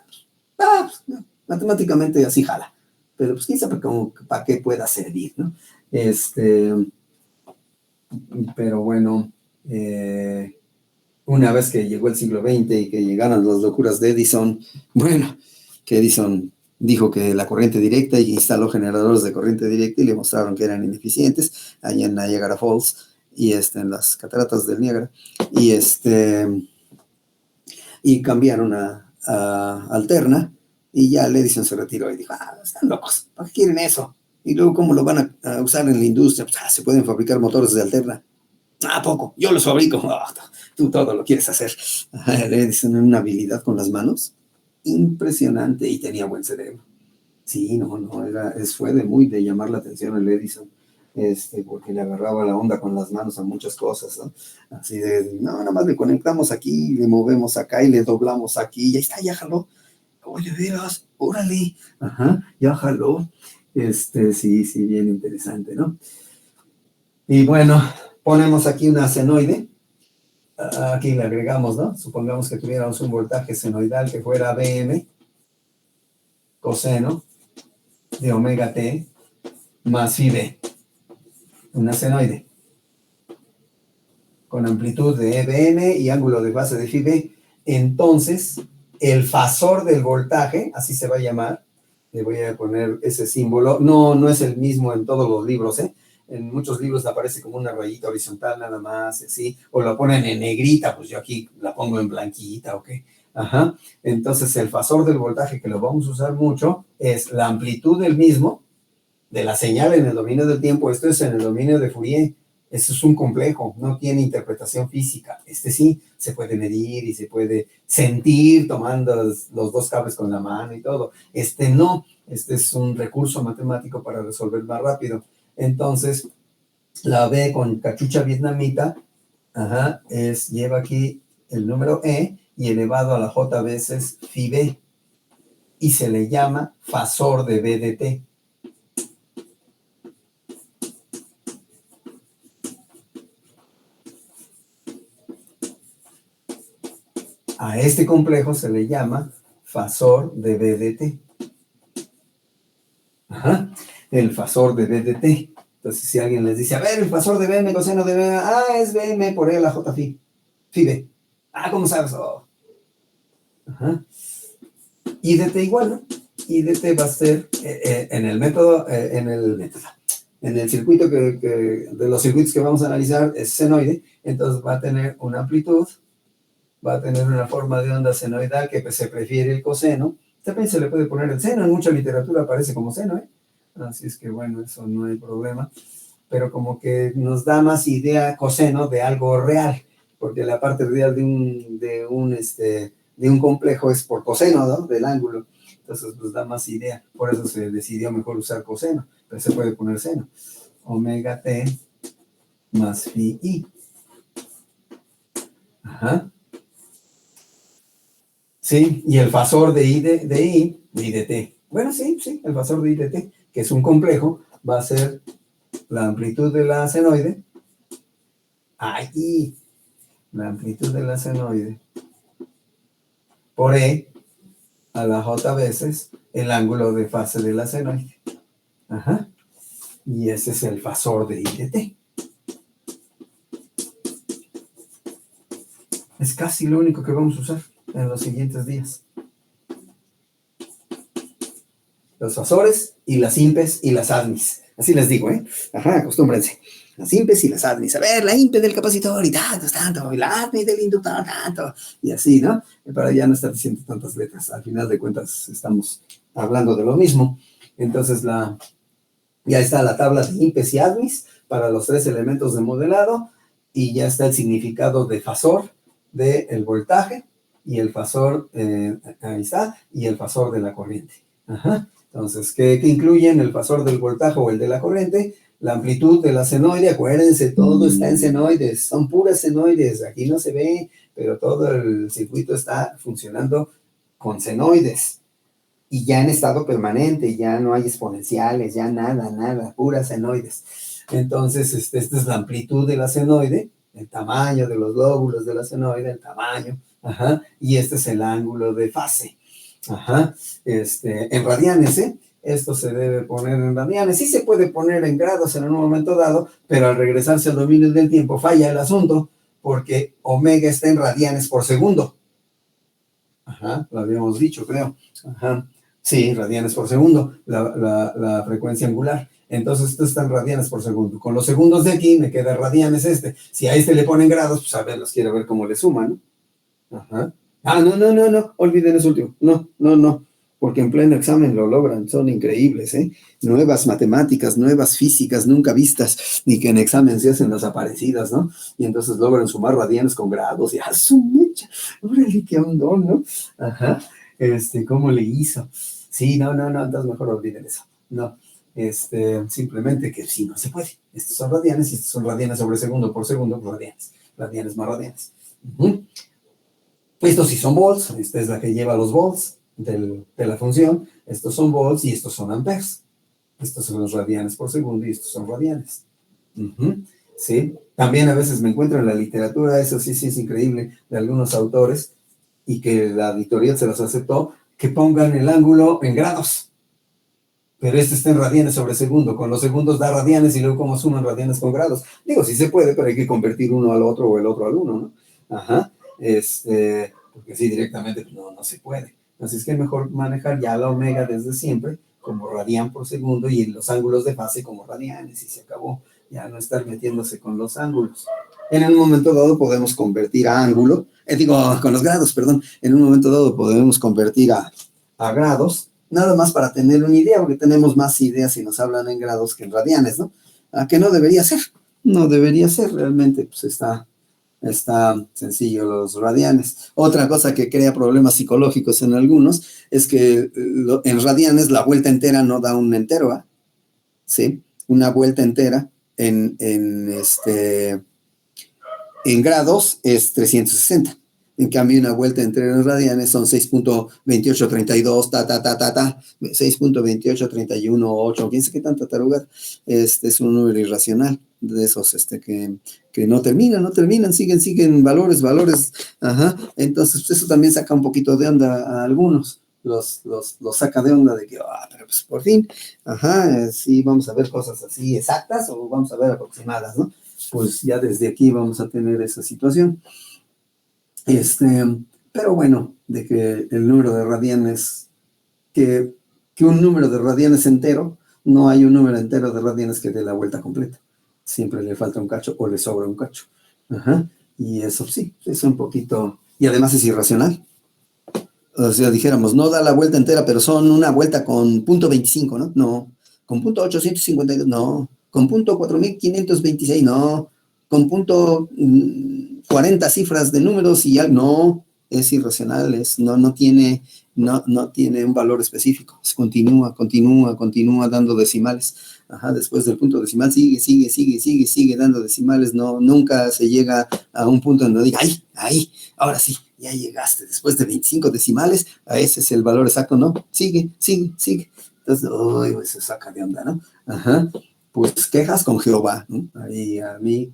pues, matemáticamente así jala, pero pues quién sabe para qué pueda servir, ¿no? Pero bueno, una vez que llegó el siglo XX y que llegaron las locuras de Edison, bueno, que Edison dijo que la corriente directa y instaló generadores de corriente directa y le mostraron que eran ineficientes allá en Niagara Falls y en las cataratas del Niágara y cambiaron a Alterna y ya Edison se retiró y dijo, están locos, ¿para qué quieren eso? Y luego, ¿cómo lo van a usar en la industria? Pues, se pueden fabricar motores de Alterna. ¿A poco? Yo los fabrico. Tú todo lo quieres hacer. Edison tiene una habilidad con las manos impresionante y tenía buen cerebro. Sí, no, fue de llamar la atención el Edison, porque le agarraba la onda con las manos a muchas cosas, ¿no? Así no, nada más le conectamos aquí, le movemos acá y le doblamos aquí, y ahí está, ya jaló. Oye, veras, órale, ajá, ya jaló. Sí, bien interesante, ¿no? Y bueno, ponemos aquí una senoide. Aquí le agregamos, ¿no? Supongamos que tuviéramos un voltaje senoidal que fuera Bm coseno de omega t más phi b, una senoide con amplitud de Bm y ángulo de base de phi b. Entonces, el fasor del voltaje, así se va a llamar, le voy a poner ese símbolo, no es el mismo en todos los libros, ¿eh? En muchos libros aparece como una rayita horizontal nada más, así, o la ponen en negrita, pues yo aquí la pongo en blanquita, ¿ok? Ajá. Entonces, el fasor del voltaje, que lo vamos a usar mucho, es la amplitud del mismo, de la señal en el dominio del tiempo. Esto es en el dominio de Fourier. Eso es un complejo, no tiene interpretación física. Sí se puede medir y se puede sentir tomando los dos cables con la mano y todo. No, es un recurso matemático para resolver más rápido. Entonces, la B con cachucha vietnamita, lleva aquí el número E y elevado a la J veces phi B, y se le llama fasor de B de T. A este complejo se le llama fasor de B de T. El fasor de B de T. Entonces, si alguien les dice, a ver, el fasor de Bm coseno de B, es Bm por E a la J phi B. ¿Cómo sabes? Y dt igual, ¿no? Y dt va a ser en el método, en el circuito de los circuitos que vamos a analizar es senoide, entonces va a tener una amplitud, va a tener una forma de onda senoidal que se prefiere el coseno. También se le puede poner el seno, en mucha literatura aparece como seno, ¿eh? Así es que bueno, eso no hay problema, pero como que nos da más idea coseno de algo real, porque la parte real de un complejo es por coseno, ¿no? Del ángulo. Entonces nos da más idea, por eso se decidió mejor usar coseno, pero se puede poner seno. Omega t más phi i. Sí, y el fasor de I de T. Bueno, sí, el fasor de I de T, que es un complejo, va a ser la amplitud de la senoide. La amplitud de la senoide por E a la J veces el ángulo de fase de la senoide. Ajá. Y ese es el fasor de I de T. Es casi lo único que vamos a usar en los siguientes días. Los fasores y las impes y las admis. Así les digo, ¿eh? Ajá, acostúmbrense. Las impes y las admis. A ver, la impe del capacitor y tanto, y la admi del inductor, tanto. Y así, ¿no? Para ya no estar diciendo tantas letras. Al final de cuentas estamos hablando de lo mismo. Entonces ya está la tabla de impes y admis para los 3 elementos de modelado. Y ya está el significado de fasor del voltaje y el fasor, ahí está, y el fasor de la corriente. Ajá. Entonces, ¿qué incluyen el fasor del voltaje o el de la corriente? La amplitud de la senoide, acuérdense, todo está en senoides, son puras senoides, aquí no se ve, pero todo el circuito está funcionando con senoides. Y ya en estado permanente, ya no hay exponenciales, ya nada, puras senoides. Entonces, esta es la amplitud de la senoide, el tamaño de los lóbulos de la senoide, el tamaño, ajá, y este es el ángulo de fase. Ajá, en radianes, ¿eh? Esto se debe poner en radianes. Sí se puede poner en grados en un momento dado, pero al regresarse al dominio del tiempo falla el asunto, porque omega está en radianes por segundo. Ajá, lo habíamos dicho, creo. Ajá, sí, radianes por segundo, la frecuencia angular. Entonces esto está en radianes por segundo. Con los segundos de aquí me queda radianes este. Si a este le ponen grados, pues a ver, los quiero ver cómo le suman, ¿no? Ajá. Ah, no, olviden eso último. No, porque en pleno examen lo logran, son increíbles, ¿eh? Nuevas matemáticas, nuevas físicas nunca vistas, ni que en examen se hacen las aparecidas, ¿no? Y entonces logran sumar radianes con grados, y ¡ah, su mecha! ¡Órale, qué ondón!, ¿no? Ajá, ¿cómo le hizo? Sí, no, entonces mejor olviden eso. No, simplemente que sí, no se puede. Estos son radianes, y estos son radianes sobre segundo por segundo, radianes más radianes. Estos sí son volts, esta es la que lleva los volts de la función, estos son volts y estos son amperes. Estos son los radianes por segundo y estos son radianes. ¿Sí? También a veces me encuentro en la literatura, eso sí es increíble, de algunos autores, y que la editorial se los aceptó, que pongan el ángulo en grados. Pero este está en radianes sobre segundo, con los segundos da radianes y luego cómo suman radianes con grados. Digo, sí se puede, pero hay que convertir uno al otro o el otro al uno, ¿no? Ajá. Porque sí, directamente pues no se puede. Así es que es mejor manejar ya la omega desde siempre como radian por segundo y los ángulos de fase como radianes, y se acabó. Ya no estar metiéndose con los ángulos. En un momento dado podemos convertir a ángulo, con los grados, perdón. En un momento dado podemos convertir a grados, nada más para tener una idea, porque tenemos más ideas si nos hablan en grados que en radianes, ¿no? Que no debería ser, realmente, pues está sencillo los radianes. Otra cosa que crea problemas psicológicos en algunos es que en radianes la vuelta entera no da un entero, ¿eh? ¿Sí? Una vuelta entera en grados es 360. En cambio, una vuelta entera en radianes son 6.2832, 6.2831, quién sabe qué tanta taruga. Es un número irracional de esos que no terminan, siguen valores. Ajá. Entonces, pues, eso también saca un poquito de onda a algunos. Los saca de onda de que, pero pues por fin, ajá, sí, vamos a ver cosas así exactas o vamos a ver aproximadas, ¿no? Pues ya desde aquí vamos a tener esa situación. Pero bueno, de que el número de radianes, que un número de radianes entero, no hay un número entero de radianes que dé la vuelta completa. Siempre le falta un cacho o le sobra un cacho. Ajá. Y eso sí, es un poquito, y además es irracional. O sea, dijéramos, no da la vuelta entera, pero son una vuelta con punto 25, ¿no? No. Con punto 852, no. Con punto 4526, no. Con punto 40 cifras de números y ya, no. Es irracional, no tiene un valor específico. Continúa dando decimales. Ajá, después del punto decimal sigue dando decimales. No, nunca se llega a un punto en donde diga, ahí, ahora sí, ya llegaste. Después de 25 decimales, a ese es el valor exacto, ¿no? Sigue. Entonces, se saca de onda, ¿no? Ajá. Pues quejas con Jehová, ¿no? Ahí a mí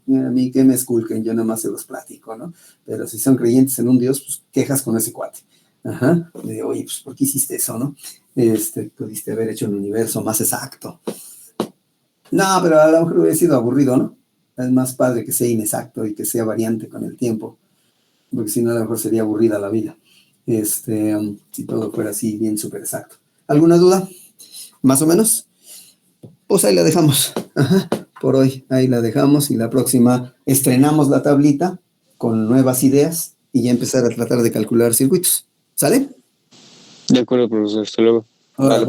que me esculquen, yo nada más se los platico, ¿no? Pero si son creyentes en un Dios, pues quejas con ese cuate. Ajá, de, oye, pues, ¿por qué hiciste eso, no? Pudiste haber hecho un universo más exacto. No, pero a lo mejor hubiera sido aburrido, ¿no? Es más padre que sea inexacto y que sea variante con el tiempo, porque si no, a lo mejor sería aburrida la vida. Si todo fuera así, bien súper exacto. ¿Alguna duda? ¿Más o menos? Pues ahí la dejamos. Ajá, por hoy, ahí la dejamos y la próxima estrenamos la tablita con nuevas ideas y ya empezar a tratar de calcular circuitos. ¿Sale? De acuerdo, profesor. Hasta luego. Ahora,